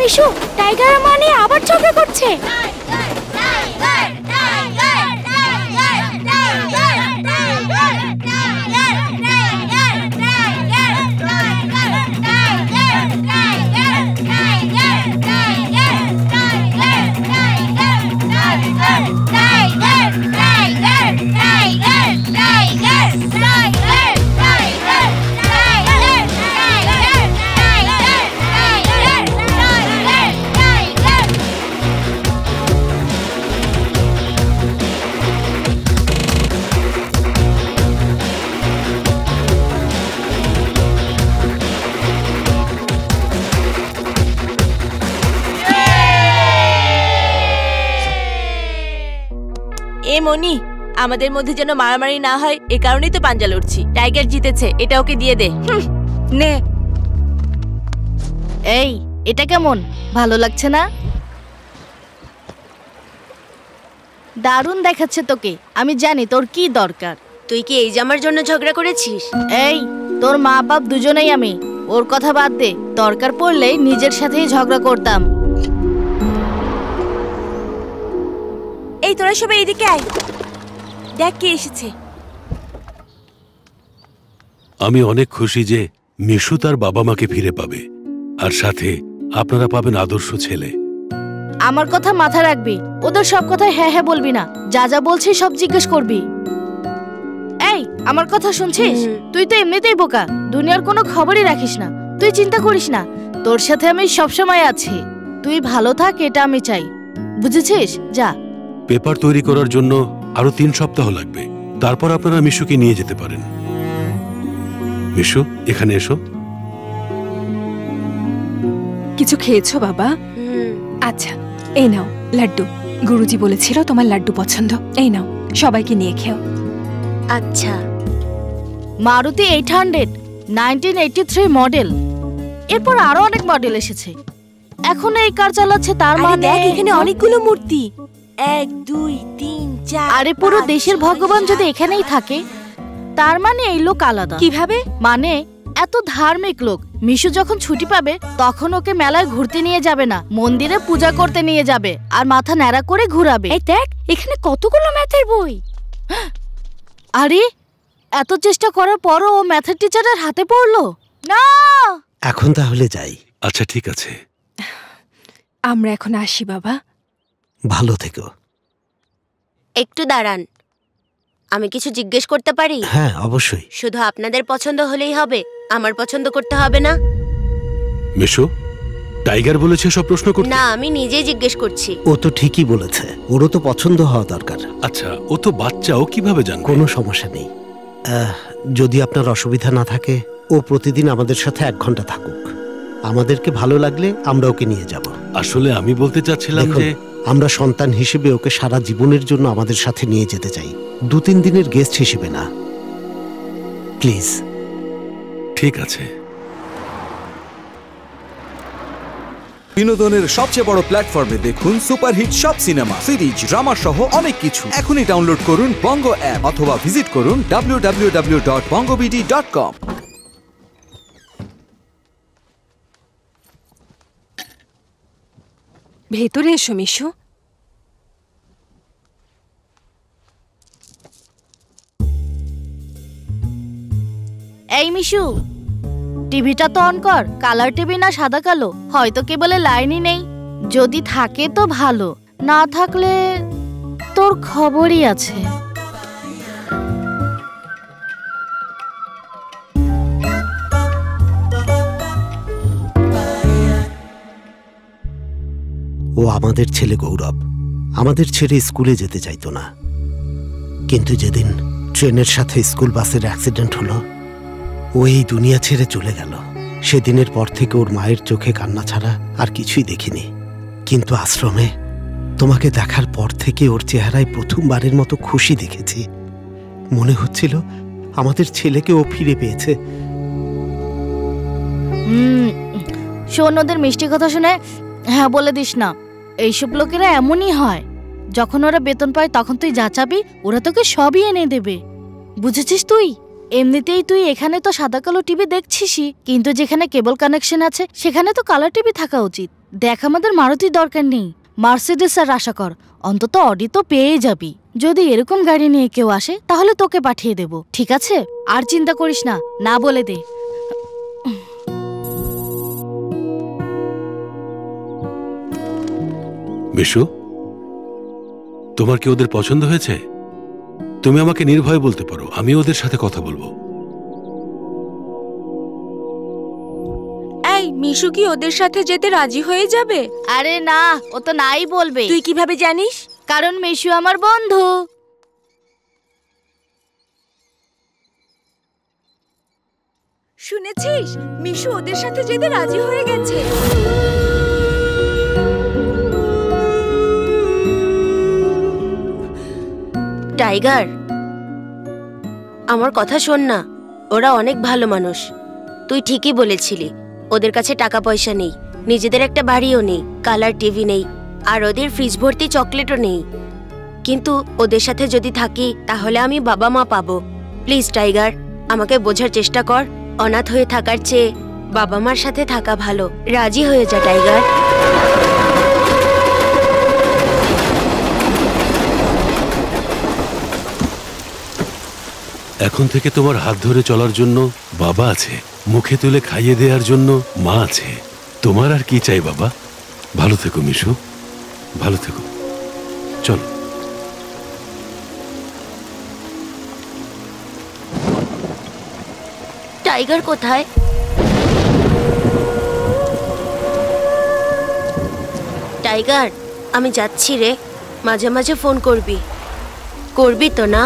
Mishu, tiger আর মা নিয়ে আবার ঝগড়া করছে। এ মনি, আমাদের মধ্যে যেন মারামারি না হয়, এ কারণেই তো পাঞ্জা লড়ছি। টাইগার জিতেছে, এটা ওকে দিয়ে দে। নে। এই, এটা কেমন? ভালো লাগছে না? দারুণ দেখাচ্ছে তোকে। আমি জানি তোর কি দরকার। তুই কি এই জামার জন্য ঝগড়া করেছিস? এই, তোর মা বাপ দুজনেই আমি। ওর কথা বাদ দে। দরকার পড়লে নিজের সাথেই ঝগড়া করতাম। এই তোরা সবাই এদিকে আয়, দেখ কে এসেছে। আমি অনেক খুশি যে মিশু তার বাবা মাকে ফিরে পাবে, আর সাথে আপনারা পাবেন আদর্শ ছেলে। আমার কথা মাথায় রাখবি। ওদের সব কথায় হ্যাঁ হ্যাঁ বলবি না। যা যা বলছি সব জিজ্ঞেস করবি। এই, আমার কথা শুনছিস? তুই তো এমনিতেই বোকা, দুনিয়ার কোনো খবরই রাখিস না। তুই চিন্তা করিস না, তোর সাথে আমি সবসময় আছি। তুই ভালো থাক, এটা আমি চাই। বুঝেছিস? যা। পেপার তৈরি করার জন্য আরো 3 সপ্তাহ লাগবে, তারপর আপনারা মিশুকে নিয়ে যেতে পারেন। মিশু, এখানে এসো। কিছু খেয়েছো বাবা? আচ্ছা, এই নাও লাড্ডু। গুরুজি বলেছিল তোমার লাড্ডু পছন্দ। এই নাও, সবাইকে নিয়ে খেও। আচ্ছা। মারুতি 800 1983 মডেল। এরপর আরো অনেক মডেল এসেছে। এখন এই কার চালাচ্ছে তার মানে দেখ, এখানে অনেকগুলো মূর্তি। 1 2 3 4। আরে পুরো দেশের ভগবান যদি এখানেই থাকে, তার মানে এই লোক আলাদা। কিভাবে? মানে এত ধার্মিক লোক। মিশু যখন ছুটি পাবে তখন ওকে মেলায় ঘুরতে নিয়ে যাবে না, মন্দিরে পূজা করতে নিয়ে যাবে আর মাথা ন্যাড়া করে ঘুরাবে। এই দেখ, এখানে কতগুলো ম্যাথের বই। আরে, এত চেষ্টা করার পরও ও ম্যাথের টিচারের হাতে পড়লো না। এখন তাহলে যাই। আচ্ছা, ঠিক আছে। আমরা এখন আসি বাবা। ভালো থেকো। একটু দাঁড়ান, আমি কিছু জিজ্ঞেস করতে পারি? হ্যাঁ, অবশ্যই। শুধু আপনাদের পছন্দ হলেই হবে, আমার পছন্দ করতে হবে না? মিশু, টাইগার বলেছে সব প্রশ্ন করতে। না, আমি নিজেই জিজ্ঞেস করছি। ও তো ঠিকই বলেছে, ওরও তো পছন্দ হওয়া দরকার। আচ্ছা, ও তো বাচ্চা, ও কিভাবে জানবে? কোনো সমস্যা নেই। যদি আপনার অসুবিধা না থাকে, ও প্রতিদিন আমাদের সাথে 1 ঘন্টা থাকুক। আমাদেরকে ভালো লাগলে আমরা ওকে নিয়ে যাব। আসলে আমি বলতে চাচ্ছিলাম যে আমরা সন্তান হিসেবে ওকে সারা জীবনের জন্য আমাদের সাথে নিয়ে যেতে চাই, 2-3 দিনের গেস্ট হিসেবে না। প্লিজ। ঠিক আছে। বিনোদনের সবচেয়ে বড় প্ল্যাটফর্মে দেখুন সুপারহিট সব সিনেমা, সিরিজ, ড্রামা সহ অনেক কিছু। এখনই ডাউনলোড করুন বঙ্গ অ্যাপ অথবা ভিজিট করুন www.bongobd.com। ভেতরে এসো মিশু। এই মিশু, টিভিটা তো অন কর। কালার টিভি না সাদা কালো? হয়তো কেবলে লাইনই নেই। যদি থাকে তো ভালো, না থাকলে তোর খবরই আছে। ও আমাদের ছেলে গৌরব, আমাদের ছেড়ে স্কুলে যেতে চাইতো না। কিন্তু যেদিন ট্রেনের সাথে স্কুল বাসের অ্যাক্সিডেন্ট হলো, ও এই দুনিয়া ছেড়ে চলে গেল। সেদিনের পর থেকে ওর মায়ের চোখে কান্না ছাড়া আর কিছুই দেখিনি। কিন্তু আশ্রমে তোমাকে দেখার পর থেকে ওর চেহারায় প্রথমবারের মতো খুশি দেখেছি। মনে হচ্ছিল আমাদের ছেলেকে ও ফিরে পেয়েছে। শোন, ওদের মিষ্টি কথা শুনে হ্যাঁ বলে দিস না। এইসব লোকেরা এমনই হয়। যখন ওরা বেতন পায় তখন তুই যা চাবি ওরা তোকে সবই এনে দেবে। বুঝেছিস? তুই এমনিতেই তুই এখানে তো সাদা কালো টিভি দেখছিসই, কিন্তু যেখানে কেবল কানেকশন আছে সেখানে তো কালার টিভি থাকা উচিত। দেখ, আমাদের মারুতির দরকার নেই, মার্সিডিস আর আশা কর, অন্তত অডি তো পেয়ে যাবি। যদি এরকম গাড়ি নিয়ে কেউ আসে তাহলে তোকে পাঠিয়ে দেব, ঠিক আছে? আর চিন্তা করিস না, না বলে দে। মিশু, তোমার কি ওদের পছন্দ হয়েছে? তুমি আমাকে নির্ভয়ে বলতে পারো, আমি ওদের সাথে কথা বলবো। এই মিশু কি ওদের সাথে যেতে রাজি হয়ে যাবে? আরে না, ও তো নাই বলবে। তুই কিভাবে জানিস? কারণ মিশু আমার বন্ধু। শুনেছিস, মিশু ওদের সাথে যেতে রাজি হয়ে গেছে। টাইগার, আমার কথা শোন না, ওরা অনেক ভালো মানুষ। তুই ঠিকই বলেছিলি, ওদের কাছে টাকা পয়সা নেই, নিজেদের একটা বাড়িও নেই, কালার টিভি নেই, আর ওদের ফ্রিজ ভর্তি চকলেটও নেই। কিন্তু ওদের সাথে যদি থাকি তাহলে আমি বাবা মা পাবো। প্লিজ টাইগার, আমাকে বোঝার চেষ্টা কর। অনাথ হয়ে থাকার চেয়ে বাবা মার সাথে থাকা ভালো। রাজি হয়ে যা টাইগার। এখন থেকে তোমার হাত ধরে চলার জন্য বাবা আছে, মুখে তুলে খাইয়ে দেওয়ার জন্য মা আছে। তোমার আর কি চাই বাবা? ভালো থেকো মিশু, ভালো থেকো। চলো। টাইগার কোথায়? টাইগার, আমি যাচ্ছি রে, মাঝে মাঝে ফোন করবি, করবি তো না?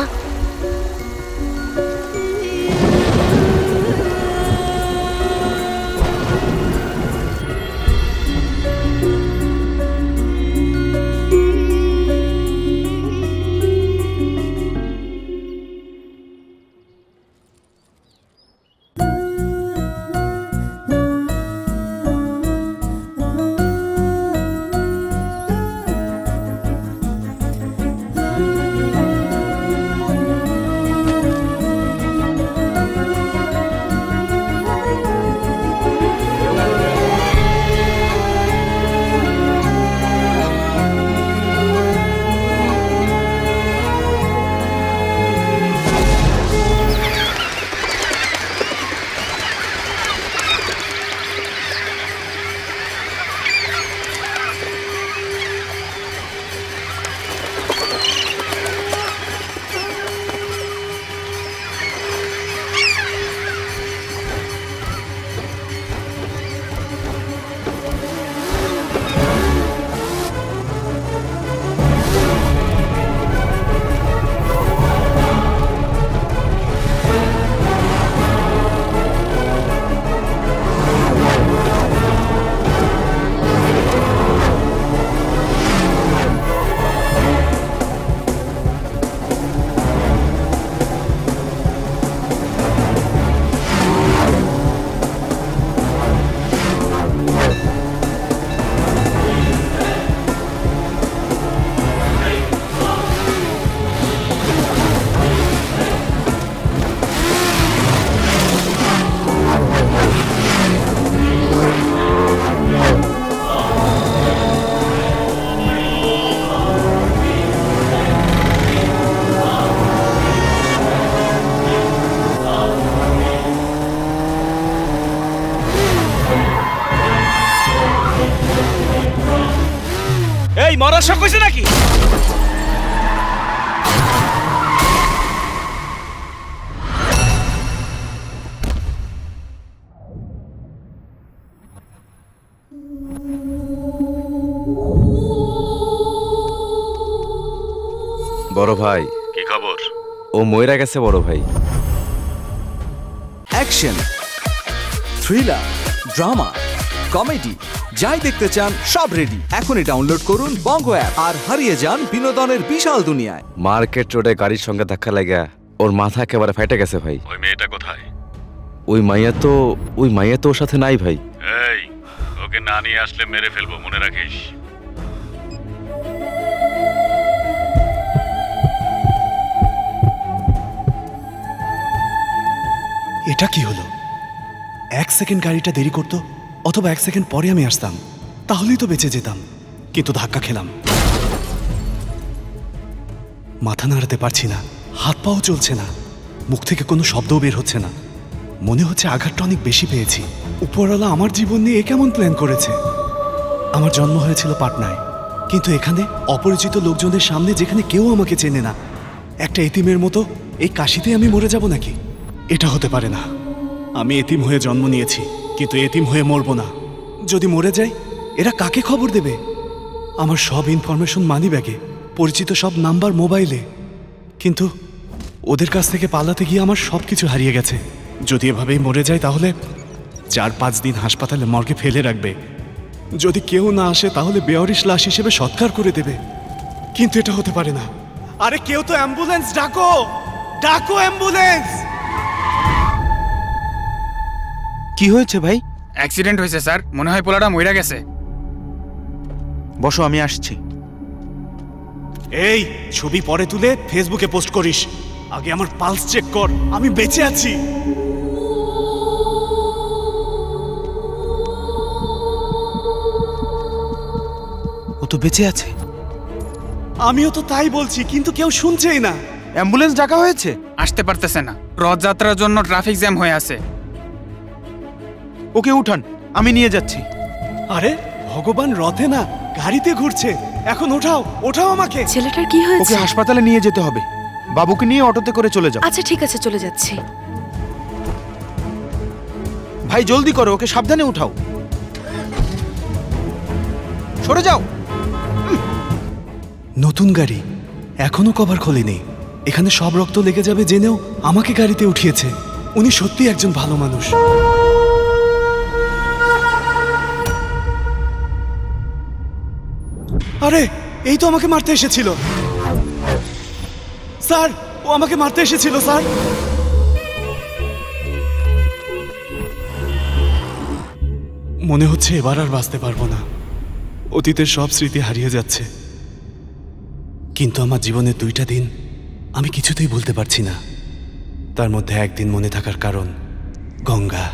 এই মরার শখ হইছে নাকি? বড় ভাই, কি খবর? ও মইরা গেছে বড় ভাই। অ্যাকশন, থ্রিলার, ড্রামা, কমেডি, যাই দেখতে চান সব রেডি। এখনই ডাউনলোড করুন বঙ্গ অ্যাপ আর হারিয়ে যান বিনোদনের বিশাল দুনিয়ায়। মার্কেট রোডে গাড়ির সঙ্গে ধাক্কা লাগা ওর মাথা একেবারে ফাইটে গেছে ভাই। ওই মেয়েটা কোথায়? ওই মাইয়া তো ওর সাথে নাই ভাই। এই, ওকে না নিয়ে আসলে মেরে ফেলবো, মনে রাখিস। এটা কি হলো? 1 সেকেন্ড গাড়িটা দেরি করতো, অথবা 1 সেকেন্ড পরে আমি আসতাম, তাহলেই তো বেঁচে যেতাম, কিন্তু ধাক্কা খেলাম। মাথা নাড়াতে পারছি না, হাত পাও চলছে না, মুখ থেকে কোনো শব্দও বের হচ্ছে না। মনে হচ্ছে আঘাতটা অনেক বেশি পেয়েছি। উপরওয়ালা আমার জীবন নিয়ে কেমন প্ল্যান করেছে। আমার জন্ম হয়েছিল পাটনায়, কিন্তু এখানে অপরিচিত লোকজনের সামনে, যেখানে কেউ আমাকে চেনে না, একটা এতিমের মতো এই কাশিতে আমি মরে যাব নাকি? এটা হতে পারে না। আমি এতিম হয়ে জন্ম নিয়েছি, কিন্তু এতিম হয়ে মরবো না। যদি মরে যাই, এরা কাকে খবর দেবে? আমার সব ইনফরমেশন মানি ব্যাগে, পরিচিত সব নাম্বার মোবাইলে, কিন্তু ওদের কাছ থেকে পালাতে গিয়ে আমার সব কিছু হারিয়ে গেছে। যদি এভাবেই মরে যায়, তাহলে 4-5 দিন হাসপাতালে মর্গে ফেলে রাখবে। যদি কেউ না আসে, তাহলে বেয়ারিশ লাশ হিসেবে সৎকার করে দেবে। কিন্তু এটা হতে পারে না। আরে কেউ তো অ্যাম্বুলেন্স ডাকো, ডাকো অ্যাম্বুলেন্স! কি হয়েছে ভাই? অ্যাক্সিডেন্ট হয়েছে স্যার, মনে হয় পোলাটা মইরা গেছে। বসো, আমি আসছি। এই ছবি পরে তুলে ফেসবুকে পোস্ট করিস, আগে আমার পালস চেক কর, আমি বেঁচে আছি। ও তো বেঁচে আছে। আমিও তো তাই বলছি, কিন্তু কেউ শুনছেই না। অ্যাম্বুলেন্স ডাকা হয়েছে, আসতে পারতেছে না, রথযাত্রার জন্য ট্রাফিক জ্যাম হয়ে আছে। ওকে উঠান, আমি নিয়ে যাচ্ছি। আরে ভগবান, রথে না গাড়িতে ঘুরছে। এখন ওঠাও, ওঠাও আমাকে। ছেলেটার কি ওকে হয়েছে? হাসপাতালে নিয়ে যেতে হবে। বাবুকে নিয়ে অটোতে করে চলে যাও। আচ্ছা ঠিক আছে, চলে যাচ্ছি। ভাই জলদি করো, ওকে সাবধানে উঠাও। সরে যাও। নতুন গাড়ি, এখনো কভার খোলেনি। এখানে সব রক্ত লেগে যাবে জেনেও আমাকে গাড়িতে উঠিয়েছে। উনি সত্যি একজন ভালো মানুষ। আরে এই তো আমাকে মারতে এসেছিল। স্যার, ও আমাকে মারতে এসেছিল স্যার। মনে হচ্ছে এবার আর বাঁচতে পারবো না। অতীতের সব স্মৃতি হারিয়ে যাচ্ছে, কিন্তু আমার জীবনের 2টা দিন আমি কিছুতেই ভুলতে পারছি না। তার মধ্যে একদিন মনে থাকার কারণ গঙ্গা।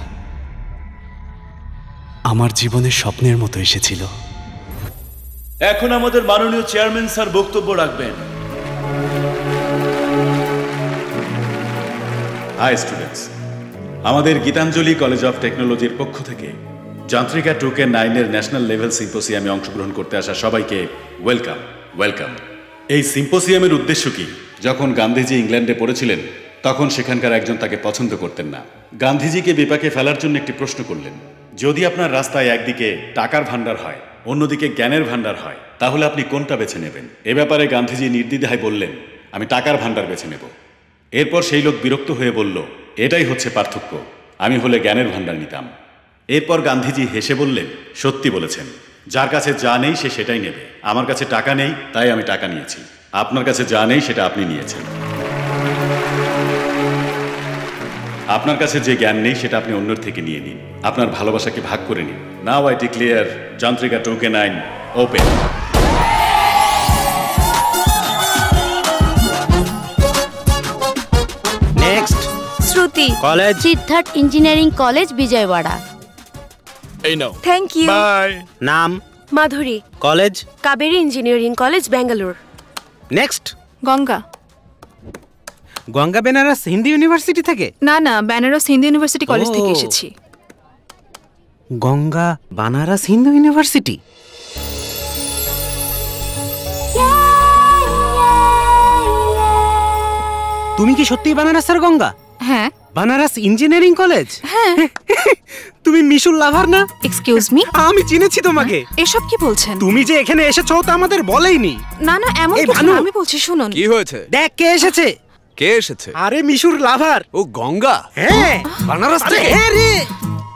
আমার জীবনের স্বপ্নের মতো এসেছিল। এখন আমাদের মাননীয় চেয়ারম্যান স্যার বক্তব্য রাখবেন। হাই স্টুডেন্টস, আমাদের গীতাঞ্জলি কলেজ অফ টেকনোলজির পক্ষ থেকে যান্ত্রিকা 2K9 এর ন্যাশনাল লেভেল সিম্পোসিয়ামে অংশগ্রহণ করতে আসা সবাইকে ওয়েলকাম ওয়েলকাম। এই সিম্পোসিয়ামের উদ্দেশ্য কি? যখন গান্ধীজি ইংল্যান্ডে পড়েছিলেন, তখন সেখানকার একজন তাকে পছন্দ করতেন না। গান্ধীজিকে বিপাকে ফেলার জন্য একটি প্রশ্ন করলেন, যদি আপনার রাস্তায় একদিকে টাকার ভান্ডার হয়, অন্যদিকে জ্ঞানের ভান্ডার হয়, তাহলে আপনি কোনটা বেছে নেবেন? এ ব্যাপারে গান্ধীজি নির্দ্বিধায় বললেন, আমি টাকার ভান্ডার বেছে নেব। এরপর সেই লোক বিরক্ত হয়ে বলল, এটাই হচ্ছে পার্থক্য, আমি হলে জ্ঞানের ভান্ডার নিতাম। এরপর গান্ধীজি হেসে বললেন, সত্যি বলেছেন, যার কাছে যা নেই সে সেটাই নেবে। আমার কাছে টাকা নেই, তাই আমি টাকা নিয়েছি। আপনার কাছে যা নেই সেটা আপনি নিয়েছেন। আপনার কাছে যে জ্ঞান নেই সেটা আপনি অন্যের থেকে নিয়ে নিন। আপনার ভালোবাসাকে ভাগ করে নিন। Now I declare Yantrika 2K9 open. Next Shruti, college Siddhartha engineering college, Vijayawada. এই নাও। Thank you. বাই। নাম Madhuri, college Kaveri engineering college, Bangalore. Next Ganga. Ganga Benares Hindi university থেকে? না না, বেনারস হিন্দু ইউনিভার্সিটি কলেজ থেকে ও। এসেছি। গঙ্গা বানারস হিন্দু ইউনিভার্সিটি। তুমি কি সত্যিই বানারসের গঙ্গা? হ্যাঁ। Banaras engineering college? হ্যাঁ। তুমি মিশুর লাভার না? এক্সকিউজ মি, আমি চিনেছি তোমাকে। এসব কি বলছেন? তুমি যে এখানে এসেছো তা আমাদের বলেইনি। না না, এমন এই কিছু ভানু। না, আমি বলছি শুনুন। কি হয়েছে? দেখ কে এসেছে। কে এসেছে? আরে মিশুর লাভার। ও গঙ্গা? হ্যাঁ, বানারস আরে থেকে? হ্যাঁ রে।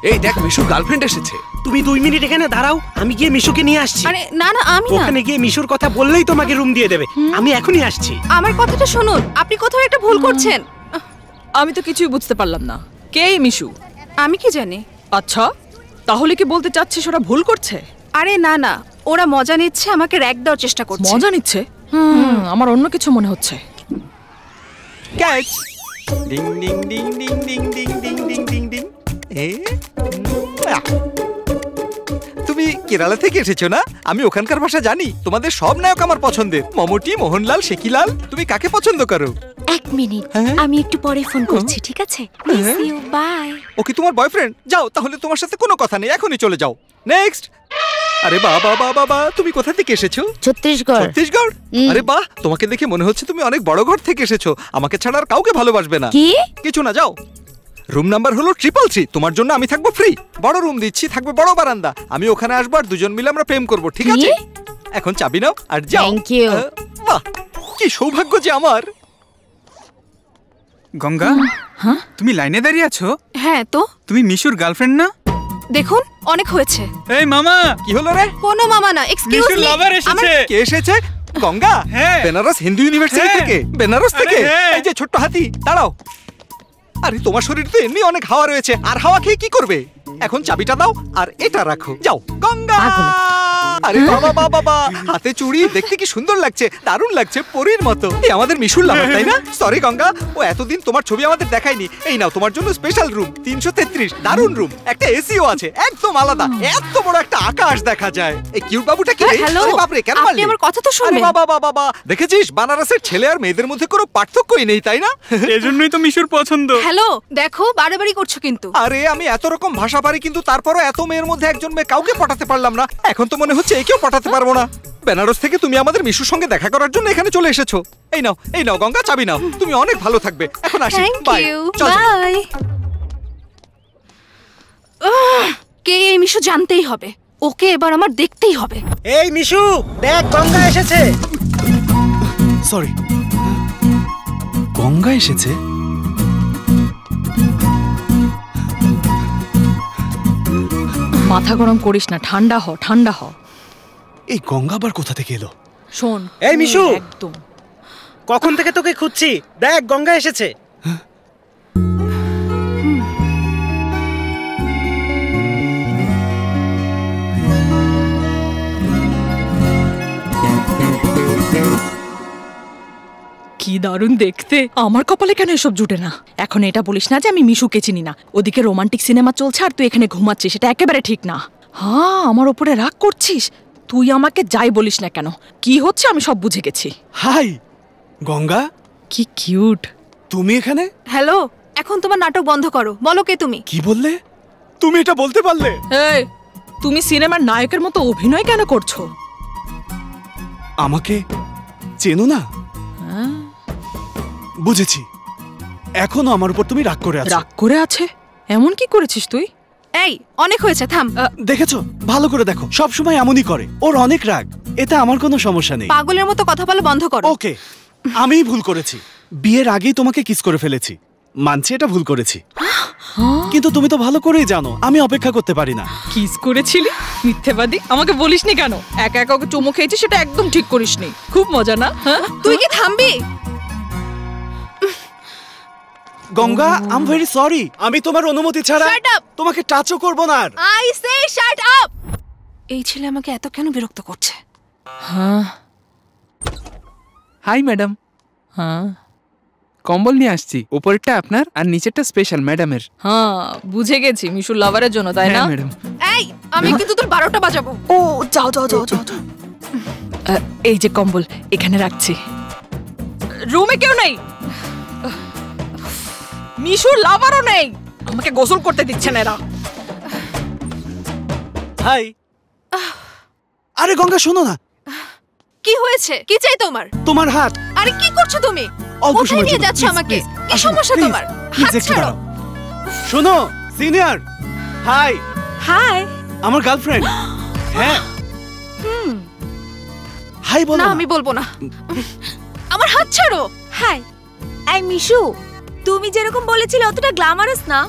এই দেখ, মিশুর গার্লফ্রেন্ড এসেছে। তুমি 2 মিনিট এখানে দাঁড়াও, আমি গিয়ে মিশুকে নিয়ে আসছি। আরে না না, আমি না। ওখানে গিয়ে মিশুর কথা বললেই তোমাকে রুম দিয়ে দেবে। আমি এখনই আসছি। আমার কথাটা শুনুন, আপনি কোথাও একটা ভুল করছেন। আমি তো কিছুই বুঝতে পারলাম না, কে এই মিশু? আমি কি জানি। আচ্ছা, তাহলে কি বলতে চাচ্ছিস ওরা ভুল করছে? আরে না না, ওরা মজা নিচ্ছে, আমাকে র‍্যাক দেওয়ার চেষ্টা করছে। মজা নিচ্ছে? আমার অন্য কিছু মনে হচ্ছে। Catch. Ding ding ding ding ding ding ding ding ding ding. তুমি তুমি কেরালা থেকে এসেছো না? আমি ওখানকার ভাষা জানি। তোমাদের সব নায়ক আমার পছন্দের, মমটি, মোহনলাল, শেকিলাল। তুমি কাকে পছন্দ করো? এক মিনিট, আমি একটু পরে ফোন করছি, ঠিক আছে? Miss you, by. ও কি তোমার বয়ফ্রেন্ড? যাও তাহলে, তোমার সাথে কোনো কথা নেই, এখনই চলে যাও। নেক্সট। আরে বাবা বাবা বাবা, তুমি কোথা থেকে এসেছো? ছত্তিশগড়। ছত্তিশগড়? আরে বাহ, তোমাকে দেখে মনে হচ্ছে তুমি অনেক বড় ঘর থেকে এসেছো। আমাকে ছাড়া আর কাউকে ভালোবাসবে না। কি? কিছু না, যাও। রুম নাম্বার হলো 333। তোমার জন্য আমি থাকবো ফ্রি। বড় রুম দিচ্ছি, থাকবে বড় বারান্দা। আমি ওখানে আসবো আর দুজন মিলে আমরা প্রেম করব, ঠিক আছে? এখন চাবি নাও আর যাও। Thank you. বাহ, কি সৌভাগ্য যে আমার। গঙ্গা, হ্যাঁ তুমি লাইনে দাঁড়িয়ে আছো? হ্যাঁ তো। তুমি মিশুর গার্লফ্রেন্ড না? দেখুন, অনেক হয়েছে। এই মামা। কি হলো রে? কোনো মামা না, এক্সকিউজ মিশুর মি। লাভার এসেছে। কে এসেছে? গঙ্গা? হ্যাঁ। বেনারস হিন্দু ইউনিভার্সিটি থেকে? বেনারস থেকে? এই যে ছোট্ট হাতি, দাঁড়াও। আরে তোমার শরীর তো এমনি অনেক হাওয়া রয়েছে, আর হাওয়া খেয়ে কি করবে? এখন চাবিটা দাও আর এটা রাখো, যাও। গঙ্গা! আরে বাবা বাবা বাবা, হাতে চুড়ি, দেখতে কি সুন্দর লাগছে, দারুণ লাগছে, পরীর মতো। এই আমাদের মিশুর লাভার, তাই না? সরি গঙ্গা, ও এতদিন তোমার ছবি আমাদের দেখায়নি। এই নাও তোমার জন্য স্পেশাল রুম, 333, দারুণ রুম, একটা এসিও আছে, একদম আলাদা। এত বড় একটা আকাশ দেখা যায়। এই কিউট বাবুটা কি রে? হ্যালো, আরে বাপ রে, কেন মারলি? আপনি আমার কথা তো শুনবেন। আরে বাবা বাবা বাবা, দেখেছিস বানারসের ছেলে আর মেয়েদের মধ্যে কোনো পার্থক্যই নেই, তাই না? এজন্যই তো মিশুর পছন্দ। হ্যালো, দেখো বাড়াবাড়ি করছো কিন্তু। আরে আমি এত রকম ভাষা পারি, কিন্তু তারপরও এত মেয়ের মধ্যে একজন মেয়ে কাউকে পটাতে পারলাম না। এখন তো মনে হচ্ছে একেও পটাতে পারবো না। বেনারস থেকে তুমি আমাদের মিশুর সঙ্গে দেখা করার জন্য এখানে চলে এসেছো। এই নাও, এই নাও গঙ্গা, চাবি নাও। তুমি অনেক ভালো থাকবে। এখন আসি, বাই। বাই। কে এই মিশু জানতেই হবে, ওকে এবার আমার দেখতেই হবে। এই মিশু, দেখ গঙ্গা এসেছে। সরি, গঙ্গা এসেছে? মাথা গরম করিস না, ঠান্ডা হ, ঠান্ডা হ। এই গঙ্গা আবার কোথা থেকে এলো? শোন, এই মিশু, একদম কখন থেকে তোকে খুঁজছি, দেখ গঙ্গা এসেছে। কি দারুণ দেখতে। আমার কপালে কেন এসব জুটে না? এখন এটা বলিস না যে আমি মিশুকে চিনি না। ওদিকে রোমান্টিক সিনেমা চলছে আর তুই এখানে ঘুমাচ্ছিস, এটা একেবারে ঠিক না। হ্যাঁ, আমার ওপরে রাগ করছিস? তুই আমাকে যাই বলিস না কেন, কি হচ্ছে আমি সব বুঝে গেছি। হাই গঙ্গা, কি কিউট। তুমি এখানে? হ্যালো, এখন তোমার নাটক বন্ধ করো। বলো কে তুমি? কি বললে? তুমি এটা বলতে পারলে? এই, তুমি সিনেমার নায়কের মতো অভিনয় কেন করছো? আমাকে চেনো না? বুঝেছি, এখনো আমার উপর তুমি রাগ করে আছো। রাগ করে আছে? এমন কি করেছিস তুই? এই, অনেক হয়েছে, থাম। দেখেছো, ভালো করে দেখো, সব সময় এমনই করে। ওর অনেক রাগ, এতে আমার কোনো সমস্যা নেই। পাগলের মতো কথা বলা বন্ধ করো। ওকে, আমিই ভুল করেছি। বিয়ের আগেই তোমাকে কিস করে ফেলেছি, মানছি এটা ভুল করেছি। কিন্তু তুমি তো ভালো করেই জানো আমি অপেক্ষা করতে পারি না। কিস করেছিলি? মিথ্যেবাদী, আমাকে বলিসনি কেন? একা একা ওকে চুমু খেয়েছি, সেটা একদম ঠিক করিসনি। খুব মজা না? তুই কি থামবি? Ganga, I am very sorry. আমি তোমার অনুমতি ছাড়া তোমাকে টাচও করব না আর। I say shut up. এই ছেলে আমাকে এত কেন বিরক্ত করছে? হ্যাঁ, হাই ম্যাডাম। হ্যাঁ, কম্বল নিয়ে আসছি, উপরেরটা আপনার আর নিচেরটা স্পেশাল ম্যাডামের। হ্যাঁ, বুঝে গেছি, মিশুর লাভারের জন্য, তাই না? ম্যাডাম। এই, আমি কিন্তু তোর 12টা বাজাবো। ও যাও যাও যাও যাও। এই যে কম্বল এখানে রাখছি। রুমে কেউ নেই, মিশুর লাভারও নেই, আমাকে গোসল করতে দিচ্ছে না এরা। হাই। আরে গঙ্গা, শোনো না। কি হয়েছে? কি চাই তোমার? তোমার হাত। আরে কি করছো তুমি? অল্প কোথায় সময় নিয়ে যাচ্ছ আমাকে? কি সমস্যা তোমার? হাত ছাড়ো। শোনো সিনিয়র। হাই। হাই। আমার গার্লফ্রেন্ড। হ্যাঁ। হাই বলো না, না। আমি বলবো না। আমার হাত ছাড়ো। হাই। এই মিশু, তুমি যেরকম বলেছিলে অতটা গ্ল্যামারাস না,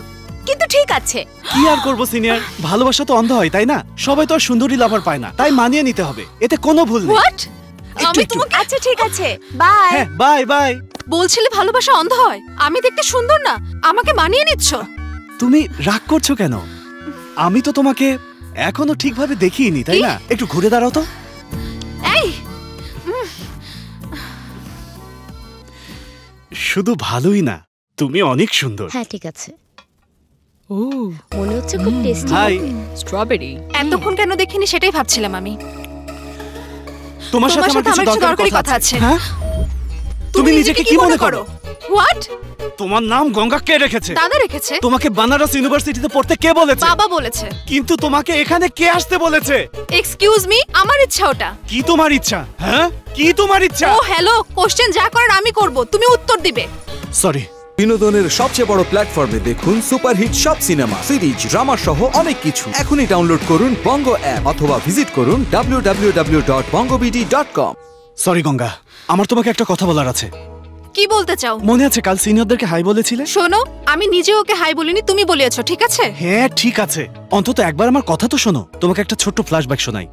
কিন্তু ঠিক আছে। কি আর করবো সিনিয়র, ভালোবাসা তো অন্ধ হয়, তাই না? সবাই তো আর সুন্দরী লাভার পায় না, তাই মানিয়ে নিতে হবে, এতে কোনো ভুল নেই। হোয়াট? আমি তোমাকে আচ্ছা ঠিক আছে, বাই। হ্যাঁ, বাই বাই। বলছিলে ভালোবাসা অন্ধ হয়, আমি দেখতে সুন্দর না, আমাকে মানিয়ে নিচ্ছ। তুমি রাগ করছো কেন? আমি তো তোমাকে এখনো ঠিকভাবে দেখিনি, তাই না? একটু ঘুরে দাঁড়াও তো। এই, শুধু ভালোই না, তুমি অনেক সুন্দর। হ্যাঁ ঠিক আছে। মনে হচ্ছে খুব টেস্টি। হাই। স্ট্রবেরি। এতক্ষণ কেন দেখিনি সেটাই ভাবছিলাম আমি। তোমার সাথে আমার কিছু দরকারি কথা আছে। হ্যাঁ? তুমি নিজেকে কি মনে করো? হোয়াট? তোমার নাম গঙ্গা কে রেখেছে? দাদা রেখেছে। তোমাকে বানারস ইউনিভার্সিটিতে পড়তে কে বলেছে? বাবা বলেছে। কিন্তু তোমাকে এখানে কে আসতে বলেছে? এক্সকিউজ মি, আমার ইচ্ছা ওটা। কি তোমার ইচ্ছা? হ্যাঁ, কি তোমার ইচ্ছা? ও হ্যালো, কোশ্চেন যা করার আমি করব, তুমি উত্তর দিবে। সরি। বিনোদনের সবচেয়ে বড় প্ল্যাটফর্মে দেখুন সুপারহিট সব সিনেমা, সিরিজ, ড্রামা সহ অনেক কিছু। এখনই ডাউনলোড করুন বঙ্গ অ্যাপ অথবা ভিজিট করুন www.bongobd.com। সরি গঙ্গা, আমার তোমাকে একটা কথা বলার আছে। কি বলতে চাও? মনে আছে কাল সিনিয়রদেরকে হাই বলেছিলে? শোনো, আমি নিজে ওকে হাই বলিনি, তুমি বলিয়েছো, ঠিক আছে? হ্যাঁ ঠিক আছে, অন্তত একবার আমার কথা তো শোনো। তোমাকে একটা ছোট্ট ফ্ল্যাশব্যাক শোনাই।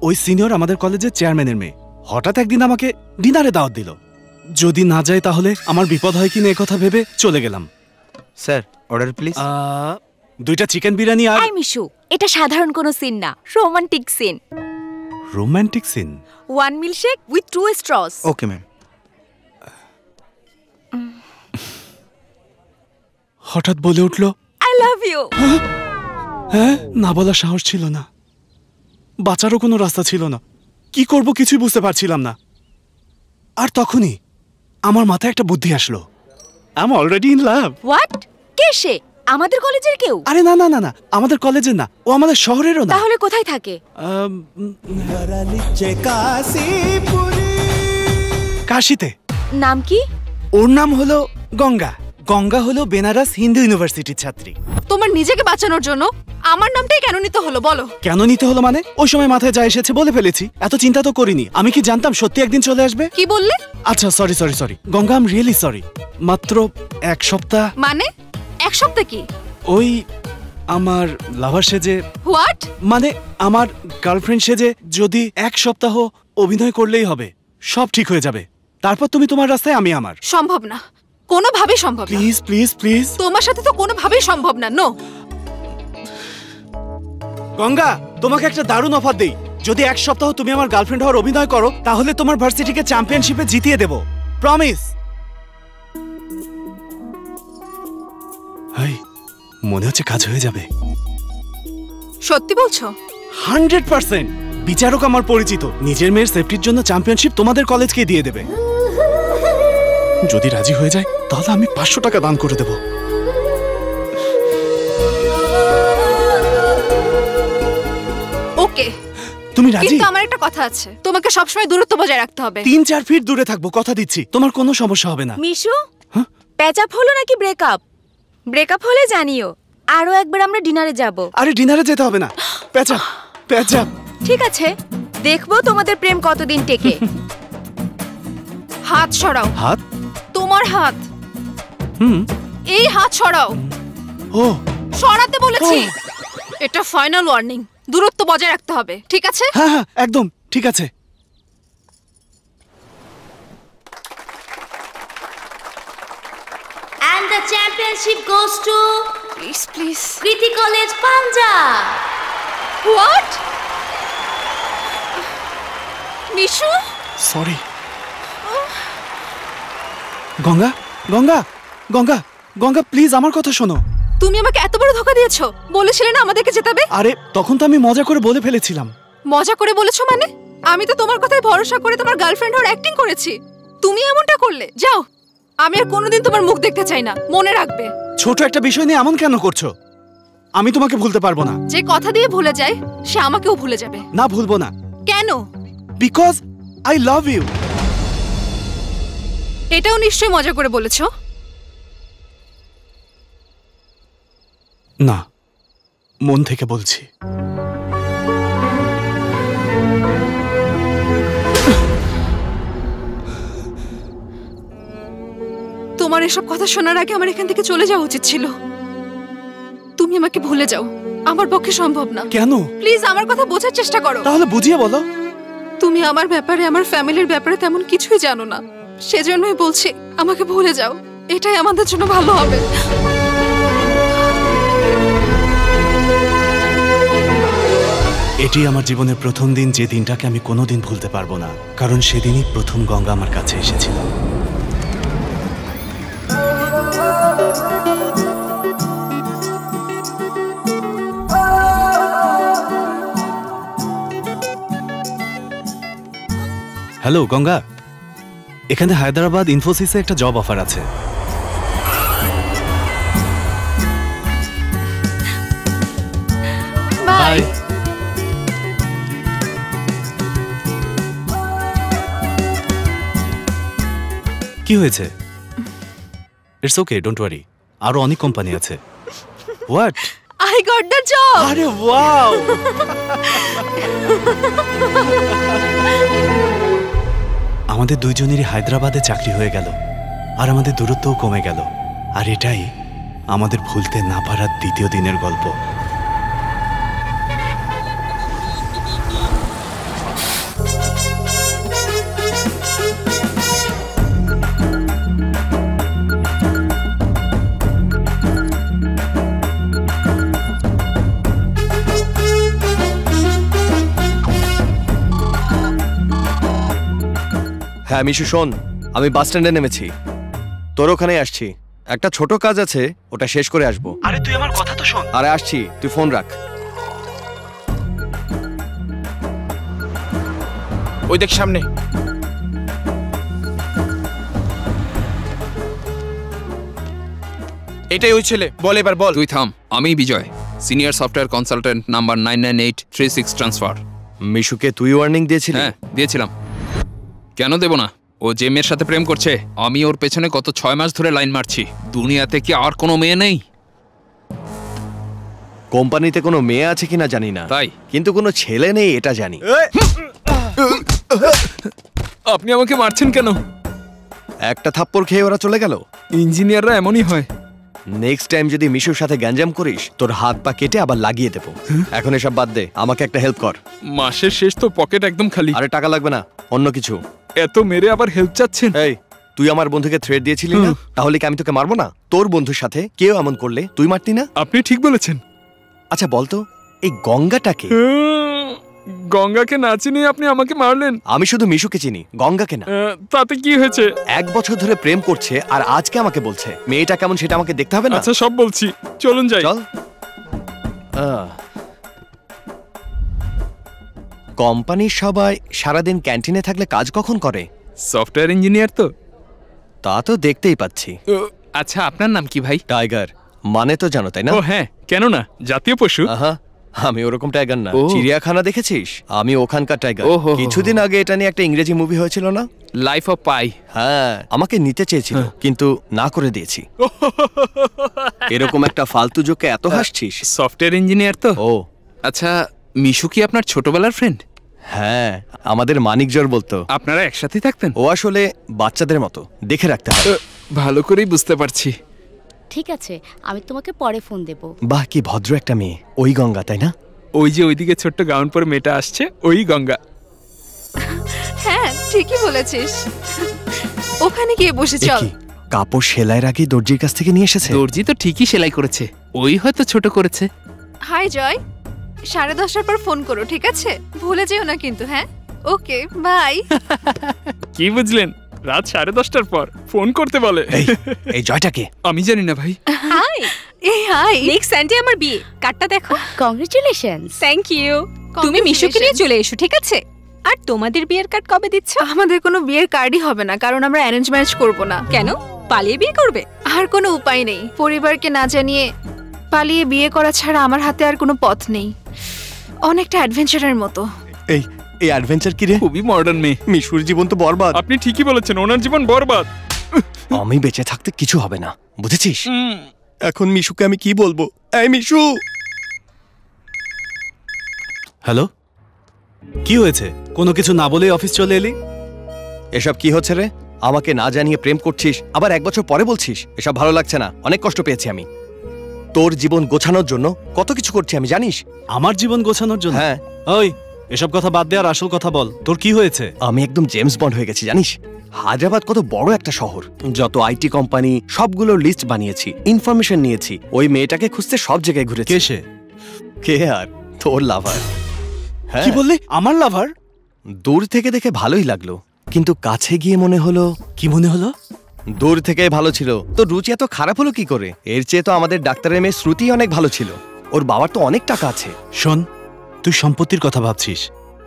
ওই সিনিয়র আমাদের কলেজের চেয়ারম্যানের মেয়ে হঠাৎ একদিন আমাকে ডিনারে দাওয়াত দিল। যদি না যায় তাহলে আমার বিপদ হয় কিনা কথা ভেবে চলে গেলাম। Sir order please. 2টা চিকেন বিরিয়ানি আর আই মিশু, এটা সাধারণ কোনো সিন না, romantic scene. Romantic scene? 1 milkshake with 2 straws. Okay ma'am. হঠাৎ বলে উঠলো আই লাভ ইউ। হ্যাঁ, না বলার সাহস ছিল না, বাঁচারও কোনো রাস্তা ছিল না। কি করব কিছুই বুঝতে পারছিলাম না। আর তখনই আমার মাথায় একটা বুদ্ধি আসলো। I am already in love. What? কে সে? আমাদের কলেজের কেউ? আরে না না না না, আমাদের কলেজের না, ও আমাদের শহরেরও না। তাহলে কোথায় থাকে? কাশিতে। নাম কি? ওর নাম হলো গঙ্গা। গঙ্গা হলো বেনারস হিন্দু ইউনিভার্সিটির ছাত্রী। তোমার নিজেকে বাঁচানোর জন্য আমার নামটাই কেন নিতে হলো বলো? কেন নিতে হলো মানে? ওই সময় মাথায় যা এসেছে বলে ফেলেছি, এত চিন্তা তো করিনি। আমি কি জানতাম সত্যি একদিন চলে আসবে? কি বললে? আচ্ছা sorry sorry sorry Ganga, I am really sorry. মাত্র 1 সপ্তাহ। মানে 1 সপ্তাহ কি? ওই আমার লাভার সেজে। হোয়াট? মানে আমার গার্লফ্রেন্ড সেজে যদি 1 সপ্তাহ অভিনয় করলেই হবে, সব ঠিক হয়ে যাবে। তারপর তুমি তোমার রাস্তায়, আমি আমার। সম্ভব না, কোনোভাবেই সম্ভব না। Please please please. তোমার সাথে তো কোনোভাবেই সম্ভব না। নো। গঙ্গা, তোমাকে একটা দারুণ অফার দেই। যদি 1 সপ্তাহ তুমি আমার গার্লফ্রেন্ড হওয়ার অভিনয় করো, তাহলে তোমার ভার্সিটিকে চ্যাম্পিয়নশিপে জিতিয়ে দেব। প্রমিস। হাই, মনে হচ্ছে কাজ হয়ে যাবে। সত্যি বলছো? 100%। বিচারক আমার পরিচিত, নিজের মেয়ের সেফটির জন্য চ্যাম্পিয়নশিপ তোমাদের কলেজকে দিয়ে দেবে। যদি রাজি হয়ে যায় তাহলে আমি 500 টাকা দান করে দেব। ওকে, তুমি রাজি? কিন্তু আমার একটা কথা আছে, তোমাকে সবসময় দূরত্ব বজায় রাখতে হবে। 3-4 ফিট দূরে থাকবো, কথা দিচ্ছি। তোমার কোনো সমস্যা হবে না। মিশু, প্যাচআপ হলো নাকি ব্রেকআপ? ব্রেকআপ হলে জানিও, আরো একবার আমরা ডিনারে যাব। আরে ডিনারে যেতে হবে না, প্যাচআপ প্যাচআপ। ঠিক আছে, দেখবো তোমাদের প্রেম কতদিন টেকে। হাত সরাও। হাত? তোমার হাত। এই হাত সরাও। ও, সরাতে বলেছি। এটা ফাইনাল ওয়ার্নিং, দূরত্ব বজায় রাখতে হবে, ঠিক আছে? হ্যাঁ হ্যাঁ একদম ঠিক আছে। And the championship goes to please Kriti College, Punjab. What? Mishu? Sorry. Ganga Ganga Ganga Ganga please আমার কথা শোনো। তুমি আমাকে এত বড় ধোঁকা দিয়েছো। বলেছিলে না আমাদেরকে জেতাবে? আরে তখন তো আমি মজা করে বলে ফেলেছিলাম। মজা করে বলেছো মানে? আমি তো তোমার কথায় ভরসা করে তোমার গার্লফ্রেন্ড হওয়ার অ্যাক্টিং করেছি, তুমি এমনটা করলে। যাও, আমি আর কোনোদিন তোমার মুখ দেখতে চাই না, মনে রাখবে। ছোট একটা বিষয় নিয়ে এমন কেন করছো? আমি তোমাকে ভুলতে পারবো না। যে কথা দিয়ে ভুলে যায় সে আমাকেও ভুলে যাবে। না, ভুলবো না। কেন? Because I love you. এটাও নিশ্চয়ই মজা করে বলেছো। না, মন থেকে বলছি। তোমার এসব কথা শোনার আগে আমার এখান থেকে চলে যাওয়া উচিত ছিল। তুমি আমাকে ভুলে যাও, আমার পক্ষে সম্ভব না। কেন? প্লিজ আমার কথা বোঝার চেষ্টা করো। তাহলে বুঝিয়ে বলো। তুমি আমার ব্যাপারে, আমার ফ্যামিলির ব্যাপারে তেমন কিছুই জানো না, সেজন্যই বলছি আমাকে ভুলে যাও, এটাই আমাদের জন্য ভালো হবে। এটি আমার জীবনের প্রথম দিন, যে দিনটাকে আমি কোনোদিন ভুলতে পারবো না, কারণ সেদিনই প্রথম গঙ্গা আমার কাছে এসেছিল। হ্যালো গঙ্গা, এখানে হায়দ্রাবাদ ইনফোসিসে একটা জব অফার আছে। বাই। কি হয়েছে? ইটস ওকে, ডোন্ট ওয়ারি, আরো অনেক কোম্পানি আছে। What? I got the job! আরে ওয়াও! আমাদের দুইজনেরই হায়দ্রাবাদে চাকরি হয়ে গেল, আর আমাদের দূরত্বও কমে গেল। আর এটাই আমাদের ভুলতে না পারার দ্বিতীয় দিনের গল্প। হ্যাঁ মিশু শোন, আমি বাস স্ট্যান্ডে নেমেছি, তোর ওখানে আসছি। একটা ছোট কাজ আছে, ওটা শেষ করে আসবো। আরে তুই আমার কথা তো শোন। আরে আসছি, তুই ফোন রাখ। ওই দেখ সামনে। এটাই ওই ছেলে, বল এবার বল। তুই থাম, আমি Bijoy, senior software consultant, number 998336 transfer. মিশুকে তুই ওয়ার্নিং দিয়েছিলি? হ্যাঁ দিয়েছিলাম। কেন দেব না? ও যে মেয়ের সাথে প্রেম করছে, আমি ওর পেছনে গত 6 মাস ধরে লাইন মারছি। দুনিয়াতে কি আর কোনো মেয়ে নেই? কোম্পানিতে কোনো মেয়ে আছে কিনা জানি না, তাই কিন্তু কোনো ছেলে নেই এটা জানি। আপনি আমাকে মারছেন কেন? একটা থাপ্পড় খেয়ে ওরা চলে গেল। ইঞ্জিনিয়াররা এমনই হয়। নেক্সট টাইম যদি মিশুর সাথে গ্যাঞ্জাম করিস, তোর হাত পা কেটে আবার লাগিয়ে দেবো। এখন এসব বাদ দে, আমাকে একটা হেল্প কর। মাসের শেষ তো, পকেট একদম খালি। আরে টাকা লাগবে না, অন্য কিছু। এত মেরে আবার হেল্প চাচ্ছেন? এই তুই আমার বন্ধুকে থ্রেট দিয়েছিলি না, তাহলে কি আমি তোকে মারবো না? তোর বন্ধুর সাথে কেউ এমন করলে তুই মারতি না? আপনি ঠিক বলেছেন। আচ্ছা বলতো, এই গঙ্গাটাকে? গঙ্গাকে না চিনি আপনি আমাকে মারলেন? আমি শুধু মিশুকে চিনি, গঙ্গাকে না। তাতে কি হয়েছে? 1 বছর ধরে প্রেম করছে, আর আজকে আমাকে বলছে মেয়েটা কেমন সেটা আমাকে দেখতে হবে না? আচ্ছা সব বলছি, চলুন যাই। চল। কোম্পানির সবাই সারাদিন ক্যান্টিনে থাকলে কাজ কখন করে? সফটওয়্যার ইঞ্জিনিয়ার তো। তা তো দেখতেই পাচ্ছি। আচ্ছা আপনার নাম কি ভাই? টাইগার। মানে তো জানো তাই না? ও হ্যাঁ, কেন না, জাতীয় পশু। আমি ওরকম টাইগার না। চিড়িয়াখানা দেখেছিস? আমি ওখানকার টাইগার। কিছুদিন আগে এটা নিয়ে একটা ইংরেজি মুভি হয়েছিল না, লাইফ অফ পাই? হ্যাঁ, আমাকে নিতে চেয়েছিল কিন্তু না করে দিয়েছি। এরকম একটা ফালতু জোকে এত হাসছিস? সফটওয়্যার ইঞ্জিনিয়ার তো। ও আচ্ছা, মিশু কি আপনার ছোটবেলার ফ্রেন্ড? হ্যাঁ, আমাদের মানিকজর বলতো। আপনারা একসাথে থাকতেন? ও আসলে বাচ্চাদের মতো, দেখে রাখতে হবে। ভালো করেই বুঝতে পারছি। ঠিক আছে, আমি তোমাকে পরে ফোন দেব। বাহ, কি ভদ্র একটা মেয়ে। ওই গঙ্গা তাই না? ওই যে ওইদিকে ছোট্ট গাউন পরে মেয়েটা আসছে, ওই গঙ্গা। হ্যাঁ ঠিকই বলেছিস, ওখানে গিয়ে বসে চল। কাপড় সেলাইয়ের আগে দর্জির কাছ থেকে নিয়ে এসেছে? দর্জি তো ঠিকই সেলাই করেছে, ওই হয়তো ছোট করেছে। হাই জয়, 10:30টার পর ফোন করো, ঠিক আছে? ভুলে যেও না কিন্তু। হ্যাঁ, ওকে বাই। কি বুঝলেন? রাত 10:30টার পর ফোন করতে বলে? এই জয়টাকে আমি জানি না ভাই। হাই হাই, নেক্সট সানডে আমার বিয়ে, কার্ডটা দেখো। কংগ্রেচুলেশনস। Thank you. তুমি মিশুকে নিয়ে চলে এসো, ঠিক আছে? আর তোমাদের বিয়ের কার্ড কবে দিচ্ছ? আমাদের কোনো বিয়ের কার্ডই হবে না, কারণ আমরা অ্যারেঞ্জ ম্যারেজ করব না। কেন? পালিয়ে বিয়ে করবে? আর কোনো উপায় নেই, পরিবারকে না জানিয়ে পালিয়ে বিয়ে করা ছাড়া আমার হাতে আর কোনো পথ নেই। অনেকটা অ্যাডভেঞ্চারের মতো। এই অ্যাডভেঞ্চার কি রে? খুবই মডার্ন মেয়ে। মিশুর জীবন তো বরবাদ। আপনি ঠিকই বলেছেন, ওনার জীবন বরবাদ। আমি বেঁচে থাকতে কিছু হবে না, বুঝেছিস? এখন মিশুকে আমি কি বলবো? এই মিশু। হ্যালো, কি হয়েছে? কোনো কিছু না বলে অফিস চলে এলি? এসব কি হচ্ছে রে? আমাকে না জানিয়ে প্রেম করছিস, আবার 1 বছর পরে বলছিস? এসব ভালো লাগছে না, অনেক কষ্ট পেয়েছি আমি। তোর জীবন গোছানোর জন্য কত কিছু করছি আমি, জানিস? আমার জীবন গোছানোর জন্য? হ্যাঁ। ওই এসব কথা বাদ দে, আর আসল কথা বল, তোর কি হয়েছে? আমি একদম জেমস বন্ড হয়ে গেছি, জানিস? হায়দ্রাবাদ কত বড় একটা শহর, যত আইটি কোম্পানি সবগুলোর লিস্ট বানিয়েছি, ইনফরমেশন নিয়েছি। ওই মেয়েটাকে খুঁজতে সব জায়গায় ঘুরেছি। কে সে? কে আর? তোর লাভার। কি বললি? আমার লাভার? দূর থেকে দেখে ভালোই লাগলো, কিন্তু কাছে গিয়ে মনে হলো। কি মনে হলো? দূর থেকে ভালো ছিল, তো রুচি এত খারাপ হলো কি করে? এর চেয়ে তো আমাদের ডাক্তারের মেয়ে শ্রুতি অনেক ভালো ছিল। ওর বাবার তো অনেক টাকা আছে। শোন, তুই সম্পত্তির কথা ভাবছিস,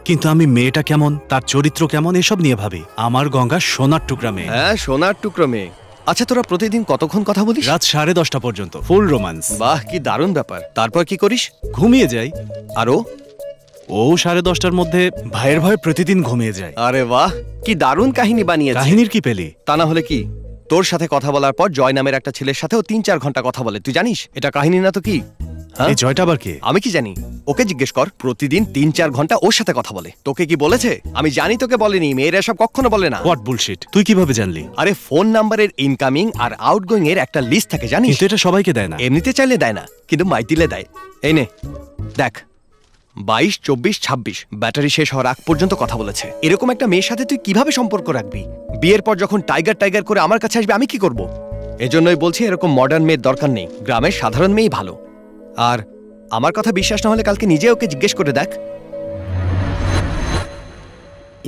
কিন্তু আমি মেয়েটা কেমন, তার চরিত্র কেমন এসব নিয়ে ভাবি। আমার গঙ্গা সোনার টুকরা মেয়ে। হ্যাঁ, সোনার টুকরো মেয়ে। আচ্ছা, তোরা প্রতিদিন কতক্ষণ কথা বলিস? রাত 10:30 পর্যন্ত, ফুল রোমান্স। বাহ, কি দারুণ ব্যাপার। তারপর কি করিস? ঘুমিয়ে যাই। আরো? ও 10:30টার মধ্যে ভাইয়ের ভয়ে প্রতিদিন ঘুমিয়ে যায়। আরে বাহ, কি দারুণ কাহিনী বানিয়েছিস। কাহিনীর কি পেলি? তা না হলে কি, তোর সাথে কথা বলার পর জয় নামের একটা ছেলের সাথেও 3-4 ঘন্টা কথা বলে, তুই জানিস? এটা কাহিনী না তো কি? এই জয়টা আবার কে? আমি কি জানি, ওকে জিজ্ঞেস কর। প্রতিদিন 3-4 ঘন্টা ওর সাথে কথা বলে। তোকে কি বলেছে? আমি জানি তোকে বলেনি, মেয়েরা সব কখনো বলে না। হোয়াট বুলশিট, তুই কিভাবে জানলি? আরে ফোন নাম্বারের ইনকামিং আর আউটগোয়িং এর একটা লিস্ট থাকে, জানিস? কিন্তু এটা সবাইকে দেয় না। এমনিতে চাইলে দেয় না, কিন্তু মাইতিলে দেয়। এই নে দেখ, 22, 24, 26 ব্যাটারি শেষ হওয়ার আগ পর্যন্ত কথা বলেছে। এরকম একটা মেয়ের সাথে তুই কিভাবে সম্পর্ক রাখবি? বিয়ের পর যখন টাইগার টাইগার করে আমার কাছে আসবে, আমি কি করব? এজন্যই বলছি, এরকম মডার্ন মেয়ের দরকার নেই, গ্রামের সাধারণ মেয়েই ভালো। আর আমার কথা বিশ্বাস না হলে কালকে নিজে ওকে জিজ্ঞেস করে দেখ।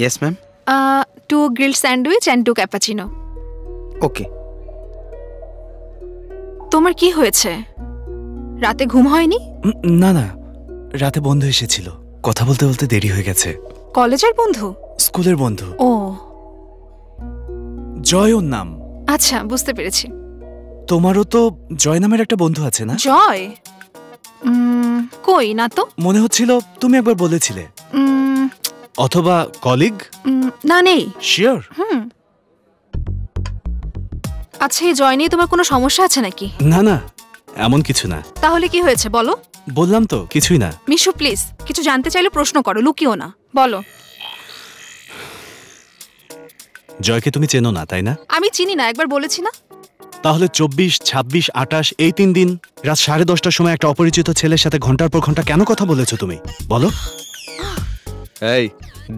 Yes ma'am. 2 grilled sandwich and 2 cappuccino. Okay. তোমার কি হয়েছে? রাতে ঘুম হয়নি? না না, রাতে বন্ধু এসেছিল, কথা বলতে বলতে দেরি হয়ে গেছে। কলেজের বন্ধু? স্কুলের বন্ধু। ও, জয় ওর নাম। আচ্ছা, বুঝতে পেরেছি। তোমারও তো জয় নামের একটা বন্ধু আছে না? জয়? কই না তো। মনে হচ্ছিল তুমি একবার বলেছিলে। অথবা কলিগ? না, নেই। শিওর? আচ্ছা, এই জয় নিয়ে তোমার কোনো সমস্যা আছে নাকি? না না, এমন কিছু না। তাহলে কি হয়েছে বলো? বললাম তো, কিছুই না। মিশু প্লিজ, কিছু জানতে চাইলে প্রশ্ন করো, লুকিও না, বলো। জয়কে তুমি চেনো না, তাই না? আমি চিনি না, একবার বলেছি না। তাহলে 24, 26, 28 এই 3 দিন রাত 10:30টার সময় একটা অপরিচিত ছেলের সাথে ঘন্টার পর ঘন্টা কেন কথা বলেছো তুমি, বলো? এই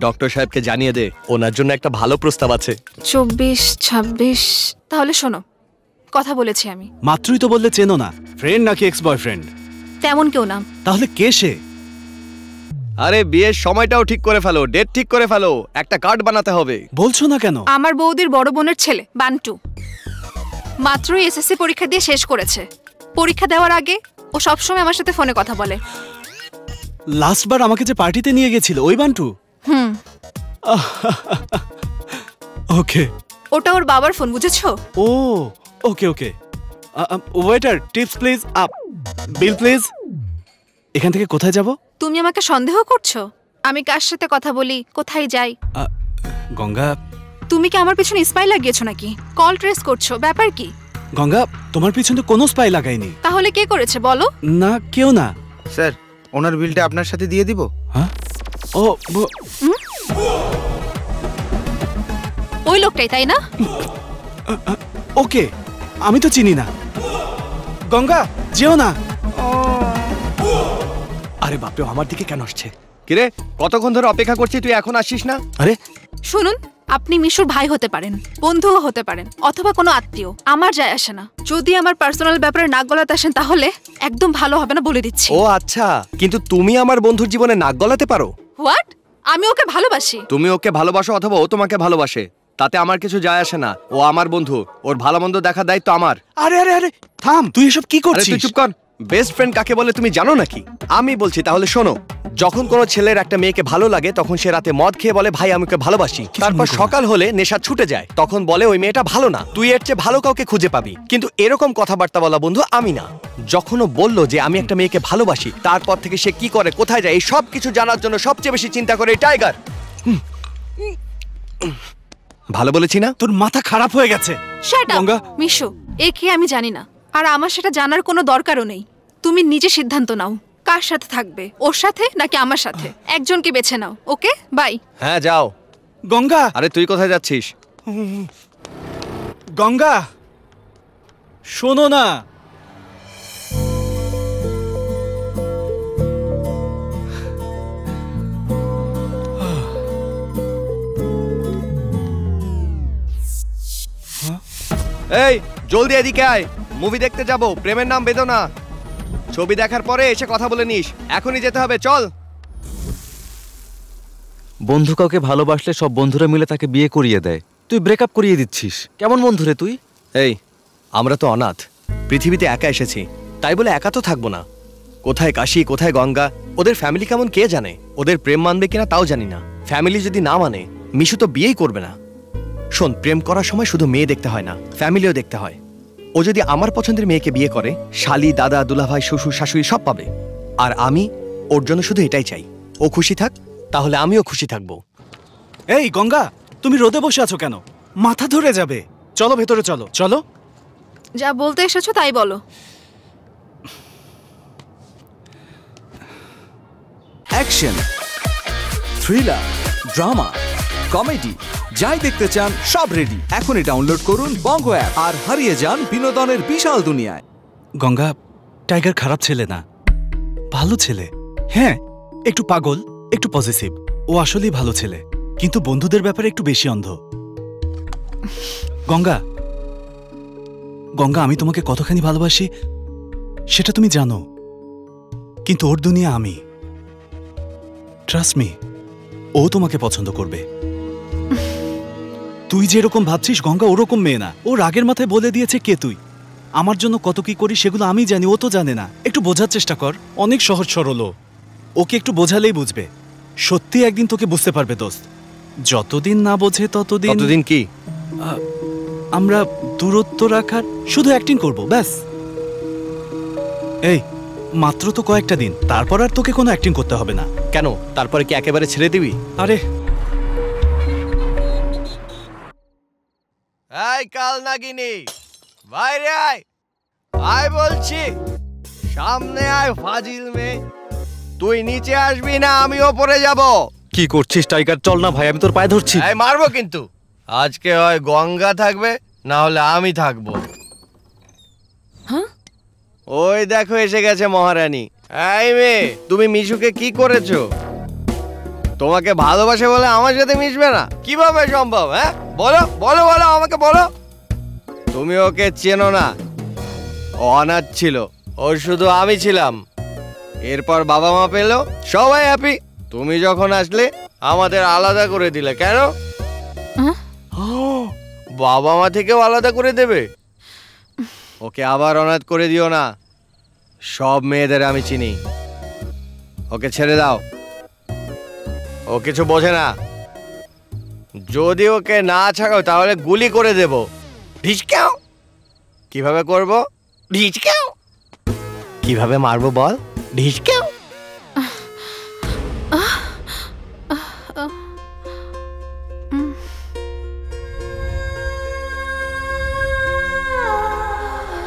ডক্টর সাহেবকে জানিয়ে দে, ওনার জন্য একটা ভালো প্রস্তাব আছে। 24, 26। তাহলে শোনো, কথা বলেছি আমি। মাত্রই তো বললে চেনো না। ফ্রেন্ড নাকি এক্স বয়ফ্রেন্ড? তেমন কেউ না। তাহলে কে সে? আরে বিয়ের সময়টাও ঠিক করে ফেলো, ডেট ঠিক করে ফেলো, একটা কার্ড বানাতে হবে। বলছো না কেন? আমার বৌদির বড় বোনের ছেলে বান্টু মাত্রই এসএসসি পরীক্ষা দিয়ে শেষ করেছে। পরীক্ষা দেওয়ার আগে ও সবসময় আমার সাথে ফোনে কথা বলে। লাস্টবার আমাকে যে পার্টিতে নিয়ে গেছিল ওই বান্টু? ওকে। ওটা ওর বাবার ফোন, বুঝেছো? ও okay okay. Waiter, tips please, আপ বিল প্লিজ। এখান থেকে কোথায় যাব? তুমি আমাকে সন্দেহ করছো? আমি কার সাথে কথা বলি, কোথায় যাই? গঙ্গা, তুমি কি আমার পিছনে স্পাই লাগিয়েছো নাকি? কল ট্রেস করছো, ব্যাপার কি? গঙ্গা, তোমার পিছনে কোনো স্পাই লাগাইনি। তাহলে কে করেছে বলো? না, কেউ না। স্যার, ওনার বিলটা আপনার সাথে দিয়ে দিব। হ্যাঁ? ও, ওই লোকটাই, তাই না? ওকে, আমি তো চিনি না। গঙ্গা, যেও না। আরে বাপরে, আমার দিকে কেন আসছে? কিরে, কতক্ষণ ধরে অপেক্ষা করছি, তুই এখন আসিস না? আরে শুনুন, আপনি মিশুর ভাই হতে পারেন, বন্ধুও হতে পারেন, অথবা কোনো আত্মীয়, আমার যায় আসে না। যদি আমার পার্সোনাল ব্যাপারে নাক গলাতে আসেন তাহলে একদম ভালো হবে না, বলে দিচ্ছি। ও আচ্ছা, কিন্তু তুমি আমার বন্ধুর জীবনে নাক গলাতে পারো? হোয়াট? আমি ওকে ভালোবাসি। তুমি ওকে ভালোবাসো অথবা ও তোমাকে ভালোবাসে, তাতে আমার কিছু যায় আসে না। ও আমার বন্ধু, ওর ভালো মন্দ দেখার দায়িত্ব আমার। আরে আরে আরে থাম, তুই এসব কি করছিস? তুই চুপ কর। বেস্ট ফ্রেন্ড কাকে বলে তুমি জানো নাকি? আমি বলছি, তাহলে শোনো। যখন কোনো ছেলের একটা মেয়েকে ভালো লাগে তখন সে রাতে মদ খেয়ে বলে ভাই আমি ওকে ভালোবাসি, তারপর সকাল হলে নেশা ছুটে যায়, তখন বলে ওই মেয়েটা ভালো না, তুই এর চেয়ে ভালো কাউকে খুঁজে পাবি। কিন্তু এরকম কথাবার্তা বলা বন্ধু আমি না। যখনও বললো যে আমি একটা মেয়েকে ভালোবাসি, তারপর থেকে সে কি করে, কোথায় যায়, এই সব কিছু জানার জন্য সবচেয়ে বেশি চিন্তা করে টাইগার। ভালো বলেছি না? তোর মাথা খারাপ হয়ে গেছে। শাট আপ মিশু, একে আমি জানি না, আর আমার সেটা জানার কোনো দরকারও নেই। তুমি নিজে সিদ্ধান্ত নাও, কার সাথে থাকবে, ওর সাথে নাকি আমার সাথে। একজনকে বেছে নাও। ওকে, বাই। হ্যাঁ যাও। গঙ্গা, আরে তুই কোথায় যাচ্ছিস? গঙ্গা, শোনো না। এই জলদি এদিকে আয়, মুভি দেখতে যাব, প্রেমের নাম বেদনা। ছবি দেখার পরে এসে কথা বলে নিস, এখনই যেতে হবে, চল। বন্ধু কাউকে ভালোবাসলে সব বন্ধুরা মিলে তাকে বিয়ে করিয়ে দেয়, তুই ব্রেকআপ করিয়ে দিচ্ছিস। কেমন বন্ধু রে তুই? এই আমরা তো অনাথ, পৃথিবীতে একা এসেছি, তাই বলে একা তো থাকবো না। কোথায় কাশী কোথায় গঙ্গা, ওদের ফ্যামিলি কেমন কে জানে, ওদের প্রেম মানবে কিনা তাও জানি না। ফ্যামিলি যদি না মানে মিশু তো বিয়েই করবে না। শোন, প্রেম করার সময় শুধু মেয়ে দেখতে হয় না, ফ্যামিলিও দেখতে হয়। ও যদি আমার পছন্দের মেয়েকে বিয়ে করে, শালি, দাদা, দুলাভাই, শ্বশুর, শাশুড়ি সব পাবে। আর আমি ওর জন্য শুধু এটাই চাই, ও খুশি থাক, তাহলে আমিও খুশি থাকবো। এই গঙ্গা, তুমি রোদে বসে আছো কেন? মাথা ধরে যাবে। চলো ভেতরে চলো। চলো। যা বলতে এসেছো তাই বলো। অ্যাকশন, থ্রিলার, ড্রামা, কমেডি, যাই দেখতে চান সব রেডি। এখনই ডাউনলোড করুন বঙ্গো অ্যাপ আর হারিয়ে যান বিনোদনের বিশাল দুনিয়ায়। গঙ্গা, টাইগার খারাপ ছেলে না, ভালো ছেলে। হ্যাঁ, একটু পাগল, একটু পজিটিভ। ও আসলেই ভালো ছেলে, কিন্তু বন্ধুদের ব্যাপারে একটু বেশি অন্ধ। গঙ্গা, গঙ্গা, আমি তোমাকে কতখানি ভালোবাসি সেটা তুমি জানো, কিন্তু ওর দুনিয়া আমি। ট্রাস্ট মি, ও তোমাকে পছন্দ করবে। তুই যেরকম ভাবছিস গঙ্গা ওরকম মেয়ে না। ও রাগের মাথায় বলে দিয়েছে কে তুই। আমার জন্য কত কি করি সেগুলো আমি জানি, ও তো জানে না। একটু বোঝার চেষ্টা কর, অনেক সহজ সরল। ওকে একটু বোঝালেই বুঝবে। সত্যি একদিন তোকে বুঝতে পারবে দোস্ত। যতদিন না বোঝে ততদিন কি আমরা দূরত্ব রাখার শুধু অ্যাক্টিং করব, ব্যাস। এই মাত্র তো কয়েকটা দিন, তারপর আর তোকে কোনো অ্যাক্টিং করতে হবে না। কেন, তারপরে কি একেবারে ছেড়ে দিবি? আরে এই কাল নাগিনী, বাইরে আয়, আয় বলছি, সামনে আয় ফাজিল মেয়ে। তুই নিচে আসবি না, আমি ওপরে যাব। কি করছিস টাইগার? চল না ভাই, আমি তোর পায়ে ধরছি। এই মারবো কিন্তু। আজকে হয় গঙ্গা থাকবে, না হলে আমি থাকবো। ওই দেখো এসে গেছে মহারানী। এই মেয়ে, তুমি মিশুকে কি করেছো? তোমাকে ভালোবাসে বলে আমার সাথে মিশবে না? কিভাবে সম্ভব? হ্যাঁ, বলো বলো বলো, আমাকে বলো। তুমি ওকে চেনো না, ও অনাথ ছিল, ও শুধু আমি ছিলাম। এরপর বাবা মা পেলো, সবাই হ্যাপি। তুমি যখন আসলে আমাদের আলাদা করে দিলে কেন? বাবা মা থেকেও আলাদা করে দেবে? ওকে আবার অনাথ করে দিও না। সব মেয়েদের আমি চিনি, ওকে ছেড়ে দাও। ও কিছু বোঝে না। যদি ওকে না ছাড়ো তাহলে গুলি করে দেব। ঢিচকাও। কিভাবে করব? ঢিচকাও। কিভাবে মারবো বল? ঢিচকাও।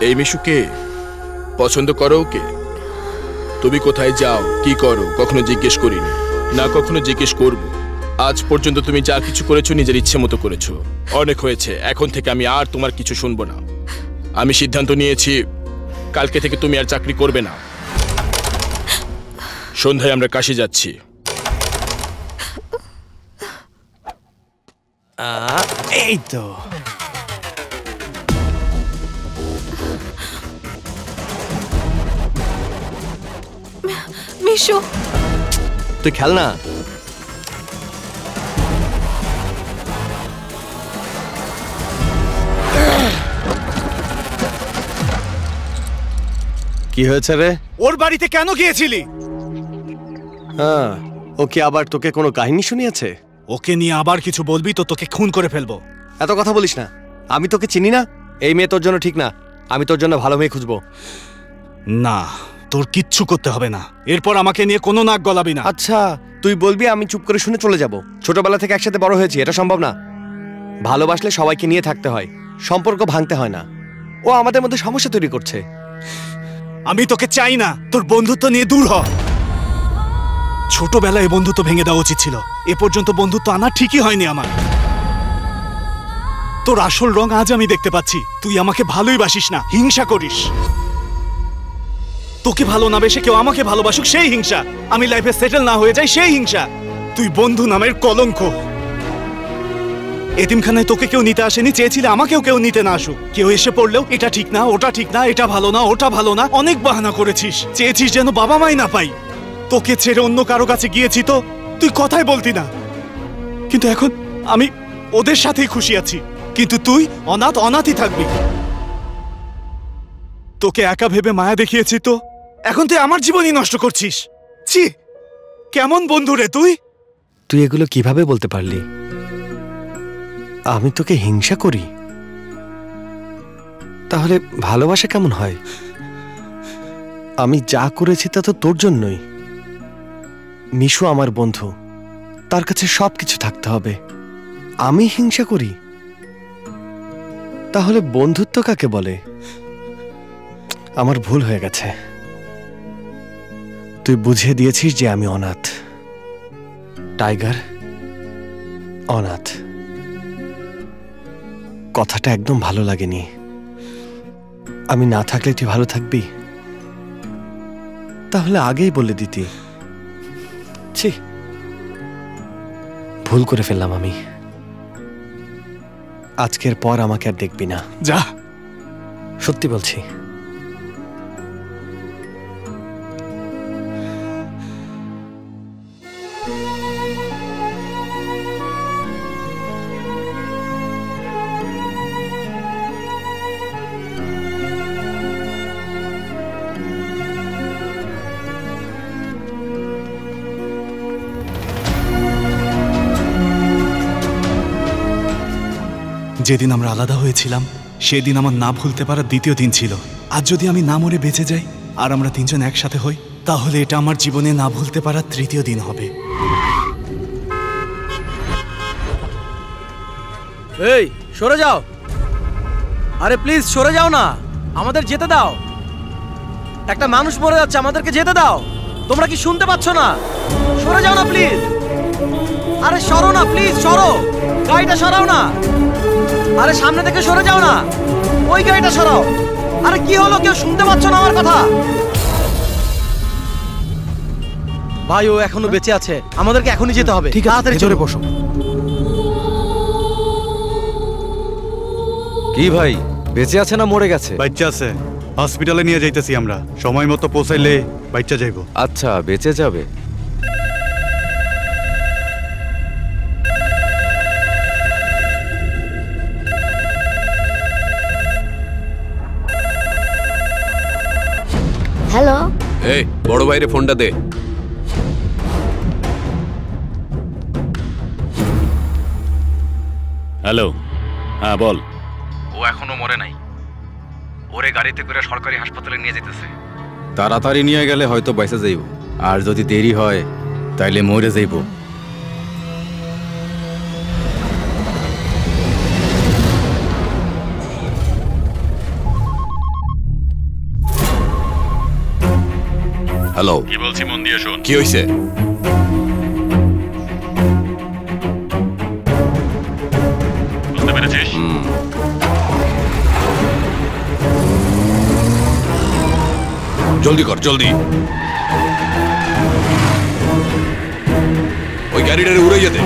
এই মিশুকে পছন্দ করো ওকে? তুমি কোথায় যাও, কি করো কখনো জিজ্ঞেস করিনি, না কখনো জিজ্ঞেস করব। আজ পর্যন্ত তুমি যা কিছু করেছো নিজের ইচ্ছে মতো করেছো। অনেক হয়েছে, এখন থেকে আমি আর তোমার কিছু শুনবো না। আমি সিদ্ধান্ত নিয়েছি, কালকে থেকে তুমি আর চাকরি করবে না। সন্ধ্যায় আমরা কাশি যাচ্ছি। এই তো মিশু, তুই খেল না। কি হয়েছে রে? ওর বাড়িতে কেন গিয়েছিলি? হ্যাঁ, ওকে আবার তোকে কোনো কাহিনী শুনিয়েছে? ওকে নিয়ে আবার কিছু বলবি তো তোকে খুন করে ফেলবো। এত কথা বলিস না, আমি তোকে চিনি না। এই মেয়ে তোর জন্য ঠিক না, আমি তোর জন্য ভালো মেয়ে খুঁজবো। না, তোর কিচ্ছু করতে হবে না। এরপর আমাকে নিয়ে কোনো নাক গলাবি না। আচ্ছা, তুই বলবি, আমি চুপ করে শুনে চলে যাব। ছোটবেলা থেকে একসাথে বড় হয়েছি, এটা সম্ভব না। ভালোবাসলে সবাইকে নিয়ে থাকতে হয়, সম্পর্ক ভাঙতে হয় না। ও আমাদের মধ্যে সমস্যা তৈরি করছে। আমি তোকে চাই না, তোর বন্ধুত্ব নিয়ে দূর হ। ছোটবেলায় বন্ধুত্ব ভেঙে দেওয়া উচিত ছিল। এ পর্যন্ত বন্ধুত্ব আনা ঠিকই হয়নি আমার। তোর আসল রং আজ আমি দেখতে পাচ্ছি। তুই আমাকে ভালোই বাসিস না, হিংসা করিস। তোকে ভালো না বেশে কেউ আমাকে ভালোবাসুক সেই হিংসা, আমি লাইফে সেটেল না হয়ে যাই সেই হিংসা। তুই বন্ধু নামের কলঙ্ক। এতিমখানায় তোকে কেউ নিতে আসেনি, চেয়েছিলে আমাকেও কেউ নিতে না আসুক। কেউ এসে পড়লেও এটা ঠিক না, ওটা ঠিক না, এটা ভালো না, ওটা ভালো না, অনেক বাহানা করেছিস। চেয়েছিস যেন বাবা মাই না পাই। তোকে ছেড়ে অন্য কারো কাছে গিয়েছি তো তুই কথাই বলতি না। কিন্তু এখন আমি ওদের সাথেই খুশি আছি, কিন্তু তুই অনাথ অনাথই থাকবি। তোকে একা ভেবে মায়া দেখিয়েছি তো এখন তুই আমার জীবনই নষ্ট করছিস। ছি, কেমন বন্ধু রে তুই? তুই এগুলো কিভাবে বলতে পারলি? আমি তোকে হিংসা করি? তাহলে ভালোবাসা কেমন হয়? আমি যা করেছি তা তো তোর জন্যই। মিশু আমার বন্ধু, তার কাছে সবকিছু থাকতে হবে। আমি হিংসা করি? তাহলে বন্ধুত্ব কাকে বলে? আমার ভুল হয়ে গেছে। তুই বুঝিয়ে দিয়েছিস যে আমি অনাথ। টাইগার অনাথ। কথাটা একদম ভালো লাগেনি। আমি না থাকলে তুই ভালো থাকবি? তাহলে আগেই বলে দিতি। ছি, ভুল করে ফেললাম আমি। আজকের পর আমাকে আর দেখবি না। যা। সত্যি বলছি। যেদিন আমরা আলাদা হয়েছিলাম সেদিন আমার না ভুলতে পারার দ্বিতীয় দিন ছিল। আজ যদি আমি না মরে বেঁচে যাই আর আমরা তিনজন একসাথে হই, তাহলে এটা আমার জীবনে না ভুলতে পারার তৃতীয় দিন হবে। এই সরে যাও। আরে প্লিজ সরে যাও না, আমাদের যেতে দাও। একটা মানুষ মরে যাচ্ছে, আমাদেরকে যেতে দাও। তোমরা কি শুনতে পাচ্ছ না? সরে যাও না প্লিজ। আরে সরো না প্লিজ, সরো। গাড়িটা সরাও না। আরে সামনে থেকে সরে যাও না, ওই গাড়িটা সরাও। আরে কি হলো, কেউ শুনতে পাচ্ছ না আমার কথা? ভাই ও এখনো বেঁচে আছে, আমাদেরকে এখনই যেতে হবে। ঠিক আছে, ভেতরে বসো। কি ভাই, বেঁচে আছে না মরে গেছে? বাচ্চা আছে, হসপিটালে নিয়ে যাইতেছি আমরা। সময় মতো পৌঁছাইলে বাচ্চা যাইব। আচ্ছা, বেঁচে যাবে। হ্যালো, এই বড় ভাইরে ফোনটা দে। হ্যালো, হ্যাঁ বল। ও এখনো মরে নাই। ওরে গাড়িতে করে সরকারি হাসপাতালে নিয়ে যেতেছে। তাড়াতাড়ি নিয়ে গেলে হয়তো বেঁচে যাইব, আর যদি দেরি হয় তাইলে মরে যাইব। হ্যালো, কি বলছি মন দিয়ে শোন। কি হইছে? বুঝতে পেরেছিস? জলদি কর, জলদি। ওই গাড়িটারে উড়ে যেতে।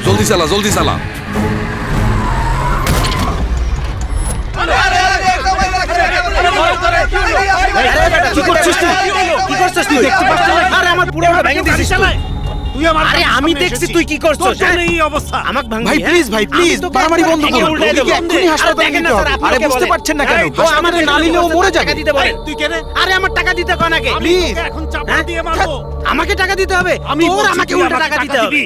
জলদি চালা, জলদি চালা। কি করছিস তুই? কি করছিস তুই? দেখতে পাচ্ছিস না? আরে আমার পুরোটা ভেঙে দিছিস তুই। আরে আমি দেখছি তুই কি করছিস। এই অবস্থা আমাকে ভাঙবি। ভাই প্লিজ, ভাই প্লিজ, মারামারি বন্ধ করুন। রোগীকে এক্ষুনি হাসপাতালে নিতে হবে। আরে বুঝতে পারছেন না কেন? ও আমাদের না নিলেও মরে যাবে। টাকা দিতে বলে। তুই কেন? আরে আমার টাকা দিতে কোন আগে? প্লিজ, এখন চাপা দিয়ে মারবো। আমাকে টাকা দিতে হবে? তোর আমাকে উল্টা টাকা দিতে হবে।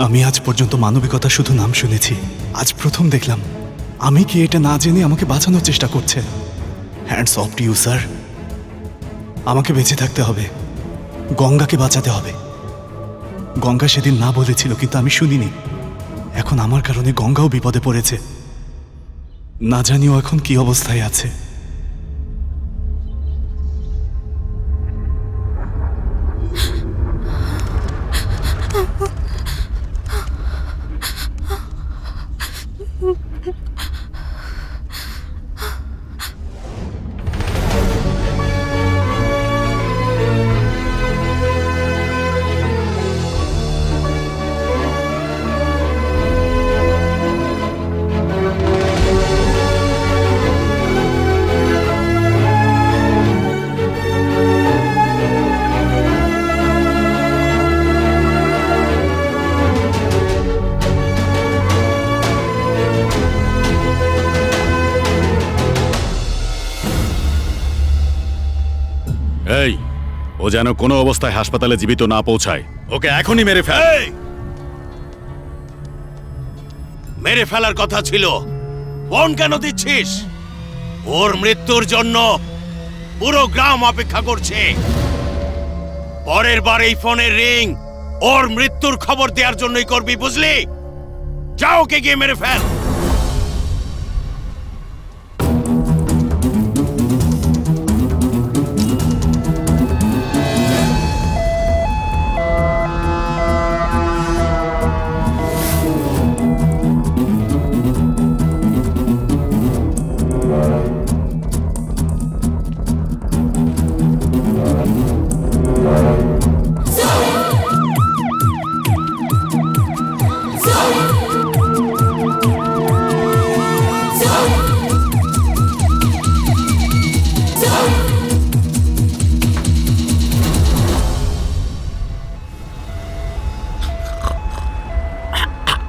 আমি আজ পর্যন্ত মানবিকতা শুধু নাম শুনেছি, আজ প্রথম দেখলাম। আমি কি এটা না জেনে আমাকে বাঁচানোর চেষ্টা করছে? Hands off to you sir. আমাকে বেঁচে থাকতে হবে, গঙ্গাকে বাঁচাতে হবে। গঙ্গা সেদিন না বলেছিল, কিন্তু আমি শুনিনি। এখন আমার কারণে গঙ্গাও বিপদে পড়েছে। না জানিও এখন কি অবস্থায় আছে। এই, ও যেন কোনো অবস্থায় হাসপাতালে জীবিত না পৌঁছায়। ওকে এখনই মেরে ফেল। মেরে ফেলার কথা ছিল, ফোন কেন দিচ্ছিস? ওর মৃত্যুর জন্য পুরো গ্রাম অপেক্ষা করছে। পরের বার এই ফোনের রিং ওর মৃত্যুর খবর দেওয়ার জন্যই করবি, বুঝলি? যাও, ওকে গিয়ে মেরে ফেল।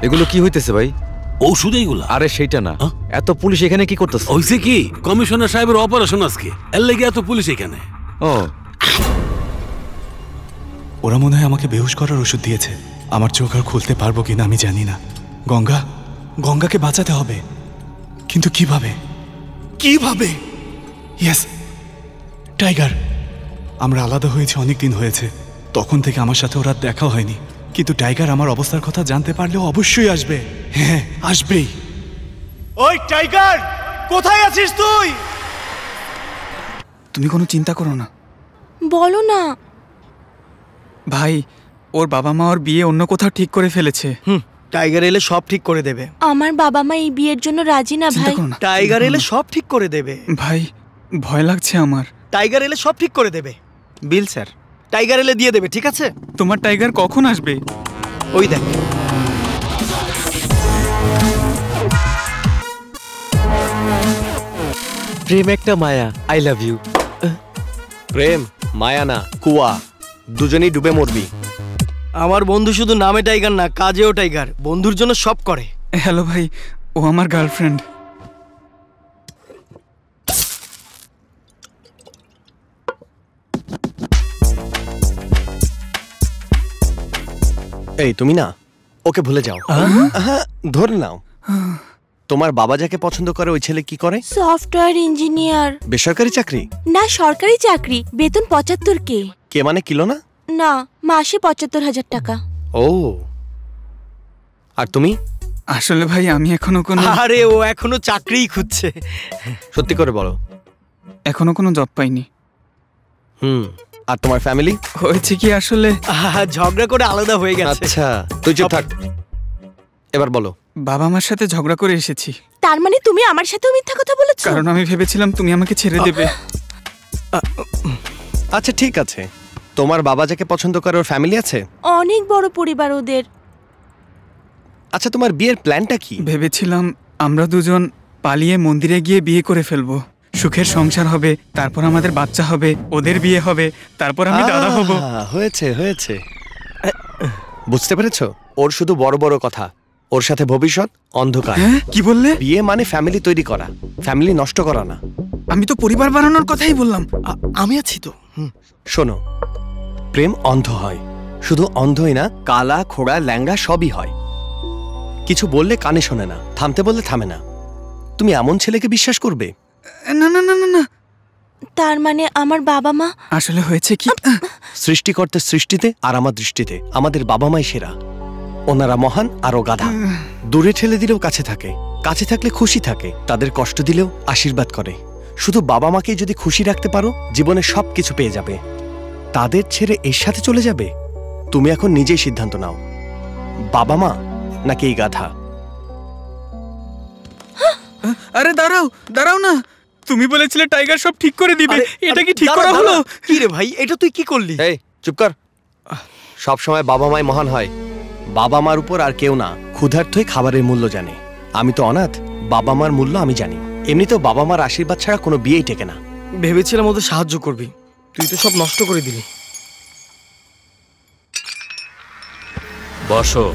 এগুলো কি হইতেছে ভাই? ঔষধ এইগুলো? আরে সেইটা না, এত পুলিশ এখানে কি করতেছে? হইছে কি, কমিশনার সাহেবের অপারেশন আজকে, এর লেগে এত পুলিশ এখানে। ও, ওরা মনে হয় আমাকে বেহুশ করার ওষুধ দিয়েছে। আমার চোখ আর খুলতে পারবো কিনা আমি জানি না। গঙ্গাকে বাঁচাতে হবে, কিন্তু কিভাবে? Yes, tiger. আমরা আলাদা হয়েছে অনেক দিন হয়েছে, তখন থেকে আমার সাথে ওরা দেখা হয়নি, কিন্তু টাইগার আমার অবস্থার কথা জানতে পারলেও অবশ্যই আসবে। হ্যাঁ, আসবেই। ওই টাইগার, কোথায় আছিস তুই? তুমি কোনো চিন্তা করো না। বলো না ভাই, ওর বাবা মা ওর বিয়ে অন্য কোথাও ঠিক করে ফেলেছে। টাইগার এলে সব ঠিক করে দেবে। আমার বাবা মা এই বিয়ের জন্য রাজি না ভাই। টাইগার এলে সব ঠিক করে দেবে। ভাই, ভয় লাগছে আমার। টাইগার এলে সব ঠিক করে দেবে। বিল স্যার, টাইগার এলে দিয়ে দেবে, ঠিক আছে? তোমার টাইগার কখন আসবে? ওই দেখ। প্রেম একটা মায়া। I love you. প্রেম মায়া না, কুয়া। দুজনেই ডুবে মরবি। আমার বন্ধু শুধু নামে টাইগার না, কাজেও টাইগার। বন্ধুর জন্য সব করে। হ্যালো ভাই, ও আমার গার্লফ্রেন্ড। এই তুমি না, ওকে ভুলে যাও। ধরে নাও, তোমার বাবা যাকে পছন্দ করে ওই ছেলে কি করে? Software engineer. বেসরকারি চাকরি? না, সরকারি চাকরি। বেতন 75K। কে মানে কিলো না? না, মাসে 75,000 টাকা। ও, আর তুমি? আসলে ভাই আমি এখনো কোনো। আরে ও এখনো চাকরিই খুঁজছে। সত্যি করে বলো। এখনো কোনো জব পাইনি। আর তোমার ফ্যামিলি? হয়েছে কি আসলে ঝগড়া করে আলাদা হয়ে গেছে। আচ্ছা, তুই চুপ থাক। এবার বলো। বাবা মার সাথে ঝগড়া করে এসেছি। তার মানে তুমি আমার সাথেও মিথ্যা কথা বলেছো? কারণ আমি ভেবেছিলাম তুমি আমাকে ছেড়ে দেবে। আচ্ছা ঠিক আছে, তোমার বাবা যাকে পছন্দ করে ওর ফ্যামিলি আছে? অনেক বড় পরিবার ওদের। আচ্ছা, তোমার বিয়ের প্ল্যানটা কি? ভেবেছিলাম আমরা দুজন পালিয়ে মন্দিরে গিয়ে বিয়ে করে ফেলবো। সুখের সংসার হবে, তারপর আমাদের বাচ্চা হবে, ওদের বিয়ে হবে, তারপর আমি দাদা হব। হয়েছে হয়েছে, বুঝতে পেরেছো? ওর শুধু বড় বড় কথা, ওর সাথে ভবিষ্যৎ অন্ধকার। কি বললে? বিয়ে মানে ফ্যামিলি তৈরি করা, ফ্যামিলি নষ্ট করা না। আমি তো পরিবার বানানোর কথাই বললাম। আমি আছি তো। শোনো, প্রেম অন্ধ হয়, শুধু অন্ধই না, কালা খোড়া ল্যাংড়া সবই হয়। কিছু বললে কানে শোনে না, থামতে বললে থামে না। তুমি এমন ছেলেকে বিশ্বাস করবে? না না না না। তার মানে আমার বাবা মা? আসলে হয়েছে কি, সৃষ্টিকর্তার সৃষ্টিতে আর আমার দৃষ্টিতে আমাদের বাবা মাই সেরা। ওনারা মহান আর ও গাধা। দূরে ঠেলে দিলেও কাছে থাকে, কাছে থাকলে খুশি থাকে, তাদের কষ্ট দিলেও আশীর্বাদ করে। শুধু বাবা মাকে যদি খুশি রাখতে পারো, জীবনে সব কিছু পেয়ে যাবে। তাদের ছেড়ে এর সাথে চলে যাবে? তুমি এখন নিজেই সিদ্ধান্ত নাও, বাবা মা নাকি এই গাধা। আরে দাঁড়াও দাঁড়াও না, তুমি বলেছিলে টাইগার সব ঠিক করে দিবে, এটা কি ঠিক করা হলো? কি রে ভাই, এটা তুই কি করলি? এই চুপ কর। সব সময় বাবা মাই মহান হয়, বাবা মার উপর আর কেউ না। ক্ষুধার্তই খাবারের মূল্য জানে। আমি তো অনাথ, বাবা মার মূল্য আমি জানি। এমনিতেও বাবা মার আশীর্বাদ ছাড়া কোনো বিয়েই টেকে না। ভেবেছিলাম ওদের সাহায্য করবি, তুই তো সব নষ্ট করে দিলি। বসো।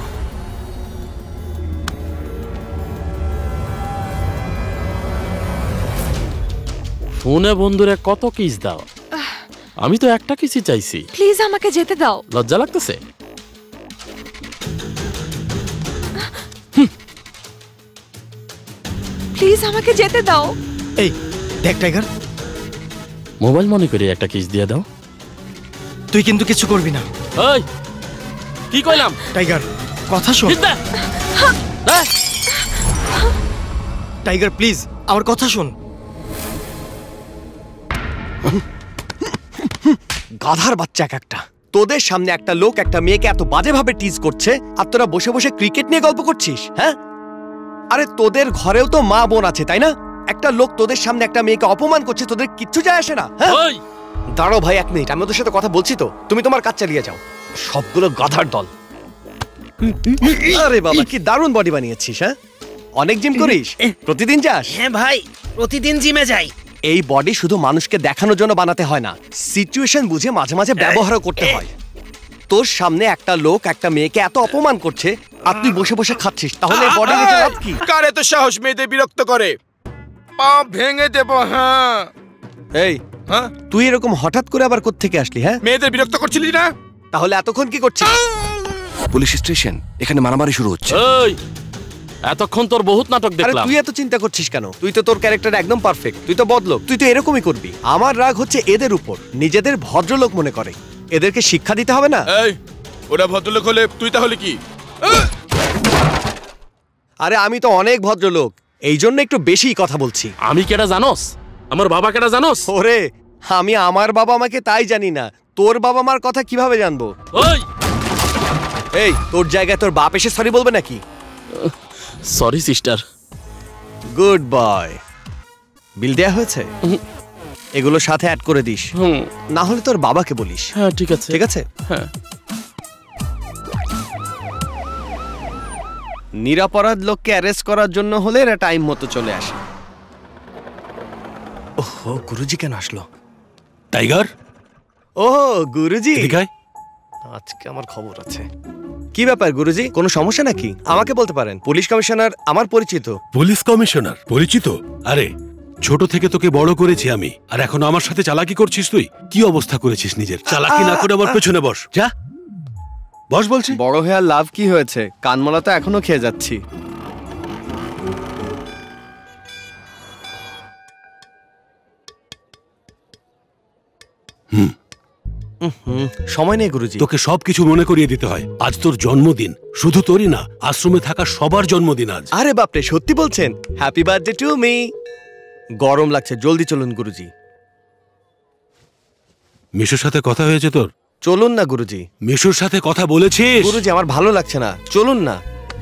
ফোনে বন্ধুরে কত কিস দাও? আমি তো একটা কিছু চাইছি। প্লিজ আমাকে যেতে দাও। লজ্জা লাগতেছে? প্লিজ আমাকে যেতে দাও। এই দেখ টাইগার, মোবাইল মনে করে একটা কিস দিয়ে দাও। তুই কিন্তু কিছু করবি না। এই কি কইলাম? টাইগার কথা শোন। টাইগার প্লিজ আমার কথা শোন। গাধার বাচ্চা এক একটা। তোদের সামনে একটা লোক একটা মেয়েকে এত বাজেভাবে টিজ করছে আর তোরা বসে বসে ক্রিকেট নিয়ে গল্প করছিস। হ্যাঁ, আরে তোদের ঘরেও তো মা বোন আছে তাই না? একটা লোক তোদের সামনে একটা মেয়েকে অপমান করছে, তোদের কিচ্ছু যায় আসে না? হ্যাঁ, দাঁড়াও ভাই 1 মিনিট, আমি ওদের সাথে কথা বলছি তো, তুমি তোমার কাজ চালিয়ে যাও। সবগুলো গাধার দল। আরে বাবা কি দারুণ বডি বানিয়েছিস। হ্যাঁ, অনেক জিম করিস? প্রতিদিন যাস? হ্যাঁ ভাই, প্রতিদিন জিমে যাই। এই বডি শুধু মানুষকে দেখানোর জন্য বানাতে হয় না, সিচুয়েশন বুঝে মাঝে মাঝে ব্যবহারও করতে হয়। তোর সামনে একটা লোক একটা মেয়েকে এত অপমান করছে আর তুই বসে বসে খাচ্ছিস, তাহলে বডি রেখে লাভ কি? কারে তো সাহস মেয়েদের বিরক্ত করে, পা ভেঙে দেব। হ্যাঁ এই তুই এরকম হঠাৎ করে আবার কোত্থেকে আসলি? হ্যাঁ, মেয়েদের বিরক্ত করছিলি না? তাহলে এতক্ষণ কি করছিস? পুলিশ স্টেশন, এখানে মারামারি শুরু হচ্ছে। এই এতক্ষণ তোর বহুত নাটক দেখলাম। তুই এত চিন্তা করছিস কেন? তুই তো তোর ক্যারেক্টার একদম পারফেক্ট, তুই তো বদলোক, তুই তো এরকমই করবি। আমার রাগ হচ্ছে এদের উপর, নিজেদের ভদ্রলোক মনে করে। এদেরকে শিক্ষা দিতে হবে না? এই ওরা ভদ্রলোক হলে তুই তাহলে কি? আরে আমি তো অনেক ভদ্রলোক, এই জন্য একটু বেশি কথা বলছি। আমি কেডা জানোস? আমার বাবা কেডা জানোস? ওরে আমি আমার বাবা মাকে তাই জানি না, তোর বাবা মার কথা কিভাবে জানবো? এই তোর জায়গায় তোর বাপ এসে সরি বলবে নাকি? Sorry sister. Good boy. Bill দেয়া হয়েছে? এগুলো সাথে অ্যাড করে দিস, না হলে তোর বাবাকে বলিস। হ্যাঁ ঠিক আছে। ঠিক আছে। হ্যাঁ। নিরাপরাধ লোককে অ্যারেস্ট করার জন্য হলে এরা টাইম মতো চলে আসে। ওহো, গুরুজি কেন আসলো? টাইগার। ও গুরুজি, আজকে আমার খবর আছে। কি ব্যাপার গুরুজি, কোনো সমস্যা নাকি? আমাকে বলতে পারেন, পুলিশ কমিশনার আমার পরিচিত। পুলিশ কমিশনার পরিচিত? আরে ছোট থেকে তোকে বড় করেছি আমি, আর এখন আমার সাথে চালাকি করছিস তুই? কি অবস্থা করেছিস নিজের? চালাকি না করে আমার পেছনে বস। যা বস বলছি। বড় হয়ে আর লাভ কি হয়েছে? কানমলা তো এখনো খেয়ে যাচ্ছি। সময় নেই গুরুজি। তোকে সবকিছু মনে করিয়ে দিতে হয়। আজ তোর জন্মদিন, শুধু তোরই না, আশ্রমে থাকা সবার জন্মদিন আজ। আরে বাপরে, সত্যি বলছেন? Happy birthday to me. গরম লাগছে, জলদি চলুন গুরুজি। মিশুর সাথে কথা হয়েছে তোর? চলুন না গুরুজি। মিশুর সাথে কথা বলেছিস? গুরুজি আমার ভালো লাগছে না, চলুন না।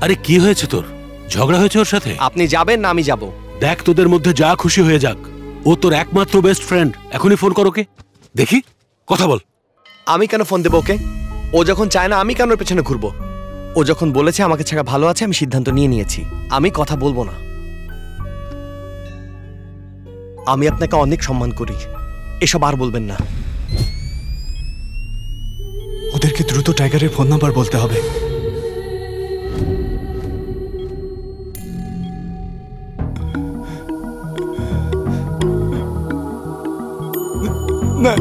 আরে কি হয়েছে তোর? ঝগড়া হয়েছে ওর সাথে? আপনি যাবেন না আমি যাব? দেখ তোদের মধ্যে যা খুশি হয়ে যাক, ও তোর একমাত্র বেস্ট ফ্রেন্ড। এখনই ফোন কর ওকে, দেখি কথা বল। আমি কেন ফোন দেবো ওকে? ও যখন চায় না আমি কেন ওর পেছনে ঘুরবো? ও যখন বলেছে আমাকে ছাড়া ভালো আছে, আমি সিদ্ধান্ত নিয়ে নিয়েছি, আমি কথা বলবো না। আমি আপনাকে অনেক সম্মান করি, এসব আর বলবেন না। ওদেরকে দ্রুত টাইগারের ফোন নাম্বার বলতে হবে। না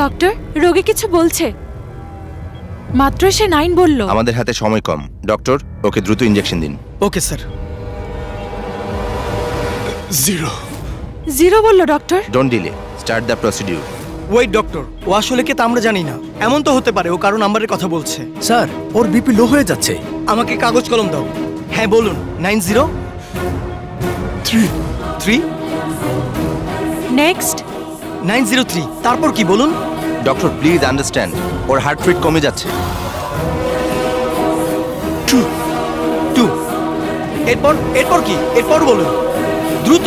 ডক্টর, রোগী কিছু বলছে? মাত্র সে 9 বলল। আমাদের হাতে সময় কম, ডক্টর ওকে দ্রুত ইনজেকশন দিন। ওকে স্যার। 0 বলল doctor. Don't delay, start the procedure. Wait doctor, ও আসলে কে তা আমরা জানি না। এমন তো হতে পারে ও কারো নাম্বারের কথা বলছে। স্যার ওর বিপি লো হয়ে যাচ্ছে। আমাকে কাগজ কলম দাও। হ্যাঁ বলুন। 903 নেক্সট 903, তারপর কি বলুন? Doctor please understand, or heart rate কমে যাচ্ছে। 2 এরপর কি? এরপর বলুন দ্রুত।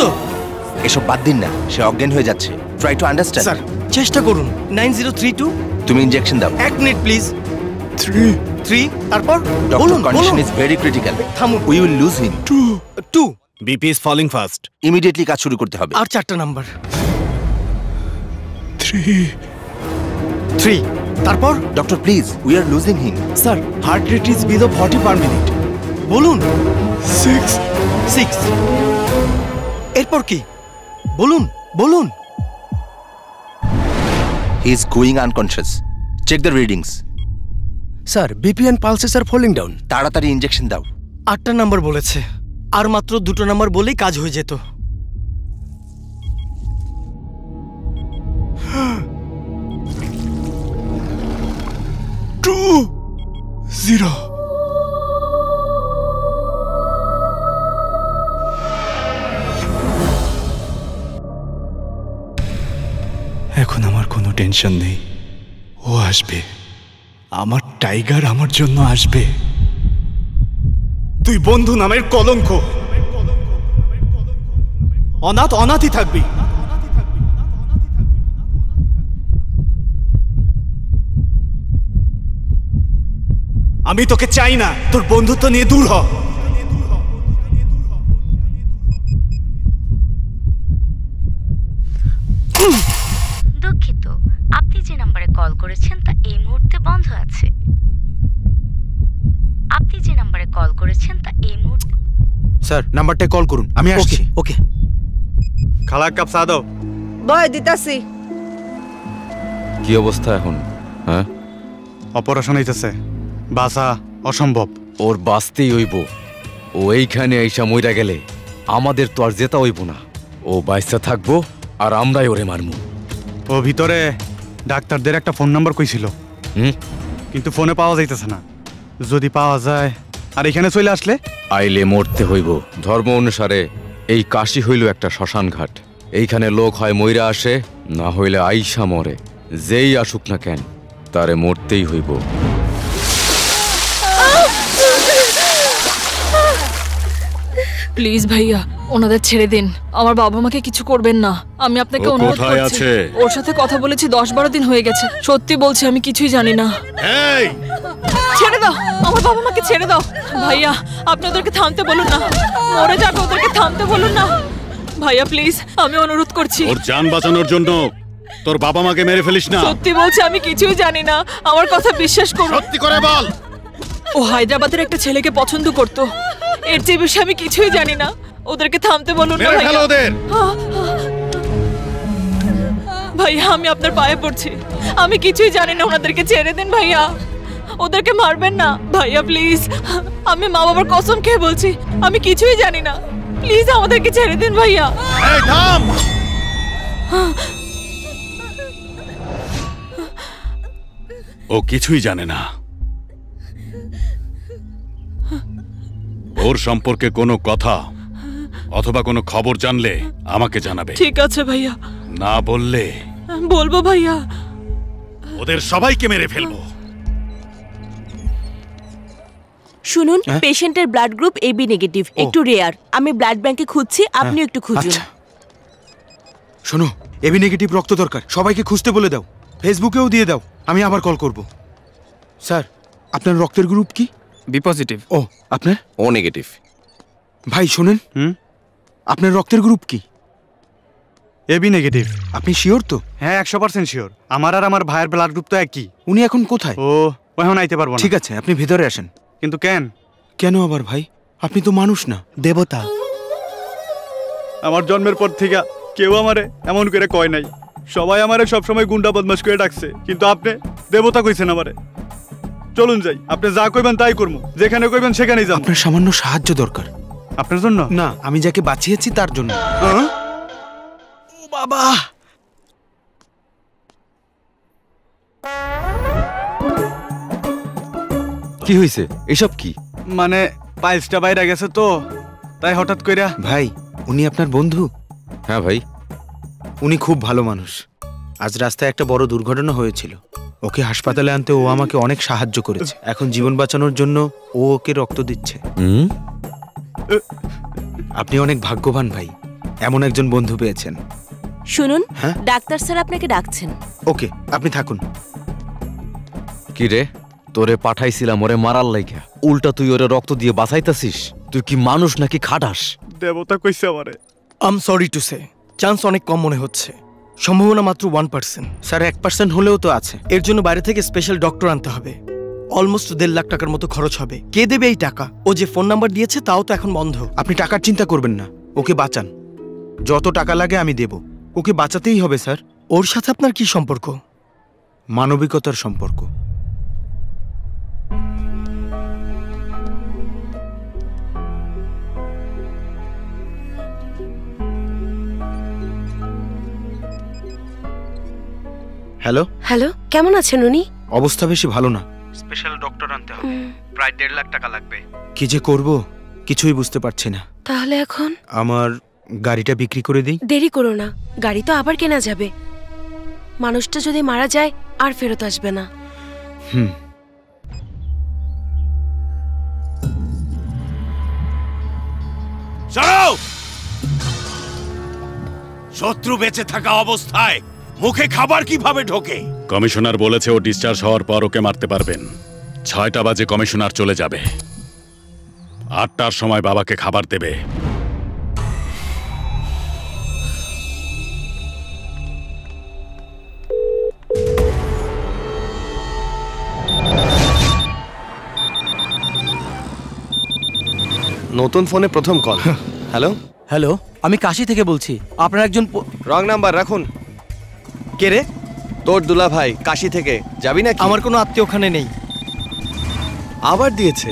এসব বাদ দিন না, সে অজ্ঞান হয়ে যাচ্ছে। Try to understand. স্যার চেষ্টা করুন। 9032। তুমি ইনজেকশন দাও। 1 মিনিট প্লিজ। 3 তারপর doctor condition is very critical. থামুন। We will lose him. 2 BP is falling fast. Immediately কাজ শুরু করতে হবে। আর 4টা নাম্বার। 3 তারপর doctor please, we are losing him. Sir, heart rate is below 40 per minute. বলুন। 6। এরপর কি? বলুন বলুন। He is going unconscious. Check the readings. Sir, BP and pulses are falling down. তাড়াতাড়ি ইনজেকশন দাও। 8টা নাম্বার বলেছে, আর মাত্র 2টো নাম্বার বলেই কাজ হয়ে যেত। এখন আমার কোনো টেনশন নেই। ও আসবে, আমার টাইগার আমার জন্য আসবে। তুই বন্ধু নামের কলঙ্ক, অনাথ অনাথই থাকবি। আমি তোকে চাই না, তোর বন্ধুত্ব নিয়ে দূর হ। দুঃখিত, আপনি যে নম্বরে কল করেছেন তা এই মুহূর্তে বন্ধ আছে। আপনি যে নম্বরে কল করেছেন তা এই মুহূর্তে। স্যার, নাম্বারটায় কল করুন, আমি আসছি। ওকে। খালা কাপ চা দাও। বয় দিতাছি। কি অবস্থা এখন? হ্যাঁ, অপারেশন হইতেছে, বাসা অসম্ভব। ওর বাঁচতেই হইব। ও এইখানে আইসা মইরা গেলে আমাদের তো আর জেতা হইব না। ও বাইসা থাকবো আর আমরাই ওরে মারমু। ও ভিতরে ডাক্তারদের একটা ফোন নাম্বার কইছিল, কিন্তু ফোনে পাওয়া যাইতেছে না। যদি পাওয়া যায় আর এখানে চলে আসলে? আইলে মরতে হইব। ধর্ম অনুসারে এই কাশি হইল একটা শ্মশান ঘাট। এইখানে লোক হয় মইরা আসে, না হইলে আইসা মরে। যেই আসুক না কেন, তারে মরতেই হইব। প্লিজ ভাইয়া, ওনাদের ছেড়ে দিন। আমার বাবা মাকে কিছু করবেন না। আমি আপনাকে অনুরোধ করছি। ওর সাথে কথা বলেছি 10-12 দিন হয়ে গেছে। সত্যি বলছি, আমি কিছুই জানি না। ছেড়ে দাও, আমার বাবা মাকে ছেড়ে দাও। ভাইয়া, আপনি ওদেরকে থামতে বলুন না। মরে যাবে, ওদেরকে থামতে বলুন না। ভাইয়া প্লিজ, আমি অনুরোধ করছি। ওর জান বাঁচানোর জন্য তোর বাবা মাকে মেরে ফেলিস না। সত্যি বলছি, আমি কিছুই জানি না। আমার কথা বিশ্বাস করুন। সত্যি করে বল। ও হায়দ্রাবাদের একটা ছেলেকে পছন্দ করত। এর চেয়ে বেশি আমি কিছুই জানি না। ওদেরকে থামতে বলুন না ভাইয়া। ভাইয়া, আমি আপনার পায়ে পড়ছি। আমি কিছুই জানি না। ওনাদেরকে ছেড়ে দিন ভাইয়া। ওদেরকে মারবেন না ভাইয়া প্লিজ। আমি মা বাবার কসম খেয়ে বলছি, আমি কিছুই জানি না। প্লিজ আমাদেরকে ছেড়ে দিন ভাইয়া। ও কিছুই জানে না। ওর সম্পর্কে কোনো কথা অথবা কোনো খবর জানলে আমাকে জানাবে। ঠিক আছে ভাইয়া। না বললে বলবো ভাইয়া। ওদের সবাইকে মেরে ফেলবো। শুনুন, পেশেন্টের ব্লাড গ্রুপ এবি নেগেটিভ, একটু রেয়ার। আমি ব্লাড ব্যাংকে খুঁজছি, আপনিও একটু খুঁজুন। শোনো, এবি নেগেটিভ রক্ত দরকার। সবাইকে খুঁজতে বলে দাও, ফেসবুকেও দিয়ে দাও। আমি আবার কল করব। স্যার, আপনার রক্তের গ্রুপ কি? B positive. ও, আপনার? O negative. ভাই শোনেন, আপনার রক্তের গ্রুপ কি? AB negative. আপনি শিওর তো? হ্যাঁ, 100% শিওর। আমার আর আমার ভাইয়ের ব্লাড গ্রুপ তো একই। উনি এখন কোথায়? ও এখন আইতে পারবো না। ঠিক আছে, আপনি ভিতরে আসেন। কিন্তু কেন? কেন আবার ভাই? আপনি তো মানুষ না, দেবতা। আমার জন্মের পর থেকে কেউ আমারে এমন করে কয় নাই। সবাই আমারে সবসময় গুন্ডা বদমাশ করে ডাকছে, কিন্তু আপনি দেবতা কইছেন আমারে। চলুন যাই, আপনি যা কইবেন তাই করবো। যেখানে কইবেন সেখানেই যাব। আপনার সামান্য সাহায্য দরকার। আপনার জন্য না, আমি যাকে বাঁচিয়েছি তার জন্য। ও বাবা, কি হয়েছে? এসব কি? মানে পাইলসটা বাইরে গেছে তো, তাই হঠাৎ কইরা। ভাই, উনি আপনার বন্ধু? হ্যাঁ ভাই। উনি খুব ভালো মানুষ। আজ রাস্তায় একটা বড় দুর্ঘটনা হয়েছিল। ওকে হাসপাতালে আনতে ও আমাকে অনেক সাহায্য করেছে। এখন জীবন বাঁচানোর জন্য ও ওকে রক্ত দিচ্ছে। আপনি অনেক ভাগ্যবান ভাই, এমন একজন বন্ধু পেয়েছেন। শুনুন, ডাক্তার স্যার আপনাকে ডাকছেন। ওকে, আপনি থাকুন। কি রে, তোরে পাঠাইছিলাম ওরে মারার লাইগা, উল্টা তুই ওরে রক্ত দিয়ে বাঁচাইতাছিস? তুই কি মানুষ নাকি খাটাস? দেবতা কইছে আমারে। I am sorry to say, chance অনেক কম মনে হচ্ছে। সম্ভাবনা মাত্র 1%। স্যার 1% হলেও তো আছে। এর জন্য বাইরে থেকে স্পেশাল ডক্টর আনতে হবে। অলমোস্ট 1.5 লাখ টাকার মতো খরচ হবে। কে দেবে এই টাকা? ও যে ফোন নাম্বার দিয়েছে তাও তো এখন বন্ধ। আপনি টাকার চিন্তা করবেন না, ওকে বাঁচান। যত টাকা লাগে আমি দেব, ওকে বাঁচাতেই হবে স্যার। ওর সাথে আপনার কি সম্পর্ক? মানবিকতার সম্পর্ক। হ্যালো হ্যালো, কেমন আছেন উনি? অবস্থা বেশি ভালো না, স্পেশাল ডক্টর আনতে হবে। প্রায় 1.5 লাখ টাকা লাগবে। কি যে করব কিছুই বুঝতে পারছি না। তাহলে এখন আমার গাড়িটা বিক্রি করে দিই। দেরি করো না, গাড়ি তো আবার কেনা যাবে। মানুষটা যদি মারা যায় আর ফেরত আসবে না। শত্রু বেঁচে থাকা অবস্থায় মুখে খাবার কিভাবে ঢোকে? কমিশনার বলেছে ও ডিসচার্জ হওয়ার পর ওকে মারতে পারবেন। 6টা বাজে কমিশনার চলে যাবে, 8টার সময় বাবাকে খাবার দেবে। নতুন ফোনে প্রথম কল। হ্যালো হ্যালো, আমি কাশি থেকে বলছি। আপনার একজন রং নাম্বার রাখুন। কে রে? তোর দুলা ভাই কাশি থেকে। যাবি না? আমার কোনো আত্মীয় ওখানে নেই। আবার দিয়েছে।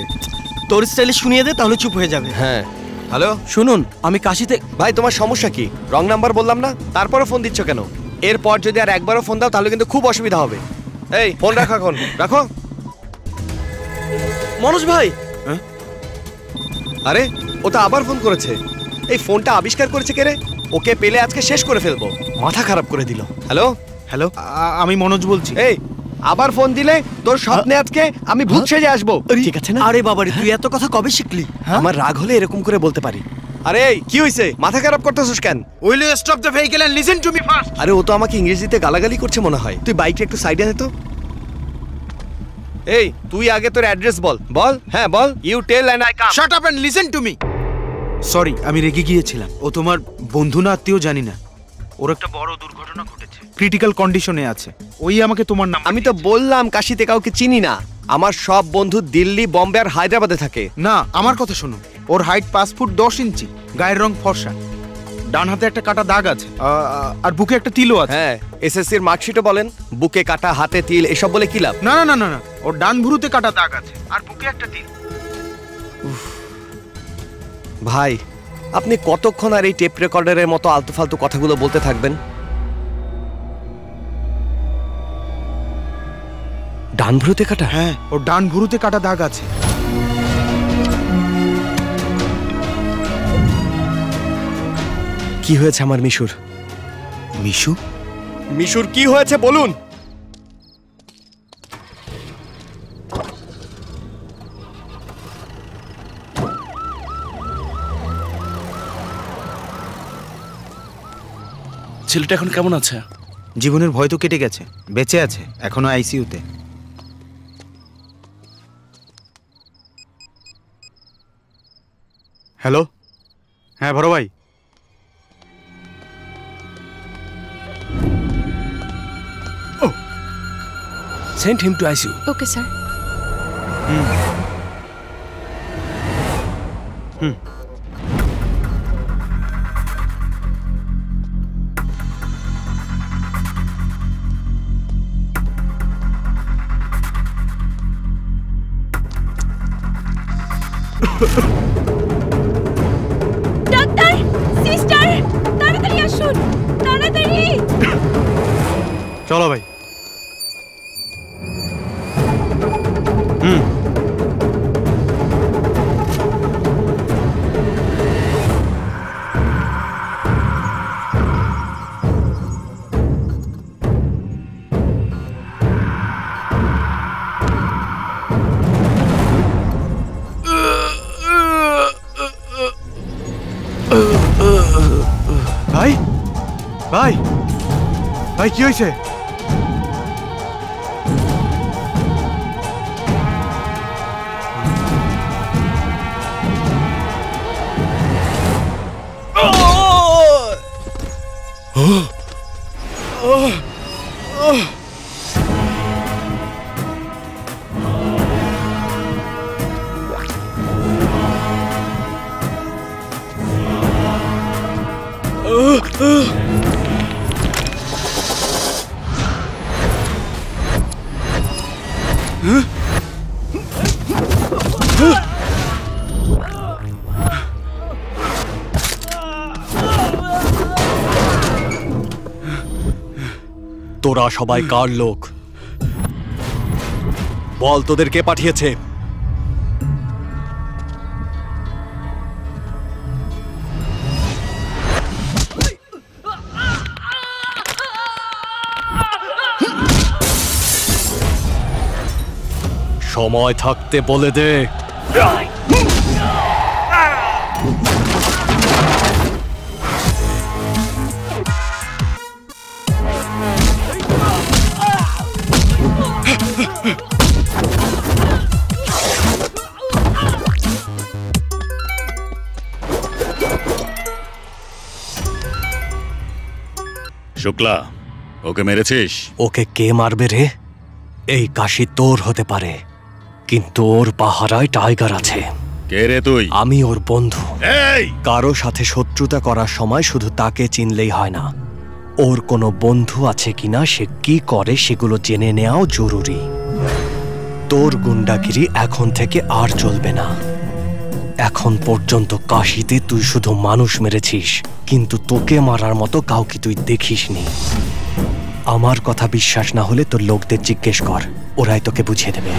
তোর স্টাইলে শুনিয়ে দে, তাহলে চুপ হয়ে যাবে। হ্যাঁ হ্যালো শুনুন, আমি কাশিতে। ভাই তোমার সমস্যা কি? রং নাম্বার বললাম না, তারপরও ফোন দিচ্ছ কেন? এরপর যদি আর একবারও ফোন দাও তাহলে কিন্তু খুব অসুবিধা হবে। এই ফোন রাখো এখন, রাখো। মনোজ ভাই। আরে ও তো আবার ফোন করেছে। এই ফোনটা আবিষ্কার করেছে কে রে? ওকে পেলে আজকে শেষ করে ফেলবো। মাথা খারাপ করে দিল। হ্যালো হ্যালো, আমি মনোজ বলছি। এই আবার ফোন দিলে তোর স্বপ্নে আজকে আমি ভূত সেজে আসবো, ঠিক আছে না? আরে বাবারে, তুই এত কথা কবে শিখলি? আমার রাগ হলে এরকম করে বলতে পারি। আরে কি হইছে? মাথা খারাপ করতেছিস কেন? Will you stop the vehicle and listen to me first? আরে ও তো আমাকে ইংরেজিতে গালাগালি করছে মনে হয়। তুই বাইকটা একটু সাইডে নে তো। এই তুই আগে তোর অ্যাড্রেস বল। বল। হ্যাঁ বল। You tell and I come. Shut up and listen to me. Sorry, আমি রেগে গিয়েছিলাম। ও তোমার বন্ধু না আত্মীয় জানি না। ওর একটা বড় দুর্ঘটনা ঘটেছে, ক্রিটিক্যাল কন্ডিশনে আছে। ওই আমাকে তোমার নাম। আমি তো বললাম কাশিতে কাউকে চিনি না। আমার সব বন্ধু দিল্লি, বম্বে আর হায়দ্রাবাদে থাকে। না, আমার কথা শোনো। ওর হাইট 5 ফুট 10 ইঞ্চি, গায়ের রং ফর্সা, ডান হাতে একটা কাটা দাগ আছে, আর বুকে একটা তিলও আছে। হ্যাঁ, এসএসসির মার্কশিটও বলেন। বুকে কাটা, হাতে তিল, এসব বলে কি লাভ? না না না না, ওর ডান ভুরুতে কাটা দাগ আছে আর বুকে একটা তিল। ভাই, আপনি কতক্ষণ আর এই টেপ রেকর্ডারের মতো আলতু ফালতু কথাগুলো বলতে থাকবেন? ডান ভুরুতে কাটা? হ্যাঁ, ওর ডান ভুরুতে কাটা দাগ আছে। কি হয়েছে আমার মিশুর? মিশু? মিশুর কি হয়েছে বলুন। ছেলেটা এখন কেমন আছে? জীবনের ভয় তো কেটে গেছে, বেঁচে আছে, এখনো আইসিইউতে। হ্যালো, হ্যাঁ বড় ভাই। Send him to ICU. Okay sir. Doctor, sister, তাড়াতাড়ি আসুন, তাড়াতাড়ি। চলো ভাই। ভাই ভাই ভাই, কি হয়েছে? তোরা সবাই কার লোক? বল তোদের কে পাঠিয়েছে? সময় থাকতে বলে দে। শুক্লা, ওকে মেরেছিস? ওকে কে মারবে রে? এই কাশি তোর হতে পারে, কিন্তু ওর পাহারায় টাইগার আছে। কে রে তুই? আমি ওর বন্ধু। এই! কারো সাথে শত্রুতা করার সময় শুধু তাকে চিনলেই হয় না, ওর কোনো বন্ধু আছে কিনা, সে কি করে সেগুলো জেনে নেওয়াও জরুরি। তোর গুন্ডাগিরি এখন থেকে আর চলবে না। এখন পর্যন্ত কাশিতে তুই শুধু মানুষ মেরেছিস, কিন্তু তোকে মারার মতো কাউকে তুই দেখিসনি। আমার কথা বিশ্বাস না হলে তোর লোকদের জিজ্ঞেস কর, ওরাই তোকে বুঝিয়ে দেবে।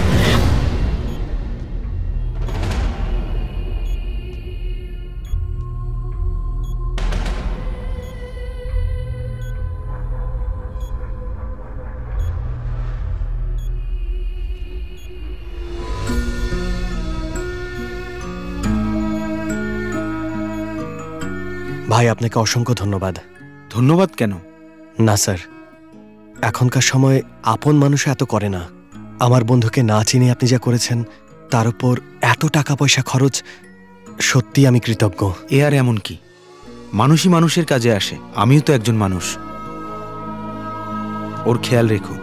ভাই, আপনাকে অসংখ্য ধন্যবাদ। ধন্যবাদ কেন? না স্যার, এখনকার সময় আপন মানুষ এত করে না। আমার বন্ধুকে না চিনে আপনি যা করেছেন, তার উপর এত টাকা পয়সা খরচ, সত্যি আমি কৃতজ্ঞ। এ আর এমন কি, মানুষই মানুষের কাজে আসে। আমিও তো একজন মানুষ। ওর খেয়াল রেখো।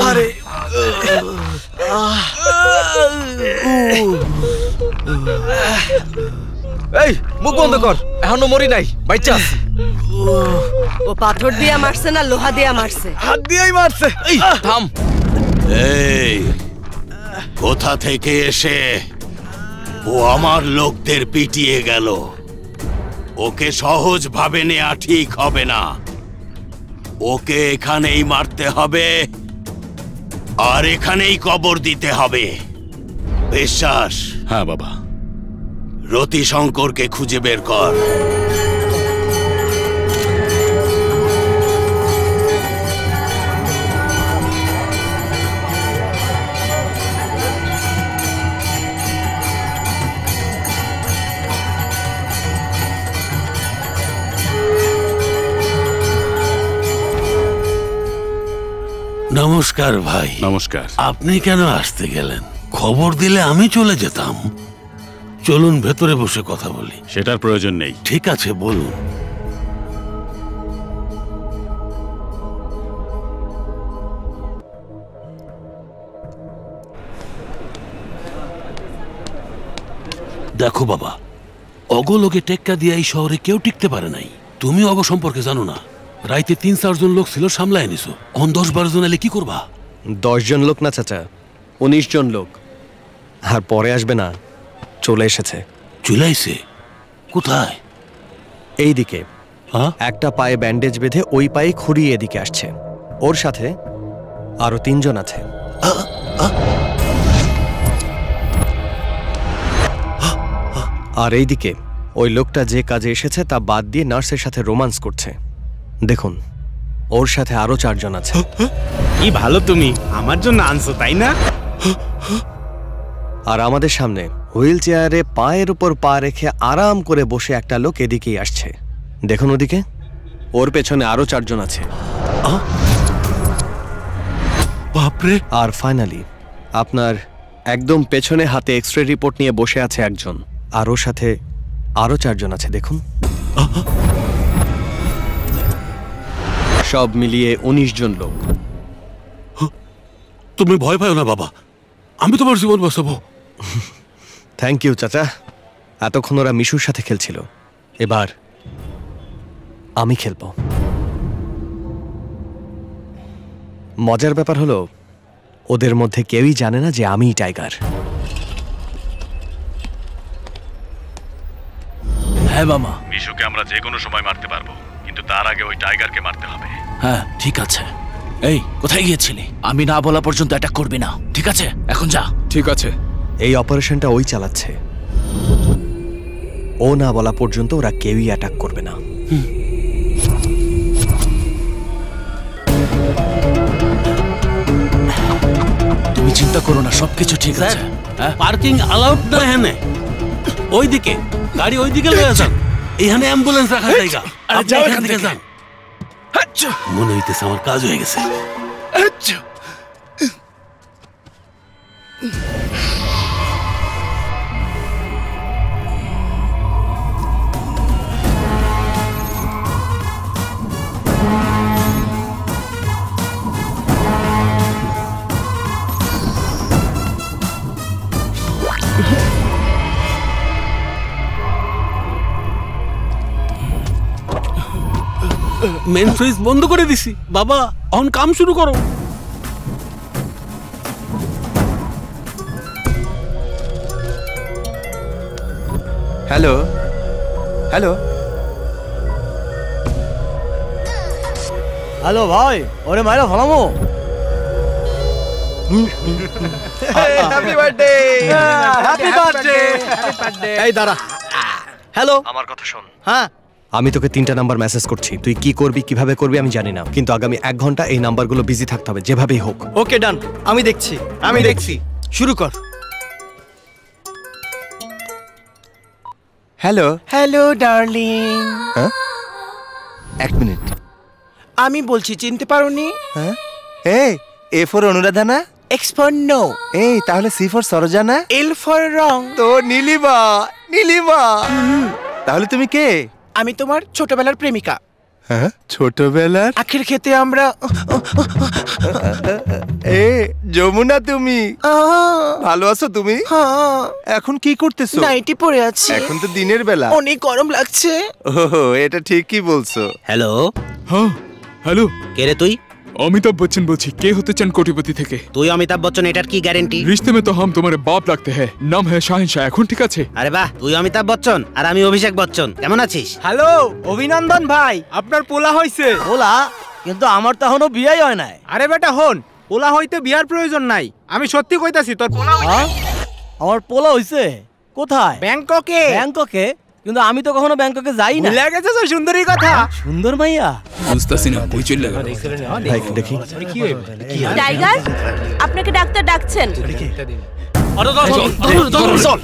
আরে এই মুখ বন্ধ কর, এখনো মরি নাই, বাচ্চা। ও পাথর দিয়া মারছে না লোহা দিয়া মারছে? হাত দিয়েই মারছে। এই থাম। এই কোথা থেকে এসে ও আমার লোকদের পিটিয়ে গেল? ওকে সহজ ভাবে নেওয়া ঠিক হবে না। ওকে এখানেই মারতে হবে আর এখানেই কবর দিতে হবে। বিশ্বাস? হ্যাঁ বাবা। রতি শঙ্করকে খুঁজে বের কর। নমস্কার ভাই। নমস্কার। আপনি কেন আসতে গেলেন? খবর দিলে আমি চলে যেতাম। চলুন ভেতরে বসে কথা বলি। সেটার প্রয়োজন নেই। ঠিক আছে, বলুন। দেখো বাবা, অগলোকে টেক্কা দিয়ে এই শহরে কেউ টিকতে পারে নাই। তুমি অগ সম্পর্কে জানো না। রাইতে ৩-৪ জন লোক ছিল, সামলায় নিছো। অন ১০-১২ জন এলে কি করবা? ১০ জন লোক না চাচা, ১৯ জন লোক। আর পরে আসবে না, চলে এসেছে। চলে আইছে? কোথায়? এইদিকে। একটা পায়ে ব্যান্ডেজ বেঁধে ওই পায়ে খুঁড়িয়ে এদিকে আসছে। ওর সাথে আরো ৩ জন আছে। আর এইদিকে ওই লোকটা যে কাজে এসেছে তা বাদ দিয়ে নার্সের সাথে রোমান্স করছে। দেখুন, ওর সাথে আরো 4 জন আছে। কি ভালো তুমি আমার জন্য আনছো, তাই না? আর আমাদের সামনে হুইল চেয়ারে পায়ের উপর পা রেখে আরাম করে বসে একটা লোক এদিকেই আসছে। দেখুন ওদিকে, ওর পেছনে আরো 4 জন আছে। বাপরে! আর ফাইনালি আপনার একদম পেছনে হাতে এক্সরে রিপোর্ট নিয়ে বসে আছে একজন, আর ওর সাথে আরো 4 জন আছে। দেখুন, সব মিলিয়ে 19 জন লোক। তুমি ভয় পাও না বাবা, আমি তোমার জীবন বাঁচাবো। থ্যাংক ইউ চাচা। এতক্ষণ ওরা মিশুর সাথে খেলছিল, এবার আমি খেলব। মজার ব্যাপার হলো, ওদের মধ্যে কেউই জানে না যে আমিই টাইগার। হ্যাঁ মামা। মিশুকে আমরা যে কোনো সময় মারতে পারবো, কিন্তু তার আগে ওই টাইগারকে মারতে হবে। হ্যাঁ ঠিক আছে। এই কোথায় গিয়েছিলি? আমি না বলা পর্যন্ত অ্যাটাক করবি না, ঠিক আছে? এখন যা। ঠিক আছে। এই অপারেশনটা ওই চালাচ্ছে, ও না বলা পর্যন্ত ওরা কেউই অ্যাটাক করবে না। তুমি চিন্তা করো না, সবকিছু ঠিক আছে। পার্কিং অ্যালাউড না এখানে। ওইদিকে গাড়ি ওইদিকে লয়ে যান, এখানে অ্যাম্বুলেন্স রাখা জায়গা। আরে যাও এখান থেকে যান। মনে হইতেছে আমার কাজ হয়ে গেছে। মেন সুইচ বন্ধ করে দিছি বাবা, এখন কাম শুরু করো। হ্যালো হ্যালো হ্যালো ভাই, ওরে মাইরা ফলামো। Happy birthday happy birthday. এই দাঁড়া। হ্যালো, আমার কথা শোন। হ্যাঁ, আমি তোকে 3টা নাম্বার মেসেজ করছি, তুই কি করবি কিভাবে করবি আমি জানি না, কিন্তু আগামী 1 ঘন্টা এই নাম্বারগুলো বিজি থাকতে হবে যেভাবেই হোক। ওকে ডান, আমি দেখছি। শুরু কর। Hello hello darling. হ্যাঁ 1 মিনিট, আমি বলছি চিনতে পারোনি? হ্যাঁ এই এ ফর অনুরাধা না? X for no. এই তাহলে সি ফর সরোজা না? L for wrong. তো নীলিমা। তাহলে তুমি কে? আমি তোমার ছোটবেলার প্রেমিকা। হ্যাঁ ছোটবেলার? আখের খেতে আমরা। এ যমুনা, তুমি ভালো আছো? তুমি এখন কি করতেছো? নাইটি পরে আছি। এখন তো দিনের বেলা, অনেক গরম লাগছে। ওহো এটা ঠিকই বলছো। হ্যালো। হ্যাঁ হ্যালো। কে রে তুই? अमिताभ बच्चन बोलছি। কে হতে চান কোটিপতি থেকে? তুই অমিতাভ বচ্চন, এটার কি গ্যারান্টি? रिश्ते में तो हम तुम्हारे बाप लगते हैं, नाम है শাহিনশাহ। এখন ঠিক আছে? আরে বাহ, তুই অমিতাভ বচ্চন আর আমি অভিষেক বচ্চন। কেমন আছিস? হ্যালো অভিনন্দন ভাই, আপনার পোলা হইছে। পোলা? কিন্তু আমার তো এখনো বিয়াই হয় নাই। আরে বেটা হন, পোলা হইতে বিয়ার প্রয়োজন নাই। আমি সত্যি কইতাছি, তোর পোলা হইছে। আমার পোলা হইছে? কোথায়? ব্যাংককে। ব্যাংককে? কিন্তু আমি তো কখনো ব্যাংককে যাই না। ভুলে গেছো তো সুন্দরী কথা। সুন্দর মাইয়া বুঝতাছি না, কই চলে গেল? ভাই দেখি কি হইবে? টাইগার, আপনাকে ডাক্তার ডাকছেন। আরে চল।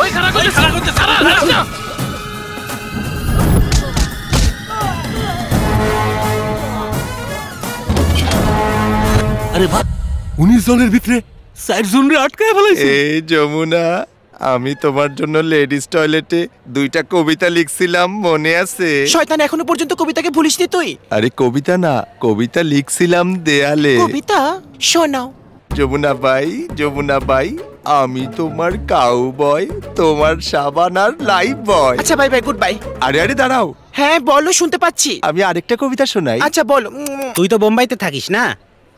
ওই খারাপ করতে সারা। আরে বাহ, 19 জনের ভিতরে 4 জনরে আটকায় ফেলাইছে। এই যমুনা, আমি তোমার জন্য লেডিস টয়লেটে 2টা কবিতা লিখছিলাম, মনে আছে? শয়তান, এখনো পর্যন্ত কবিতাকে ভুলিসনি তুই? আরে কবিতা না, কবিতা লিখছিলাম দেয়ালে। কবিতা শোনাও। যমুনা বাই, আমি তোমার কাউবয়, তোমার সাবান আর লাইফ বয়। আচ্ছা বাই বাই, গুড বাই। আরে দাঁড়াও। হ্যাঁ বলো, শুনতে পাচ্ছি। আমি আরেকটা কবিতা শোনাই। আচ্ছা বলো। তুই তো বোম্বাইতে থাকিস না,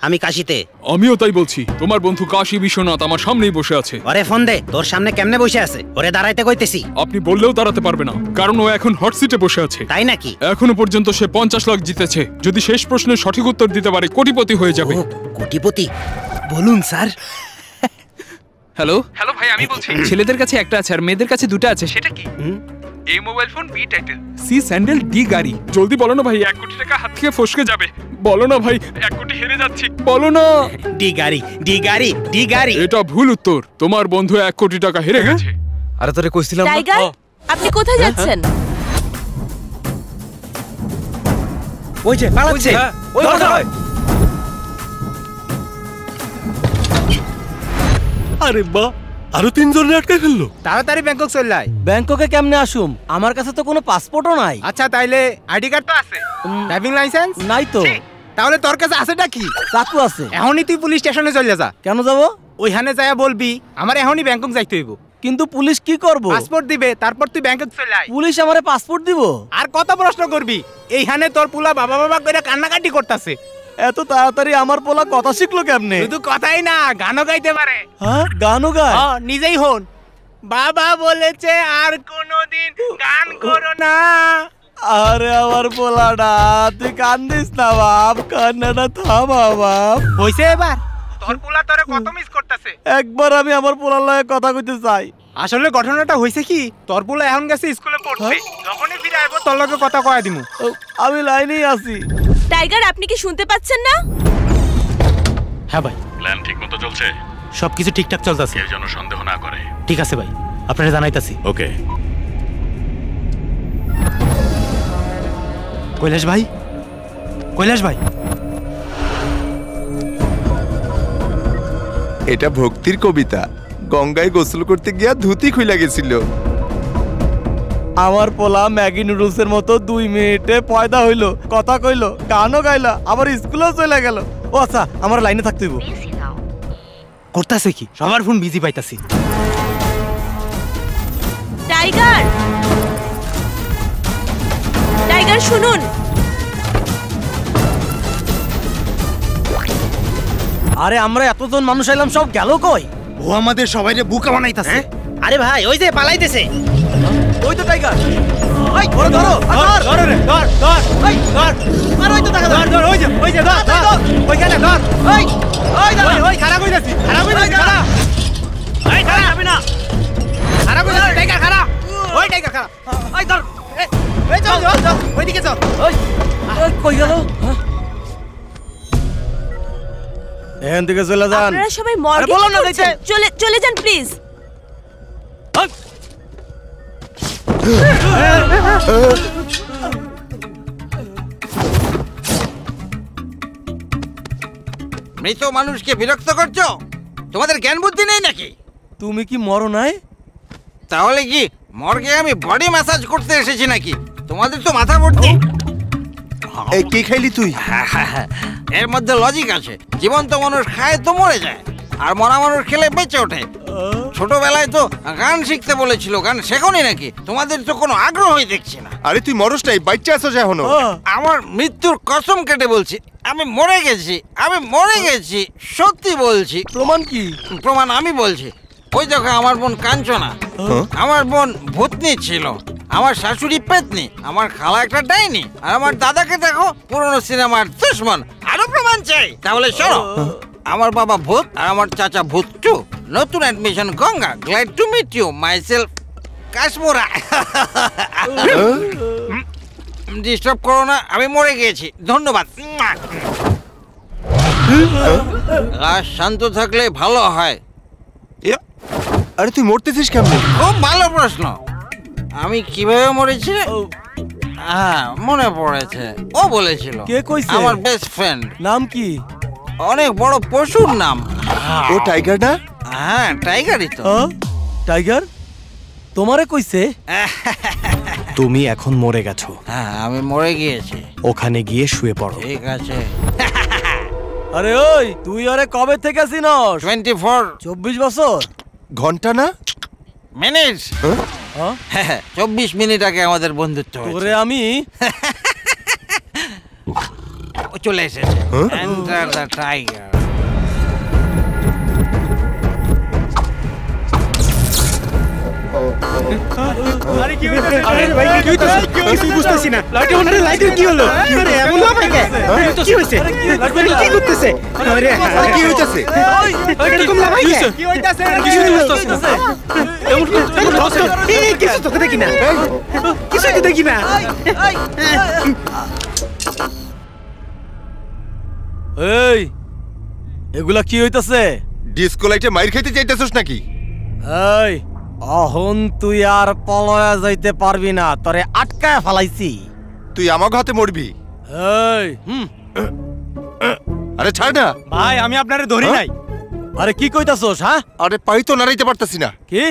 আমি কাশিতে। আমিও তাই বলছি। তোমার বন্ধু কাশী বিশ্বনাথ আমার সামনেই বসে আছে। ওরে ফোন দে, তোর সামনে কেমনে বসে আছে? ওরে দাঁড়াইতে কইতেছি। আপনি বললেও দাঁড়াতে পারবে না, কারণ ও এখন হট সিটে বসে আছে। তাই নাকি? এখনো পর্যন্ত সে 50 লাখ জিতেছে। যদি শেষ প্রশ্নের সঠিক উত্তর দিতে পারে কোটিপতি হয়ে যাবে। কোটিপতি? বলুন স্যার। হ্যালো ভাই, আমি বলছি। ছেলেদের কাছে একটা আছে আর মেয়েদের কাছে 2টা আছে, সেটা কি? A mobile phone, B title, C sandal, D গাড়ি। জলদি বলো না ভাই, 1 কোটি টাকা হাত থেকে ফসকে যাবে। বলো না ভাই, 1 কোটি হেরে যাচ্ছি, বলো না। ডি গাড়ি। এটা ভুল উত্তর। তোমার বন্ধু 1 কোটি টাকা হেরে গেছে। আরে তোরে কইছিলাম না। টাইগার, আপনি কোথায় যাচ্ছেন? ওই যে পালাচ্ছে। ওই কোথায়? আরে বাহ, আরো 3 জনের আটকায় ফেললো। তাড়াতাড়ি ব্যাংকক চলে আয়। ব্যাংককে কেমনে আসুম? আমার কাছে তো কোনো পাসপোর্টও নাই। আচ্ছা তাইলে আইডি কার্ড তো আছে, ড্রাইভিং লাইসেন্স নাই তো। তাহলে তোর কাছে আছেটা কি? চাকু আছে। এখনই তুই পুলিশ স্টেশনে চলে যা। কেন যাব? ওইখানে যায়া বলবি আমার এখনই ব্যাংকক যাইতে হইব। কিন্তু পুলিশ কি করব? পাসপোর্ট দিবে, তারপর তুই ব্যাংকক চলে আয়। পুলিশ আমারে পাসপোর্ট দিব? আর কত প্রশ্ন করবি? এইখানে তোর পোলা বাবা কইরা কান্নাকাটি করতেছে। এত তাড়াতাড়ি আমার পোলা কথা শিখলো কেমনে? শুধু কথাই না, গানও গাইতে পারে। হ্যাঁ, গানও গায়? হ্যাঁ, নিজেই হন। বাবা বলেছে আর কোনোদিন গান করো না। আরে আমার পোলাটা, তুই কান্দিস না বাপ, কান্নাটা থামা বাপ। হইছে এবার? তোর পোলা তোরে কত মিস করতেছে। একবার আমি আমার পোলার লগে কথা কইতে চাই। আসলে ঘটনাটা হইছে কি, তোর পোলা এখন গেছে স্কুলে পড়তে, যখনই ফিরে আইবো তোর লগে কথা কয়া দিমু। আমি লাইনেই আছি। টাইগার, আপনি কি শুনতে পাচ্ছেন না? হ্যাঁ ভাই, প্ল্যান ঠিকমতো চলছে? সবকিছু ঠিকঠাক চলতেছে। কেউ যেন সন্দেহ না করে। ঠিক আছে ভাই, আপনারা জানাইতাছি। ওকে। কৈলাস ভাই, কৈলাস ভাই, এটা ভক্তির কবিতা। গঙ্গায় গোসল করতে গিয়া ধুতি খুইলা গেছিল। আমার পোলা ম্যাগি নুডলসের মতো 2 মিনিটে পয়দা হইলো, কথা কইলো, গানও গাইলা, আবার স্কুলেও চলে গেল। ও আচ্ছা, আমার লাইনে থাকতে হইব। করতেছে কি? সবার ফোন বিজি পাইতাছি। টাইগার, টাইগার শুনুন। আরে আমরা এতজন মানুষ আইলাম, সব গেল কই? ও আমাদের সবাইরে বুকা বানাইতাছে। আরে ভাই, ওই যে পালাইতেছে। ওই তো টাইগার। ওই ধরো ধরো ধর রে, ধর ধর, ওই ধর। আর ওই তো টাকা ধর ধর, ওই যে ধর ধর, ওইখানে ধর। ওই ওই ধর, ওই খারাপ হইতাছি, খারাপ হইতাছি, খারাপ। এই খারাপ যাবে না, খারাপ হইতাছি, টাইগার খারাপ। ওই টাইগার খারাপ, ওই ধর। এই চল চল চল, ওইদিকে চল। ওই কই গেল? এখান থেকে চলে যান। আপনারা সবাই মর্গে বলো না যাইতে। চলে চলে যান প্লিজ। মৃত মানুষকে বিরক্ত করছো? তোমাদের জ্ঞান বুদ্ধি নেই নাকি? তুমি কি মরো নাই? তাহলে কি মর্গে আমি বডি ম্যাসাজ করতে এসেছি নাকি? তোমাদের তো মাথা ভর্তি। এই কি খাইলি তুই? এর মধ্যে লজিক আছে। জীবন্ত মানুষ খায় তো মরে যায়, আর মরা মানুষ খেলে বেঁচে ওঠে। ছোটবেলায় তো গান শিখতে বলেছিল, গান শেখনি নাকি? তোমাদের তো কোনো আগ্রহই দেখছি না। আরে তুই মরস নাই, বাচ্চা আছো এখনো। আমার মৃত্যুর কসম কেটে বলছি, আমি মরে গেছি, আমি মরে গেছি, সত্যি বলছি। প্রমাণ কি? প্রমাণ আমি বলছি। ওই দেখো আমার বোন কাঞ্চনা, আমার বোন ভূতনি ছিল, আমার শাশুড়ি পেতনি, আমার খালা একটা ডাইনি, আর আমার দাদাকে দেখো পুরনো সিনেমার দুশমন। আরো প্রমাণ চাই? তাহলে শোনো, আমার বাবা ভূত আর আমার চাচা ভূত টু। নতুন admission Ganga, glad to meet you, myself Kashmira. Disturb করো না, আমি মরে গিয়েছি, ধন্যবাদ। লাশ শান্ত থাকলে ভালো হয়। আরে তুই মরতেছিস কেমনে? খুব ভালো প্রশ্ন। আমি কিভাবে মরেছি? হ্যাঁ, মনে পড়েছে। ও বলেছিল। কে কইছে? আমার বেস্ট ফ্রেন্ড। নাম কি? অনেক বড় পশুর নাম। ও টাইগার না? হ্যাঁ, টাইগারই তো। টাইগার তোমারে কইছে? তুমি এখন মরে গেছো। হ্যাঁ, আমি মরে গিয়েছি। ওখানে গিয়ে শুয়ে পড়ো। ঠিক আছে। আরে ওই, তুই আরে কবে থেকে চিনস? 24 বছর। ঘন্টা না, মিনিট। 24 মিনিট আগে আমাদের বন্ধুত্ব হয়েছে। তোরে আমি চলে এসেছে। Enter the tiger. আরে কি হইতাছে? আরে ভাই কি হইতাছে? কিছু বুঝতাছি না। লাইটের কি হলো? আরে এমন না ভাই, কি হইছে? কি করতেছে? আরে কি হইতাছে? এরকম না ভাই, কি হইতাছে? কিছু বুঝতাছি না। এমন কিছু তো দেখি না, কিছু তো দেখি না। এই, এগুলা কি হইতাছে? ডিসকো লাইটে মাইর খাইতে চাইতেছস নাকি? এই, অহন তুই আর পলয়া যাইতে পারবি না, তোরে আটকায় ফেলাইছি। তুই আমার হাতে মরবি। এই, আরে ছাড় না ভাই, আমি আপনারে ধরি নাই। আরে কি কইতাছস? হ্যাঁ, আরে পাই তো নাড়াইতে পারতাছি না। কি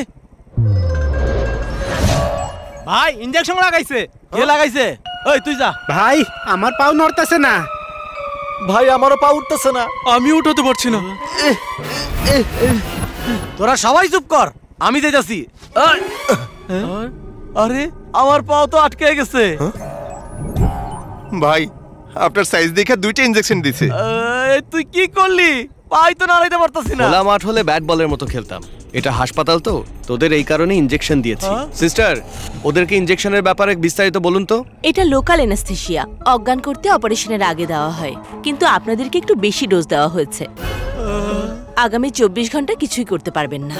ভাই, ইনজেকশন লাগাইছে। কে লাগাইছে? এই তুই যা। ভাই, আমার পাও নড়তাছে না। ভাই, আমারও পা উঠতেছে না। আমি উঠাতে পারছি না। তোরা সবাই চুপ কর, আমি যাইতাছি। আরে আমার পাও তো আটকে গেছে। ভাই, আপনার সাইজ দেখে 2টা ইনজেকশন দিছে। তুই কি করলি? পাই তো নাড়াইতে পারতাছি না। খোলা মাঠ হলে ব্যাট বলের মতো খেলতাম, এটা হাসপাতাল তো, তোদের এই কারণে ইনজেকশন দিয়েছি। সিস্টার, ওদেরকে ইনজেকশনের ব্যাপারে বিস্তারিত বলুন তো। এটা লোকাল অ্যানেস্থেসিয়া, অজ্ঞান করতে অপারেশনের আগে দেওয়া হয়, কিন্তু আপনাদেরকে একটু বেশি ডোজ দেওয়া হয়েছে। আগামী 24 ঘন্টা কিছুই করতে পারবেন না।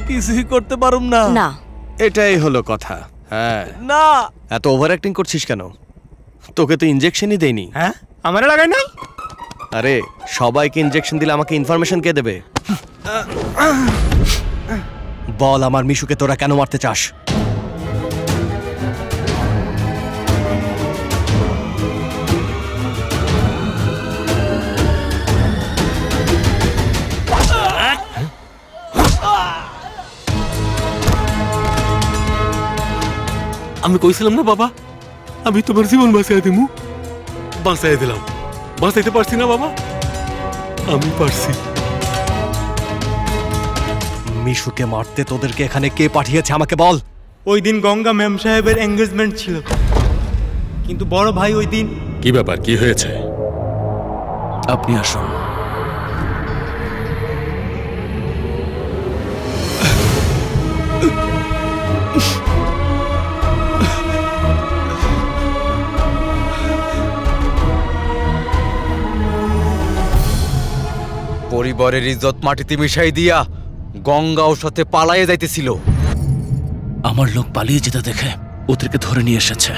কিছুই করতে পারুম না? না। এটাই হলো কথা। হ্যাঁ না। এত ওভার অ্যাক্টিং করছিস কেন? তোকে তো ইনজেকশনই দেইনি। হ্যাঁ, আমারে লাগাই নাই। আরে সবাইকে ইনজেকশন দিলে আমাকে ইনফরমেশন কে দেবে? বল, আমার মিশুকে তোরা কেন মারতে চাস? আমি কইছিলাম না বাবা, আমি তোমার জীবন বাঁচাই দিমু। বাঁচাই দিলাম। বাঁচাইতে পারছি না বাবা, আমি পারছি। মিশুকে মারতে তোদেরকে এখানে কে পাঠিয়েছে আমাকে বল। ওই দিন গঙ্গা ম্যাম সাহেবের এঙ্গেজমেন্ট ছিল, কিন্তু বড় ভাই ওই দিন। কি ব্যাপার, কি হয়েছে? আপনি আসুন। পরিবারের ইজ্জত মাটিতে মিশাই দিয়া গঙ্গা ওর সাথে পালাইয়ে যাইতেছিল। আমার লোক পালিয়ে যেতে দেখে ওদেরকে ধরে নিয়ে এসেছে।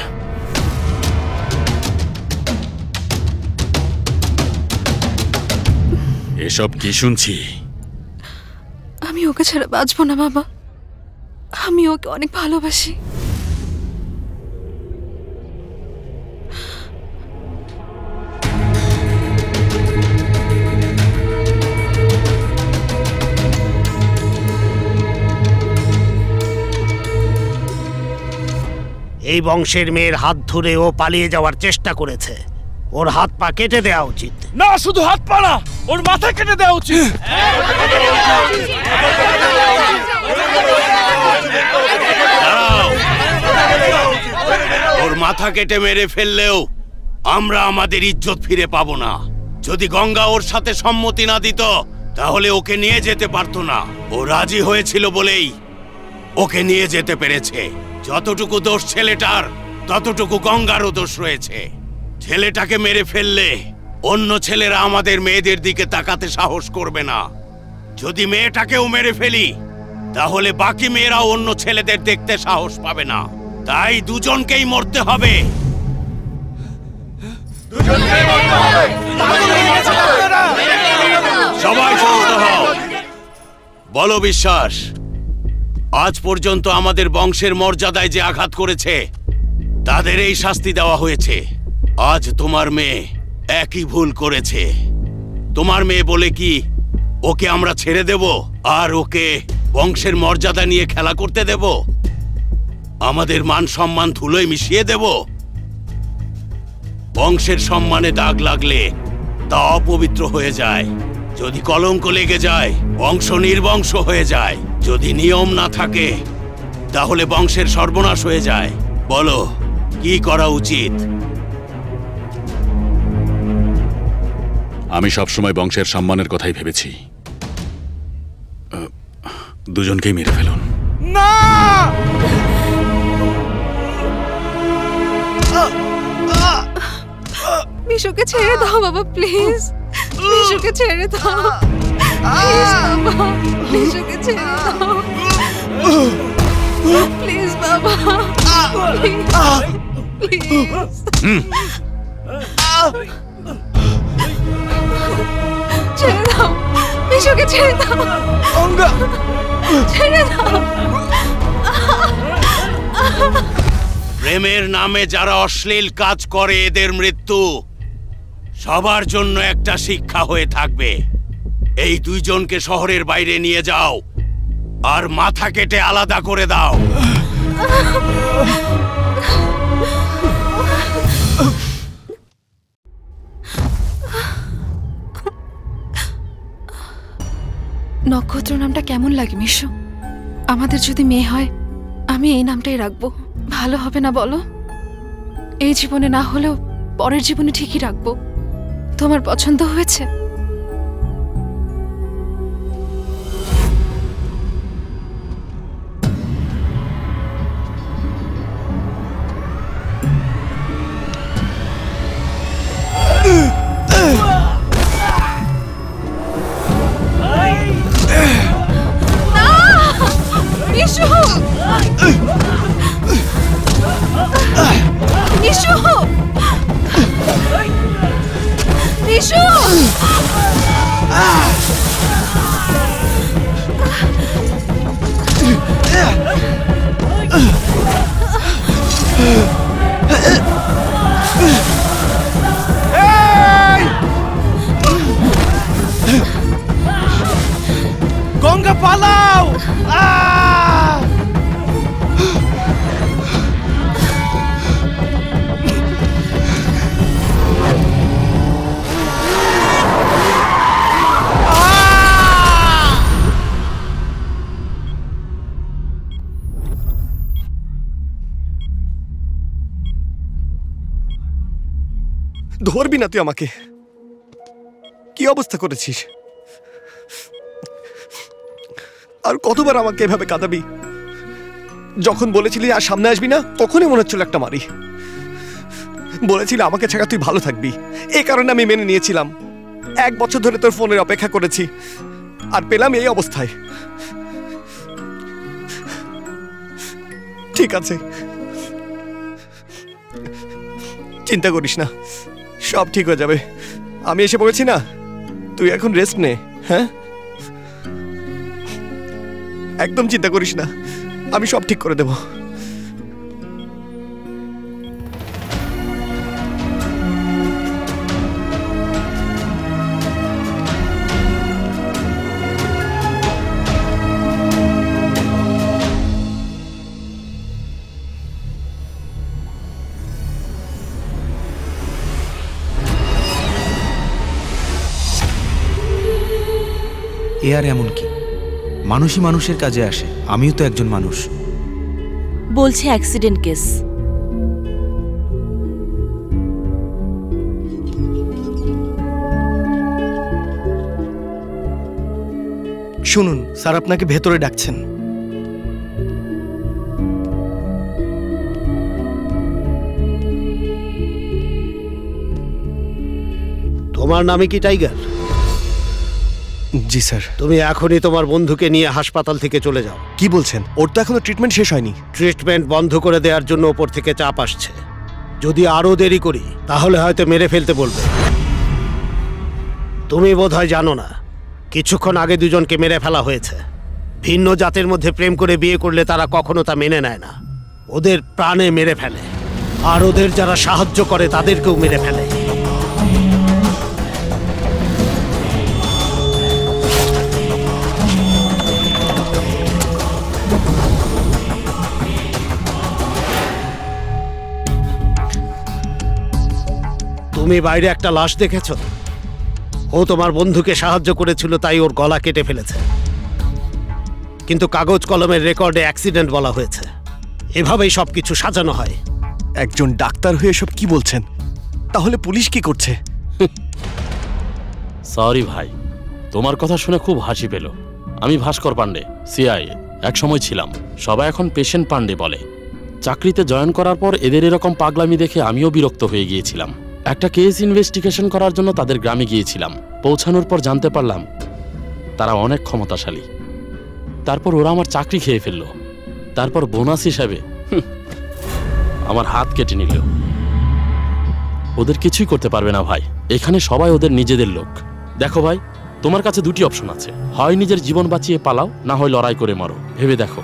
এসব কি শুনছি? আমি ওকে ছাড়া বাঁচবো না বাবা, আমি ওকে অনেক ভালোবাসি। এই বংশের মেয়ের হাত ধরে ও পালিয়ে যাওয়ার চেষ্টা করেছে, ওর হাত পা কেটে দেওয়া উচিত। না, শুধু হাত পা না, ওর মাথা কেটে দেওয়া উচিত। ওর মাথা কেটে মেরে ফেললেও আমরা আমাদের ইজ্জত ফিরে পাবো না। যদি গঙ্গা ওর সাথে সম্মতি না দিত তাহলে ওকে নিয়ে যেতে পারতো না। ও রাজি হয়েছিল বলেই ওকে নিয়ে যেতে পেরেছে। যতটুকু দোষ ছেলেটার, ততটুকু গঙ্গারও দোষ রয়েছে। ছেলেটাকে মেরে ফেললে অন্য ছেলেরা আমাদের মেয়েদের দিকে তাকাতে সাহস করবে না। যদি মেয়েটাকেও মেরে ফেলি তাহলে বাকি মেয়েরাও অন্য ছেলেদের দেখতে সাহস পাবে না। তাই দুজনকেই মরতে হবে। সবাই শান্ত হও। বলো বিশ্বাস, আজ পর্যন্ত আমাদের বংশের মর্যাদায় যে আঘাত করেছে তাদের এই শাস্তি দেওয়া হয়েছে। আজ তোমার মেয়ে একই ভুল করেছে। তোমার মেয়ে বলে কি ওকে আমরা ছেড়ে দেব আর ওকে বংশের মর্যাদা নিয়ে খেলা করতে দেব? আমাদের মান সম্মান ধুলোয় মিশিয়ে দেব? বংশের সম্মানে দাগ লাগলে তা অপবিত্র হয়ে যায়। যদি কলঙ্ক লেগে যায় বংশ নির্বংশ হয়ে যায়। যদি নিয়ম না থাকে তাহলে বংশের সর্বনাশ হয়ে যায়। বলো কি করা উচিত? আমি সবসময় বংশের সম্মানের কথাই ভেবেছি। দুজনকেই মেরে ফেলুন। না, মিশুকে ছেড়ে দাও বাবা, প্লিজ। মিশুকে ছেড়ে দাও, প্লিজ বাবা। মিশুকে ছেড়ে দাও, প্লিজ বাবা, প্লিজ। ছেড়ে দাও, মিশুকে ছেড়ে দাও, ছেড়ে দাও। প্রেমের নামে যারা অশ্লীল কাজ করে এদের মৃত্যু সবার জন্য একটা শিক্ষা হয়ে থাকবে। এই দুইজনকে শহরের বাইরে নিয়ে যাও আর মাথা কেটে আলাদা করে দাও। নক্ষত্র নামটা কেমন লাগে মিশু? আমাদের যদি মেয়ে হয় আমি এই নামটাই রাখবো। ভালো হবে না বলো? এই জীবনে না হলেও পরের জীবনে ঠিকই রাখবো। তোমার পছন্দ হয়েছে? গঙ্গা পালাও! ধরবি না তুই আমাকে? কি অবস্থা করেছিস? আর কতবার আমাকে এভাবে কাঁদাবি? যখন বলেছিলি আর সামনে আসবি না, তখনই মনে হচ্ছিল একটা মারি। বলেছিলি আমাকে ছাড়া তুই ভালো থাকবি, এই কারণে আমি মেনে নিয়েছিলাম। 1 বছর ধরে তোর ফোনের অপেক্ষা করেছি, আর পেলাম এই অবস্থায়। ঠিক আছে, চিন্তা করিস না, সব ঠিক হয়ে যাবে। আমি এসে পড়েছি না, তুই এখন রেস্ট নে। হ্যাঁ, একদম চিন্তা করিস না, আমি সব ঠিক করে দেব। এ আর এমন কি, মানুষই মানুষের কাজে আসে, আমিও তো একজন মানুষ। বলছে অ্যাক্সিডেন্ট কেস। শুনুন স্যার, আপনাকে ভেতরে ডাকছেন। তোমার নামে কি টাইগার? জি স্যার। তুমি এখনই তোমার বন্ধুকে নিয়ে হাসপাতাল থেকে চলে যাও। কি বলছেন? ওর তো এখনো ট্রিটমেন্ট শেষ হয়নি। ট্রিটমেন্ট বন্ধ করে দেওয়ার জন্য ওপর থেকে চাপ আসছে। যদি আরো দেরি করি তাহলে হয়তো মেরে ফেলতে বলবে। তুমি বোধহয় জানো না, কিছুক্ষণ আগে দুজনকে মেরে ফেলা হয়েছে। ভিন্ন জাতের মধ্যে প্রেম করে বিয়ে করলে তারা কখনো তা মেনে নেয় না, ওদের প্রাণে মেরে ফেলে। আর ওদের যারা সাহায্য করে তাদেরকেও মেরে ফেলে। তুমি বাইরে একটা লাশ দেখেছ? ও তোমার বন্ধুকে সাহায্য করেছিল, তাই ওর গলা কেটে ফেলেছে। কিন্তু কাগজ কলমের রেকর্ডে অ্যাক্সিডেন্ট বলা হয়েছে। এভাবেই সবকিছু সাজানো হয়। একজন ডাক্তার হয়ে সব কি বলছেন? তাহলে পুলিশ কি করছে? সরি ভাই, তোমার কথা শুনে খুব হাসি পেল। আমি ভাস্কর পান্ডে, সিআইএ এক সময় ছিলাম। সবাই এখন পেশেন্ট পান্ডে বলে। চাকরিতে জয়েন করার পর এদের এরকম পাগলামি দেখে আমিও বিরক্ত হয়ে গিয়েছিলাম। একটা কেস ইনভেস্টিগেশন করার জন্য তাদের গ্রামে গিয়েছিলাম। পৌঁছানোর পর জানতে পারলাম তারা অনেক ক্ষমতাশালী। তারপর ওরা আমার চাকরি খেয়ে ফেলল। তারপর বোনাস হিসাবে আমার হাত কেটে নিল। ওদের কিছুই করতে পারবে না ভাই, এখানে সবাই ওদের নিজেদের লোক। দেখো ভাই, তোমার কাছে দুটি অপশন আছে, হয় নিজের জীবন বাঁচিয়ে পালাও, না হয় লড়াই করে মরো। ভেবে দেখো।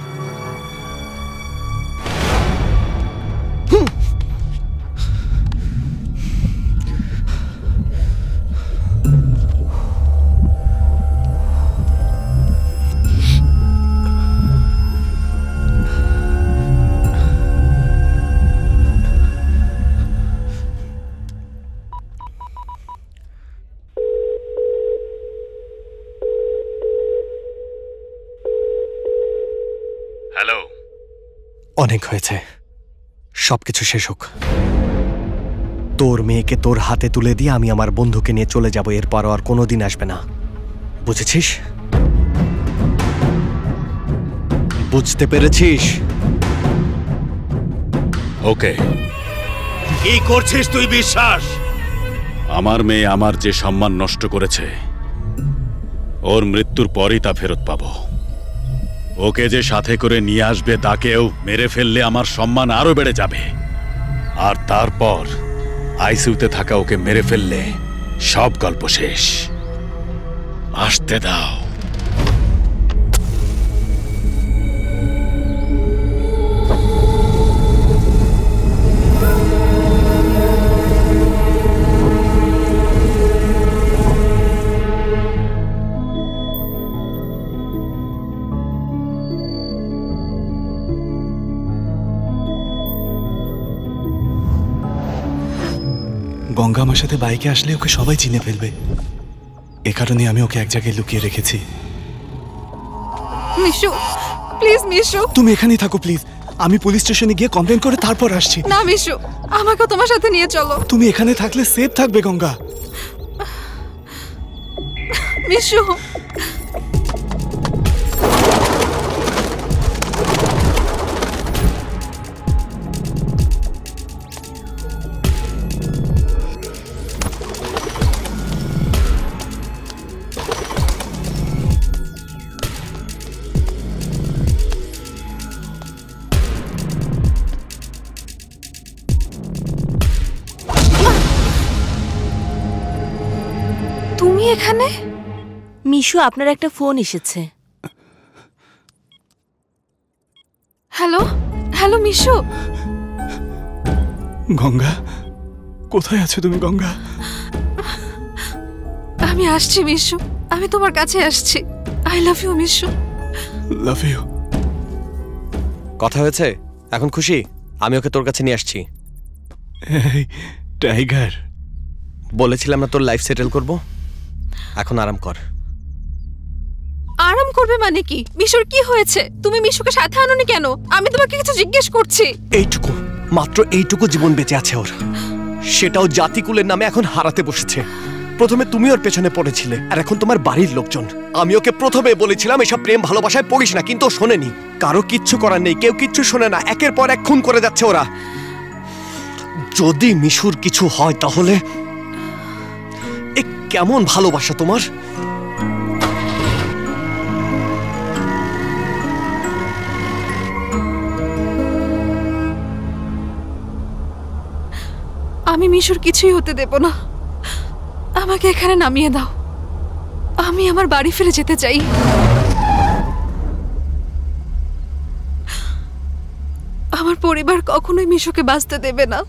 হ্যালো। অনেক হয়েছে, সবকিছু শেষ হোক। তোর মেয়েকে তোর হাতে তুলে দিয়ে আমি আমার বন্ধুকে নিয়ে চলে যাব। এরপর আর কোনোদিন আসবে না, বুঝেছিস? বুঝতে পেরেছিস? ওকে। কি করছিস তুই বিশ্বাস? আমার মেয়ে আমার যে সম্মান নষ্ট করেছে, ওর মৃত্যুর পরই তা ফেরত পাবো। ওকে যে সাথে করে নিয়ে আসবে তাকেও মেরে ফেললে আমার সম্মান আরো বেড়ে যাবে। আর তারপর আইসিইউতে থাকা ওকে মেরে ফেললে সব গল্প শেষ। আসতে দাও। গঙ্গা আমার সাথে বাইকে আসলে ওকে সবাই চিনে ফেলবে, এ কারণে আমি ওকে এক জায়গায় লুকিয়ে রেখেছি। মিশু, প্লিজ মিশু। তুমি এখানেই থাকো প্লিজ, আমি পুলিশ স্টেশনে গিয়ে কমপ্লেন করে তারপর আসছি। না মিশু, আমাকে তোমার সাথে নিয়ে চলো। তুমি এখানে থাকলে সেফ থাকবে গঙ্গা। মিশু, তুমি এখানে? মিশু, আপনার একটা ফোন এসেছে। Hello hello Mishu. গঙ্গা, কোথায় আছো তুমি গঙ্গা? আমি আসছি মিশু, আমি তোমার কাছে আসছি। I love you Mishu. Love you. কথা হয়েছে? এখন খুশি? আমি ওকে তোর কাছে নিয়ে আসছি। এই টাইগার, বলেছিলাম না তোর লাইফ সেটেল করব? এখন আরাম কর। আরাম করবে মানে কি? মিশুর কি হয়েছে? তুমি মিশুকে সাথে আনোনি কেন? আমি তোমাকে কিছু জিজ্ঞেস করছি। এইটুকু, মাত্র এইটুকু জীবন বেঁচে আছে ওর, সেটাও জাতিকুলের নামে এখন হারাতে বসেছে। প্রথমে তুমি ওর পেছনে পড়েছিলে, আর এখন তোমার বাড়ির লোকজন। আমি ওকে প্রথমে বলেছিলাম এসব প্রেম ভালোবাসায় পড়িস না, কিন্তু ও শোনেনি। কারো কিচ্ছু করার নেই, কেউ কিচ্ছু শোনে না, একের পর এক খুন করে যাচ্ছে ওরা। যদি মিশুর কিছু হয় তাহলে এ কেমন ভালোবাসা তোমার? আমি মিশুর কিছুই হতে দেব না। আমাকে এখানে নামিয়ে দাও, আমি আমার বাড়ি ফিরে যেতে চাই। আমার পরিবার কখনোই মিশুকে বাঁচতে দেবে না।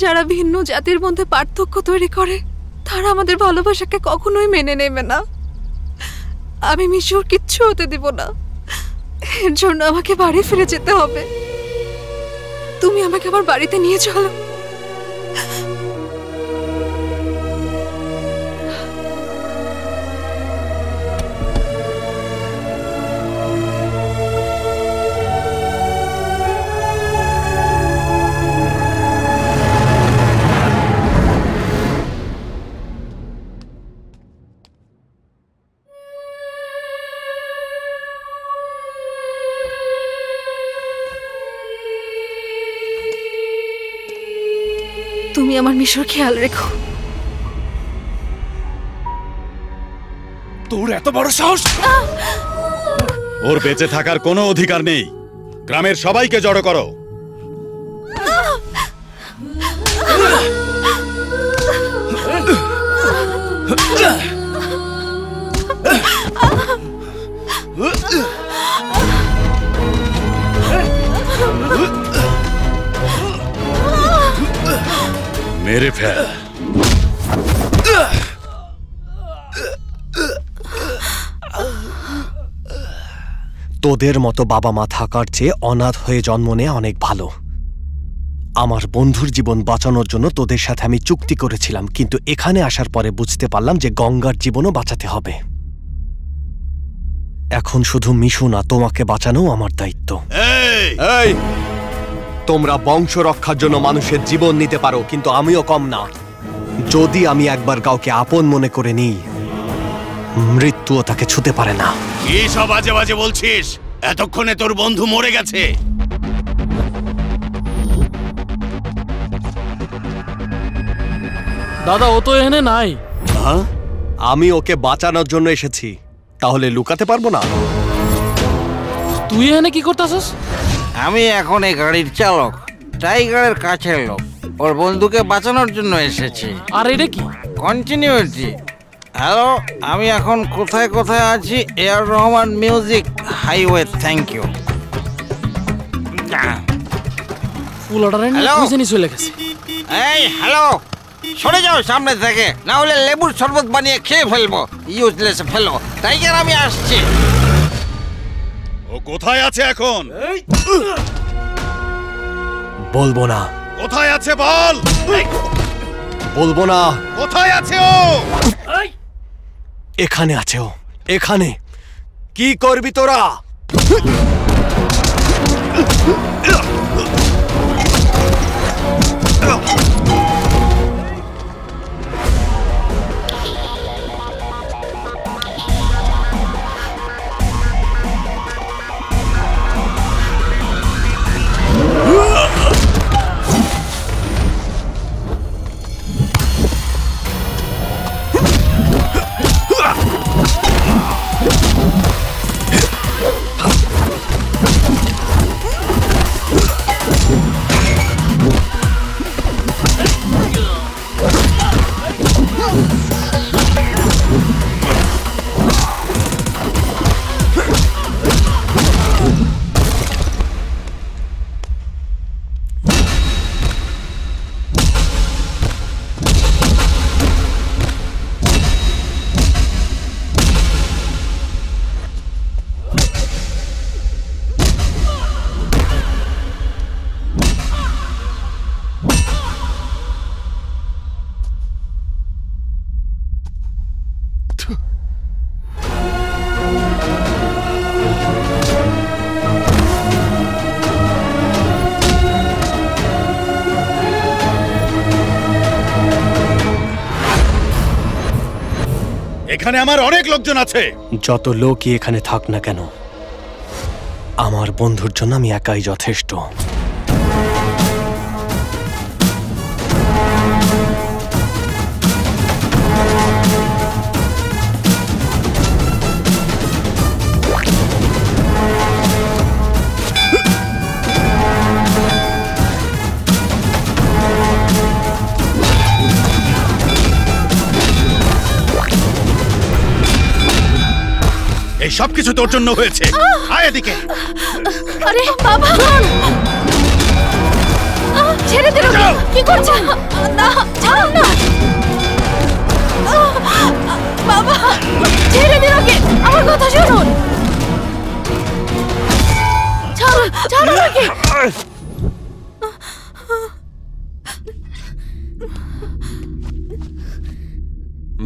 যারা ভিন্ন জাতির মধ্যে পার্থক্য তৈরি করে তারা আমাদের ভালোবাসাকে কখনোই মেনে নেবে না। আমি মিশুর কিচ্ছু হতে দেব না। এর জন্য আমাকে বাড়ি ফিরে যেতে হবে। তুমি আমাকে আমার বাড়িতে নিয়ে চলো। তুমি আমার মিশুর খেয়াল রেখো। তোর এত বড় সাহস! ওর বেঁচে থাকার কোনো অধিকার নেই। গ্রামের সবাইকে জড়ো করো। মেরে ফেল। তোদের মতো বাবা মা থাকার চেয়ে অনাথ হয়ে জন্ম নেয়া অনেক ভালো। আমার বন্ধুর জীবন বাঁচানোর জন্য তোদের সাথে আমি চুক্তি করেছিলাম, কিন্তু এখানে আসার পরে বুঝতে পারলাম যে গঙ্গার জীবনও বাঁচাতে হবে। এখন শুধু মিশু না, তোমাকে বাঁচানো আমার দায়িত্ব। এই, তোমরা বংশ রক্ষার জন্য মানুষের জীবন নিতে পারো, কিন্তু আমিও কম না। যদি আমি একবার কাউকে আপন মনে করে নিই, মৃত্যুও তাকে ছুতে পারে না। কি সব বাজে বাজে বলছিস? এতক্ষণে তোর বন্ধু মরে গেছে। দাদা, ও তো এখানে নাই। আমি ওকে বাঁচানোর জন্য এসেছি, তাহলে লুকাতে পারবো না? তুই এখানে কি করতেছস? আমি এখন এই গাড়ির চালক, টাইগারের কাছের লোক। ওর বন্ধুকে বাঁচানোর জন্য এসেছি। আর এটা কি? কন্টিনিউটি। হ্যালো, আমি এখন কোথায় কোথায় আছি? AR Rahman music highway. Thank you. Full অর্ডারে নিয়ে কুইজেনি চলে গেছে। এই হ্যালো, সরে যাও সামনে থেকে, না হলে লেবুর শরবত বানিয়ে খেয়ে ফেলবো। ইউজলেস ফেলো। টাইগার, আমি আসছি। ও কোথায় আছে এখন? বলবো না। কোথায় আছে বল। বলবো না। কোথায় আছে ও? এখানে আছে ও, এখানে। কি করবি তোরা? এখানে আমার অনেক লোকজন আছে। যত লোকই এখানে থাক না কেন, আমার বন্ধুর জন্য আমি একাই যথেষ্ট। এই সবকিছু তোর জন্য হয়েছে। আয় এদিকে। আরে বাবা, ছেড়ে দিন। কি করছেন? না, ছাড়ুন না বাবা, ছেড়ে দিন ওকে। আমার কথা শুনুন। ছাড়ুন, ছাড়ুন ওকে।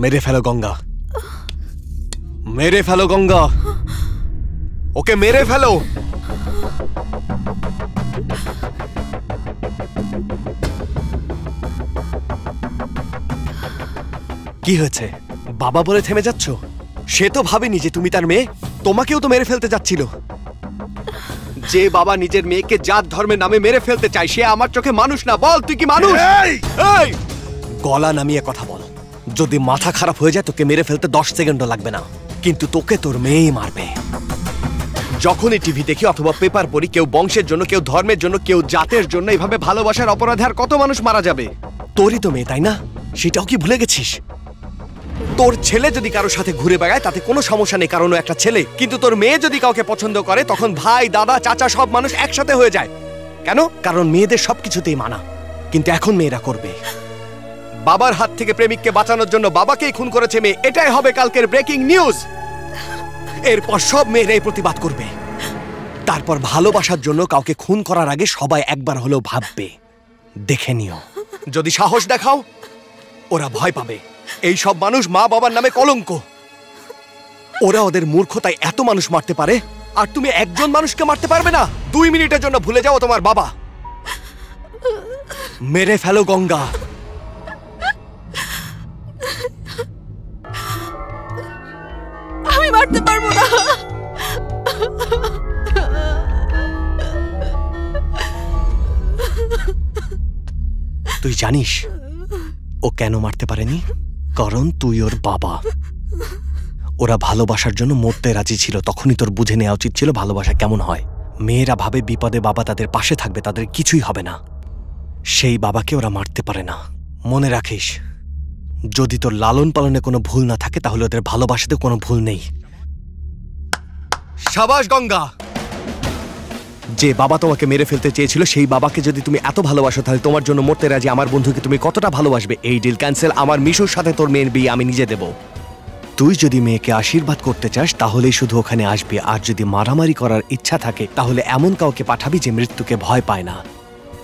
মেরে ফেলো গঙ্গা, মেরে ফেলো গঙ্গা, ওকে মেরে ফেলো। কি হয়েছে? বাবা বলে থেমে যাচ্ছ? সে তো ভাবেনি যে তুমি তার মেয়ে, তোমাকেও তো মেরে ফেলতে যাচ্ছিল। যে বাবা নিজের মেয়েকে জাত ধর্মের নামে মেরে ফেলতে চায়, সে আমার চোখে মানুষ না। বল, তুই কি মানুষ? এই গলা নামিয়ে কথা বল। যদি মাথা খারাপ হয়ে যায় তোকে মেরে ফেলতে 10 সেকেন্ডও লাগবে না, কিন্তু তোকে তোর মেয়েই মারবে। যখনই টিভি দেখি অথবা পেপার পড়ি, কেউ বংশের জন্য, কেউ ধর্মের জন্য, কেউ জাতের জন্য, এভাবে ভালোবাসার অপরাধে আর কত মানুষ মারা যাবে। তোরই তো মেয়ে, তাই না? সেটাও কি ভুলে গেছিস? তোর ছেলে যদি কারোর সাথে ঘুরে বেড়ায় তাতে কোনো সমস্যা নেই, কারণ ও একটা ছেলে। কিন্তু তোর মেয়ে যদি কাউকে পছন্দ করে, তখন ভাই, দাদা, চাচা সব মানুষ একসাথে হয়ে যায়। কেন? কারণ মেয়েদের সবকিছুতেই মানা। কিন্তু এখন মেয়েরা করবে। বাবার হাত থেকে প্রেমিককে বাঁচানোর জন্য বাবাকেই খুন করেছে মেয়ে, এটাই হবে কালকের ব্রেকিং নিউজ। এরপর সব মেয়েরাই প্রতিবাদ করবে। তারপর ভালোবাসার জন্য কাউকে খুন করার আগে সবাই একবার হলেও ভাববে। দেখে নিও, যদি সাহস দেখাও ওরা ভয় পাবে। এই সব মানুষ মা বাবার নামে কলঙ্ক। ওরা ওদের মূর্খতায় এত মানুষ মারতে পারে, আর তুমি একজন মানুষকে মারতে পারবে না? 2 মিনিটের জন্য ভুলে যাও তোমার বাবা। মেরে ফেলো গঙ্গা। আমি মারতে পারবো না। তুই জানিস ও কেন মারতে পারেনি? কারণ তুই ওর বাবা। ওরা ভালোবাসার জন্য মরতে রাজি ছিল, তখনই তোর বুঝে নেওয়া উচিত ছিল ভালোবাসা কেমন হয়। মেয়েরা ভাবে বিপদে বাবা তাদের পাশে থাকবে, তাদের কিছুই হবে না। সেই বাবাকে ওরা মারতে পারে না। মনে রাখিস, যদি তোর লালন পালনে কোনো ভুল না থাকে, তাহলে ওদের ভালোবাসাতে কোনো ভুল নেই। সাবাস গঙ্গা। যে বাবা তোমাকে মেরে ফেলতে চেয়েছিল, সেই বাবাকে যদি তুমি এত ভালোবাসো, তাহলে তোমার জন্য মরতে রাজি আমার বন্ধুকে তুমি কতটা ভালোবাসবে? এই ডিল ক্যান্সেল। আমার মিশুর সাথে তোর মেয়ের বিয়ে আমি নিজে দেব। তুই যদি মেয়েকে আশীর্বাদ করতে চাস, তাহলেই শুধু ওখানে আসবি। আর যদি মারামারি করার ইচ্ছা থাকে, তাহলে এমন কাউকে পাঠাবি যে মৃত্যুকে ভয় পায় না।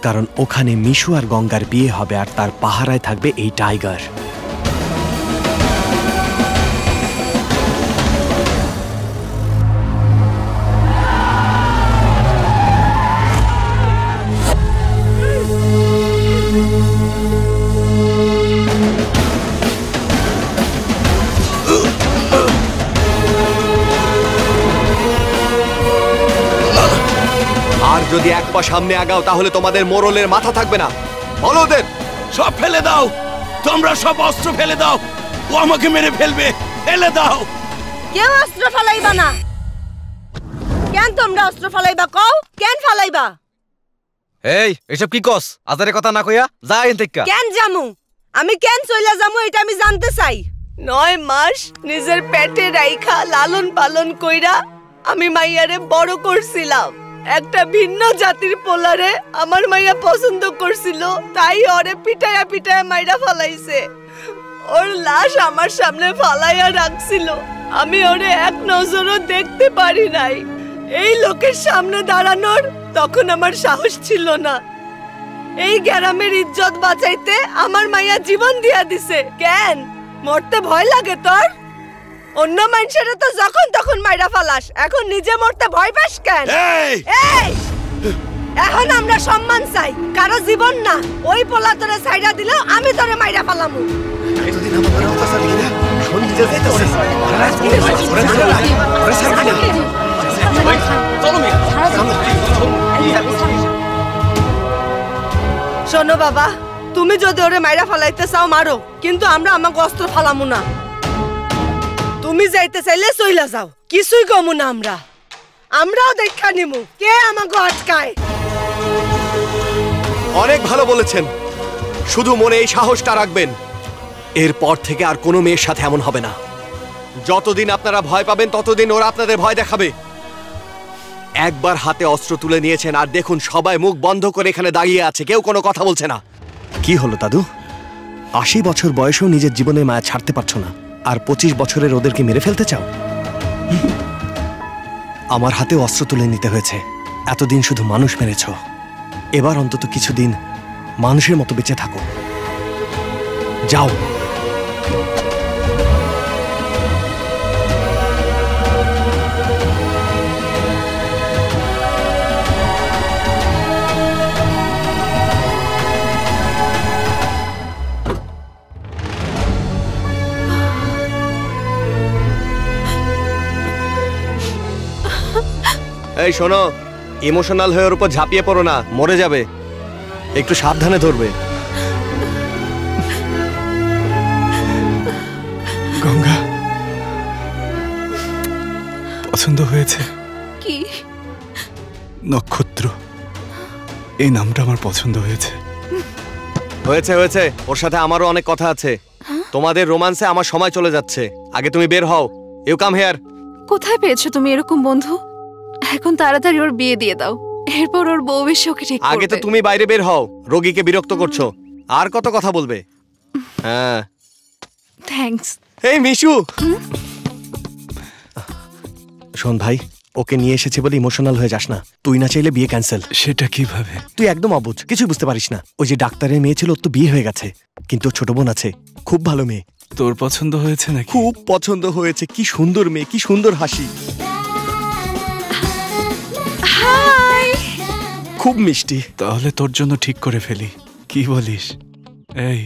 কারণ ওখানে মিশু আর গঙ্গার বিয়ে হবে আর তার পাহারায় থাকবে এই টাইগার। আর যদি এক পা সামনে আগাও তাহলে তোমাদের মোরলের মাথা থাকবে না। বলো ওদের সব ফেলে দাও, তোমরা সব অস্ত্র ফেলে দাও, ও আমাকে মেরে ফেলবে, ফেলে দাও। কেউ অস্ত্র ফালাইবা না। কেন তোমরা অস্ত্র ফালাইবা? কও কেন ফালাইবা? এই এসব কি কস? আজারে কথা না কইয়া যা এন থেকে। কেন জামু? আমি কেন চইলা জামু এটা আমি জানতে চাই। 9 মাস নিজের পেটে রাইখা লালন পালন কইরা আমি মাইয়ারে বড় করছিলাম। একটা ভিন্ন জাতির পোলারে আমার মাইয়া পছন্দ করছিল, তাই ওরে পিটায়া পিটায়া মাইরা ফালাইছে। ওর লাশ আমার সামনে ফালাইয়া রাখছিল, আমি ওরে এক নজরও দেখতে পারি নাই। এই লোকের সামনে দাঁড়ানোর তখন আমার সাহস ছিল না। এই গ্রামের ইজ্জত বাঁচাইতে আমার মাইয়া জীবন দিয়া দিছে। কেন মরতে ভয় লাগে তোর? অন্য মানুষের তো যখন তখন মাইরা ফালাস, এখন নিজে মরতে ভয় পাস কেন? এই এখন আমরা সম্মান চাই, কারো জীবন না। ওই পোলা তোরে ছাইড়া দিলেও আমি তোরে মাইরা ফালামু। শোনো বাবা, তুমি যদি ওরে মাইরা ফালাইতে চাও মারো, কিন্তু আমরা আমাকে অস্ত্র ফালামু না। তুমি যাইতে চাইলে চইলা যাও, কিছুই কমু না। আমরাও দেখা নিমু কে আমাকে আটকায়। অনেক ভালো বলেছেন, শুধু মনে এই সাহসটা রাখবেন, এরপর থেকে আর কোনো মেয়ের সাথে এমন হবে না। যতদিন আপনারা ভয় পাবেন ততদিন ওরা আপনাদের ভয় দেখাবে। একবার হাতে অস্ত্র তুলে নিয়েছেন আর দেখুন সবাই মুখ বন্ধ করে এখানে দাঁড়িয়ে আছে, কেউ কোনো কথা বলছে না। কি হলো দাদু? 80 বছর বয়সেও নিজের জীবনের মায়া ছাড়তে পারছো না, আর 25 বছরের ওদেরকে মেরে ফেলতে চাও? আমার হাতে অস্ত্র তুলে নিতে হয়েছে, এতদিন শুধু মানুষ মেরেছ, এবার অন্তত কিছুদিন মানুষের মতো বেঁচে থাকো। যাও। এই শোনো, ইমোশনাল হয়ে ওর উপর ঝাঁপিয়ে পড়ো না, মরে যাবে। একটু সাবধানে ধরবে। গঙ্গা, পছন্দ হয়েছে? কি? নক্ষত্র, এই নামটা আমার পছন্দ হয়েছে। হয়েছে হয়েছে, ওর সাথে আমারও অনেক কথা আছে। তোমাদের রোমান্সে আমার সময় চলে যাচ্ছে, আগে তুমি বের হও। You come here. কোথায় পেয়েছো তুমি এরকম বন্ধু? এখন তাড়াতাড়ি ওর বিয়ে দিয়ে দাও, এরপর ওর বউ এসে ওকে ঠিক করবে। আগে তো তুমি বাইরে বের হও, রোগীকে বিরক্ত করছো। আর কত কথা বলবে? হ্যাঁ থ্যাঙ্কস। এই মিশু, শোন ভাই, ওকে নিয়ে এসেছি বলে ইমোশনাল হয়ে যাস না। তুই না চাইলে বিয়ে ক্যান্সেল। সেটা কিভাবে? তুই একদম অবুঝ, কিছু বুঝতে পারিস না। ওই যে ডাক্তারের মেয়ে ছিল, ওর তো বিয়ে হয়ে গেছে, কিন্তু ছোট বোন আছে, খুব ভালো মেয়ে। তোর পছন্দ হয়েছে নাকি? খুব পছন্দ হয়েছে, কি সুন্দর মেয়ে, কি সুন্দর হাসি, খুব মিষ্টি। তাহলে তোর জন্য ঠিক করে ফেলি, কি বলিস? এই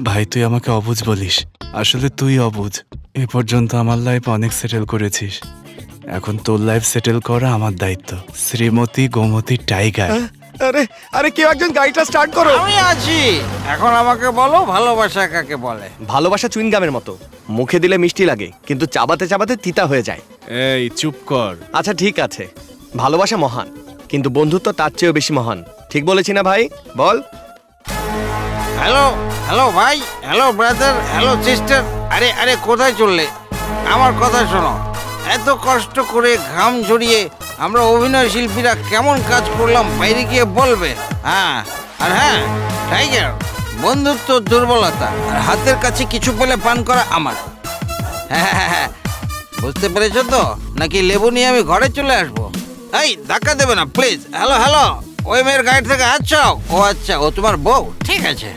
ভাই, তুই আমাকে অবুঝ বলিস, আসলে তুই অবুঝ। এ পর্যন্ত আমার লাইফ অনেক সেটেল করেছিস, এখন তোর লাইফ সেটেল করা আমার দায়িত্ব। শ্রীমতী গোমতী টাইগার। আরে আরে কেউ একজন গাড়িটা স্টার্ট করো। আমি আছি। এখন আমাকে বলো, ভালোবাসা কাকে বলে? ভালোবাসা চুইংগামের মতো, মুখে দিলে মিষ্টি লাগে, কিন্তু চাবাতে চাবাতে তিতা হয়ে যায়। এই চুপ কর। আচ্ছা ঠিক আছে, ভালোবাসা মহান, কিন্তু বন্ধুত্ব তার চেয়েও বেশি মহান। ঠিক বলেছি না ভাই? বল। হ্যালো হ্যালো ভাই, হ্যালো ব্রাদার, হ্যালো সিস্টার। আরে আরে কোথায় চললে? আমার কথা শোনো। এত কষ্ট করে ঘাম ঝরিয়ে আমরা অভিনয় শিল্পীরা কেমন কাজ করলাম বাইরে গিয়ে বলবে। হ্যাঁ, আর হ্যাঁ টাইগার, বন্ধুত্ব দুর্বলতা, আর হাতের কাছে কিছু পেলে পান করা আমার। হ্যাঁ হ্যাঁ হ্যাঁ, বুঝতে পেরেছো তো? নাকি লেবু নিয়ে আমি ঘরে চলে আসবো? এই ধাক্কা দেবে না প্লিজ। হ্যালো হ্যালো, ওই মেয়ের গাড়ি থেকে আচ্ছা ও আচ্ছা ও তোমার বউ ঠিক আছে